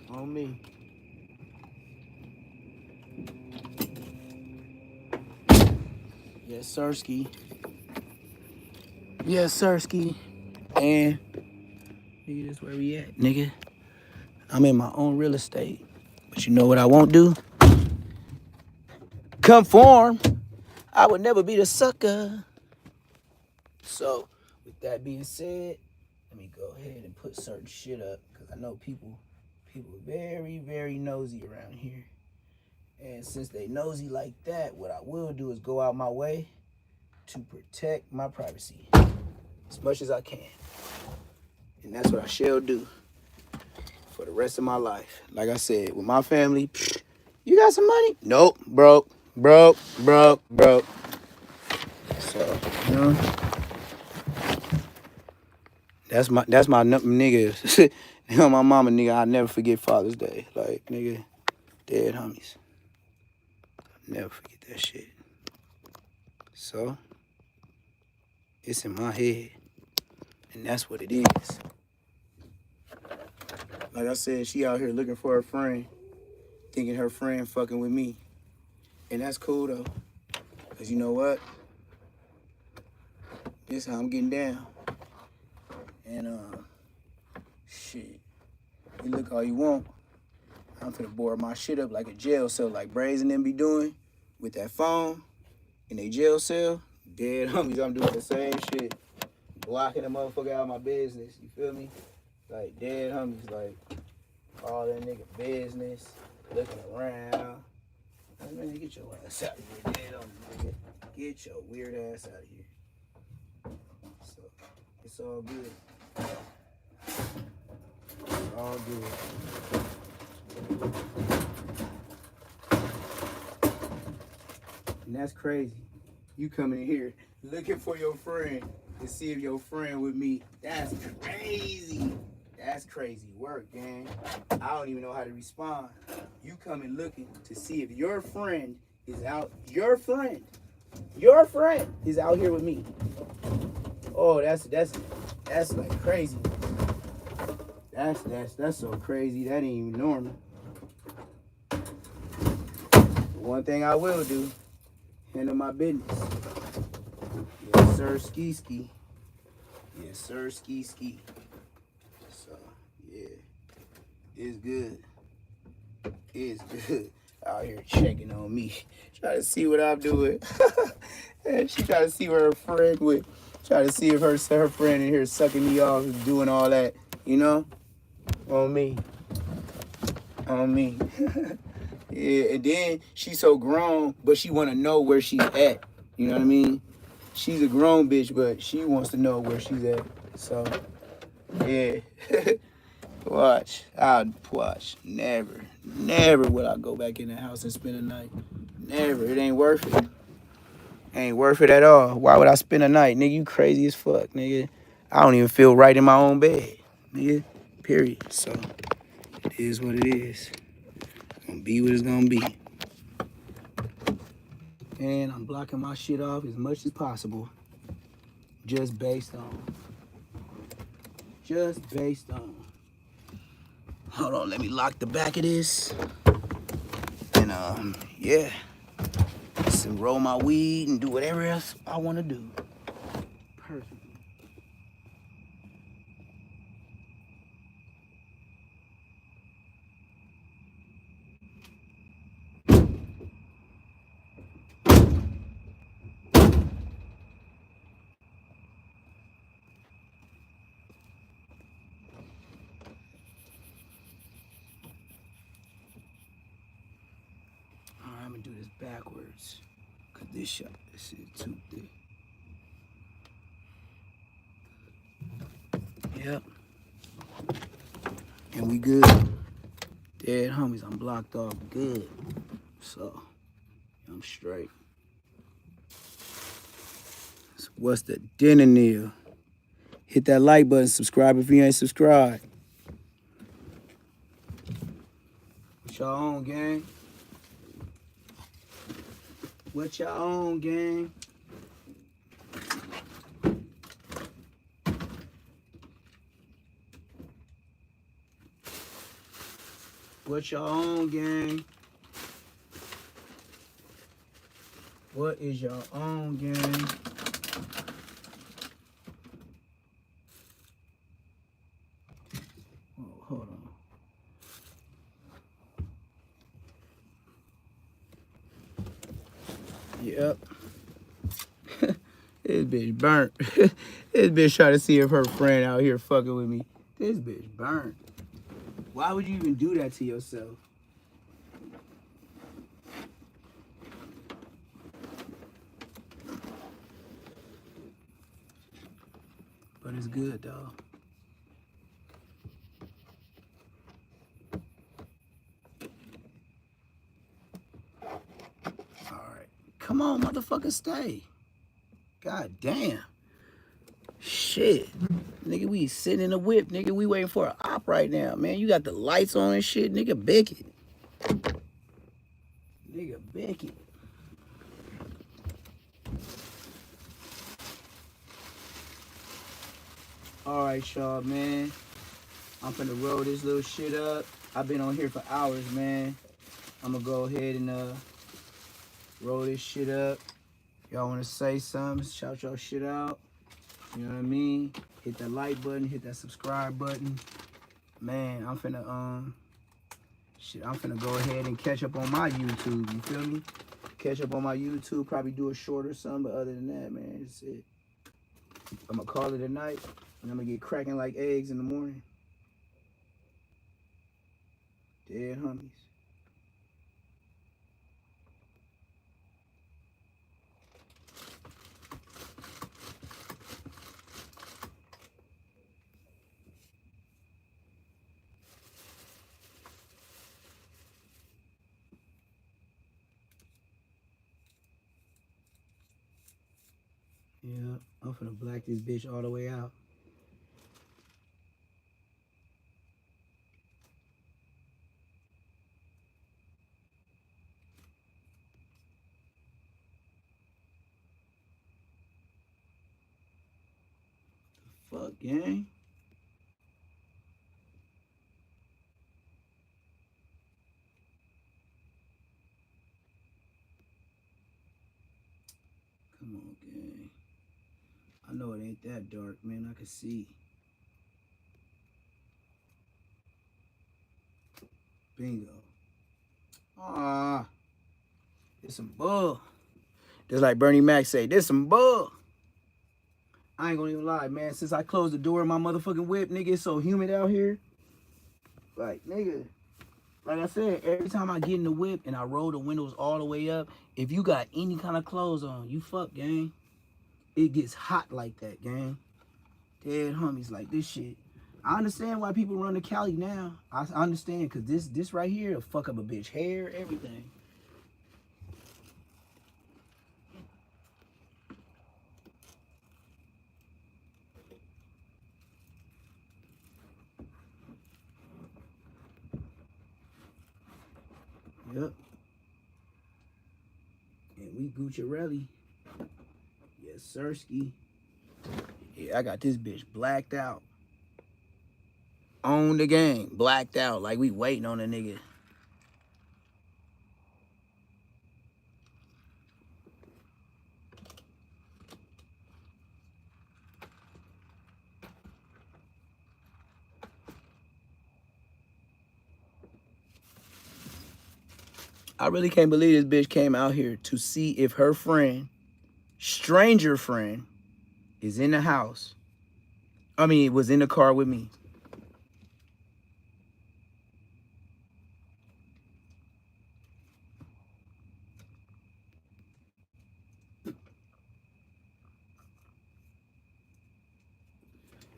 On me. Yes, Sirski. Yes, Sirski. And, nigga, that's where we at, nigga. I'm in my own real estate. But you know what I won't do? Conform. I would never be the sucker. So, with that being said, let me go ahead and put certain shit up. Because I know people very, very nosy around here. And since they nosy like that, what I will do is go out my way to protect my privacy as much as I can. And that's what I shall do for the rest of my life. Like I said, with my family, you got some money? Nope, broke. So, you know, that's my nigga. You know, my mama, nigga, I'll never forget Father's Day. Like, nigga, dead homies. I'll never forget that shit. So, it's in my head. And that's what it is. Like I said, she out here looking for her friend, thinking her friend fucking with me. And that's cool, though. Because you know what? This how I'm getting down. And, shit. You look all you want. I'm finna board my shit up like a jail cell, like Brazen and them be doing with that phone in a jail cell. Dead homies, I'm doing the same shit. Blocking a motherfucker out of my business. You feel me? Like, dead homies, like, all that nigga business, looking around. Man, get your ass out of here, dead homies, nigga. Get your weird ass out of here. So, it's all good. It's all good. And that's crazy. You coming in here looking for your friend to see if your friend with me. That's crazy. That's crazy work, gang. I don't even know how to respond. You coming looking to see if your friend is out. Your friend is out here with me. Oh, that's like crazy. That's so crazy. That ain't even normal. One thing I will do, handle my business. Yes, sir, ski. Yes, sir, ski. So, yeah, it's good. It's good. Out here checking on me, trying to see what I'm doing. And she trying to see where her friend with, trying to see if her friend in here sucking me off, doing all that, you know, on me. Yeah, and then she's so grown, but she want to know where she's at. You know what I mean? She's a grown bitch, but she wants to know where she's at. So, yeah. I'll watch. Never will I go back in the house and spend a night. Never. It ain't worth it. Ain't worth it at all. Why would I spend a night? Nigga, you crazy as fuck, nigga. I don't even feel right in my own bed. Nigga, period. So, it is what it is. It's gonna be what it's gonna be. And I'm blocking my shit off as much as possible. Just based on. Hold on, let me lock the back of this. And yeah. Just roll my weed and do whatever else I want to do. Perfect. I'm gonna do this backwards. Cause this shit too thick. Yep. And we good. Dead homies, I'm blocked off good. So, I'm straight. So what's the dinner meal? Hit that like button, subscribe if you ain't subscribed. What y'all on, gang? What y'all on, gang? What y'all on, gang? What is y'all on, gang? Oh, hold on. Yep. This bitch burnt. This bitch trying to see if her friend out here fucking with me. This bitch burnt. Why would you even do that to yourself? But it's good, though. Alright. Come on, motherfucker, stay. God damn. Shit. Nigga, we sitting in the whip. Nigga, we waiting for an op right now, man. You got the lights on and shit. Nigga, Beckett. Nigga, Beckett. Alright, y'all, man. I'm finna roll this little shit up. I've been on here for hours, man. I'm gonna go ahead and roll this shit up. Y'all wanna say something? Shout y'all shit out. You know what I mean? Hit that like button, hit that subscribe button. Man, I'm finna I'm finna go ahead and catch up on my YouTube. You feel me? Catch up on my YouTube. Probably do a short or something, but other than that, man, that's it. I'm gonna call it a night, and I'm gonna get cracking like eggs in the morning. Dead homies. Yeah, I'm finna black this bitch all the way out. Fuck, gang. Come on, gang. I know it ain't that dark, man. I can see. Bingo. Ah, it's some bull. Just like Bernie Mac say, there's some bull. I ain't gonna even lie, man. Since I closed the door of my motherfucking whip, nigga, it's so humid out here. Like, nigga, like I said, every time I get in the whip and I roll the windows all the way up, if you got any kind of clothes on, you fuck, gang. It gets hot like that, gang. Dead homies, like this shit. I understand why people run to Cali now. I understand, cause this right here will fuck up a bitch hair, everything. Yep. And we Gucciarelli. Yes, sirski. Yeah, I got this bitch blacked out. On the game, blacked out, like we waiting on a nigga. I really can't believe this bitch came out here to see if her friend, stranger friend, is in the house. I mean, was in the car with me.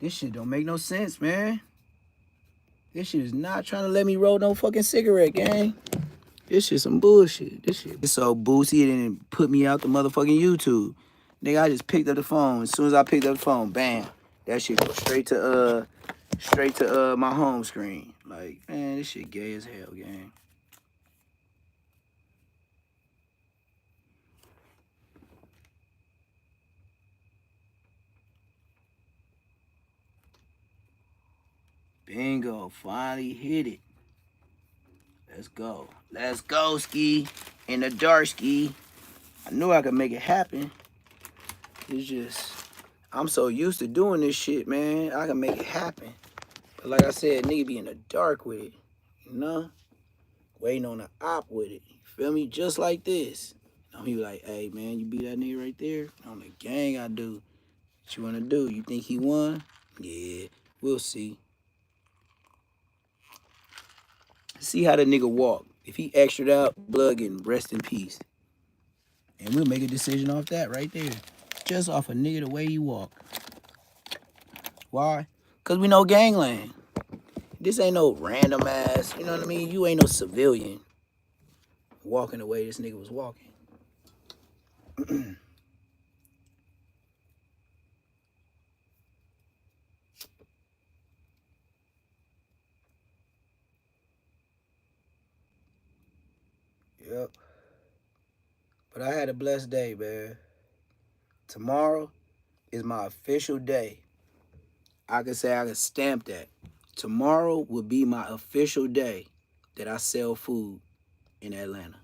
This shit don't make no sense, man. This shit is not trying to let me roll no fucking cigarette, gang. This shit some bullshit. This shit is so boosty it didn't put me out the motherfucking YouTube. Nigga, I just picked up the phone. As soon as I picked up the phone, bam. That shit go straight to my home screen. Like, man, this shit gay as hell, gang. Bingo, finally hit it. Let's go. Let's go, ski. In the dark, ski. I knew I could make it happen. It's just, I'm so used to doing this shit, man. I can make it happen. But like I said, nigga be in the dark with it. You know? Waiting on the op with it. You feel me? Just like this. He be like, hey, man, you beat that nigga right there? On the gang, I do. What you want to do? You think he won? Yeah, we'll see. See how the nigga walk. If he extra'd out, blood and rest in peace. And we'll make a decision off that right there. Just off a nigga the way he walk. Why? Because we know gangland. This ain't no random ass, you know what I mean? You ain't no civilian walking the way this nigga was walking. Yep. But I had a blessed day, man. Tomorrow is my official day. I can say I can stamp that. Tomorrow will be my official day that I sell food in Atlanta.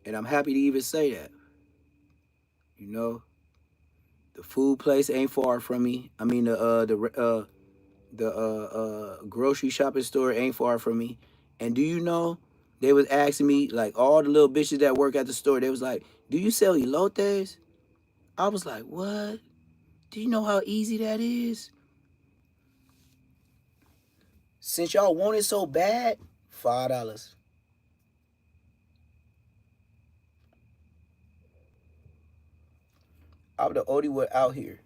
And I'm happy to even say that. You know, the food place ain't far from me. I mean, the grocery shopping store ain't far from me. And do you know, they was asking me, like, all the little bitches that work at the store, they was like, do you sell elotes? I was like, what? Do you know how easy that is? Since y'all want it so bad, $5. I'm the only one out here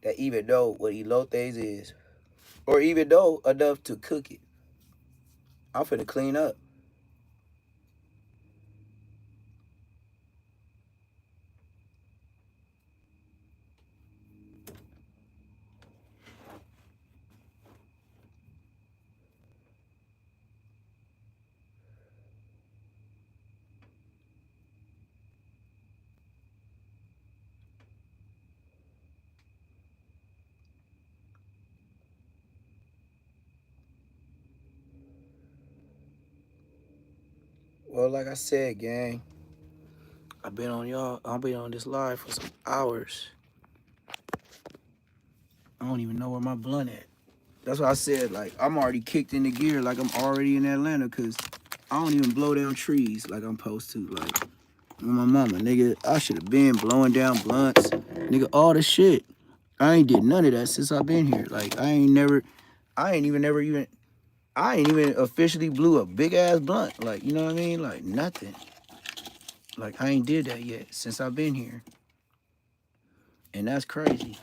that even know what elotes is, or even know enough to cook it. I'm finna clean up. Well, like I said, gang, I've been on this live for some hours. I don't even know where my blunt at. That's why I said, like, I'm already kicked into gear, like I'm already in Atlanta, because I don't even blow down trees like I'm supposed to. Like, my mama, nigga, I should have been blowing down blunts. Nigga, all the shit. I ain't did none of that since I've been here. Like, I ain't even officially blew a big ass blunt. Like, you know what I mean? Like, nothing. Like, I ain't did that yet since I've been here. And that's crazy.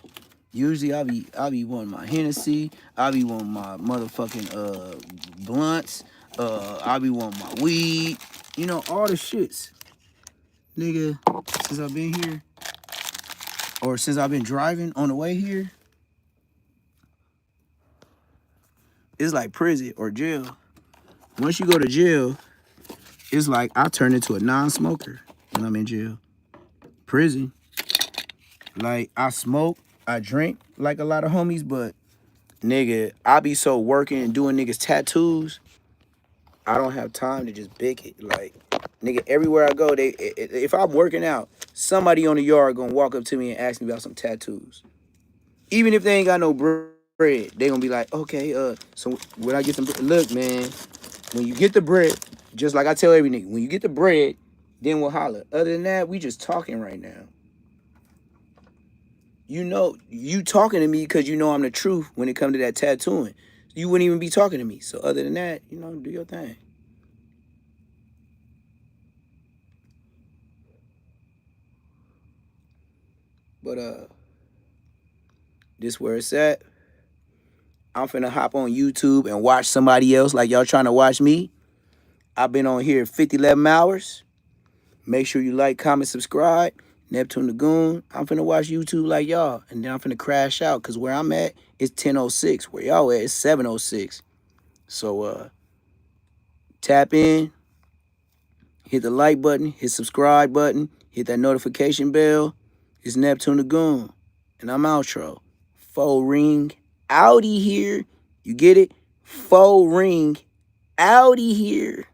Usually I be wanting my Hennessy, I be wanting my motherfucking blunts, I be wanting my weed, you know, all the shits. Nigga, since I've been here, or since I've been driving on the way here, it's like prison or jail. Once you go to jail, it's like I turn into a non-smoker when I'm in jail. Prison, like I smoke, I drink like a lot of homies, but nigga, I be so working and doing niggas tattoos, I don't have time to just big it. Like, nigga, everywhere I go, if I'm working out, somebody on the yard gonna walk up to me and ask me about some tattoos. Even if they ain't got no bread, they gonna be like, okay, so when I get some bread, look, man, when you get the bread, just like I tell every nigga, when you get the bread, then we'll holler. Other than that, we just talking right now. You know, you talking to me because you know I'm the truth when it comes to that tattooing. You wouldn't even be talking to me. So other than that, you know, do your thing. But this where it's at. I'm finna hop on YouTube and watch somebody else like y'all trying to watch me. I've been on here 11 hours. Make sure you like, comment, subscribe. Neptune the Goon. I'm finna watch YouTube like y'all. And then I'm finna crash out. Cause where I'm at, it's 10:06. Where y'all at, it's 7:06. So tap in, hit the like button, hit subscribe button, hit that notification bell. It's Neptune the Goon. And I'm outro. Faux ring outie here. You get it? Faux ring outie here.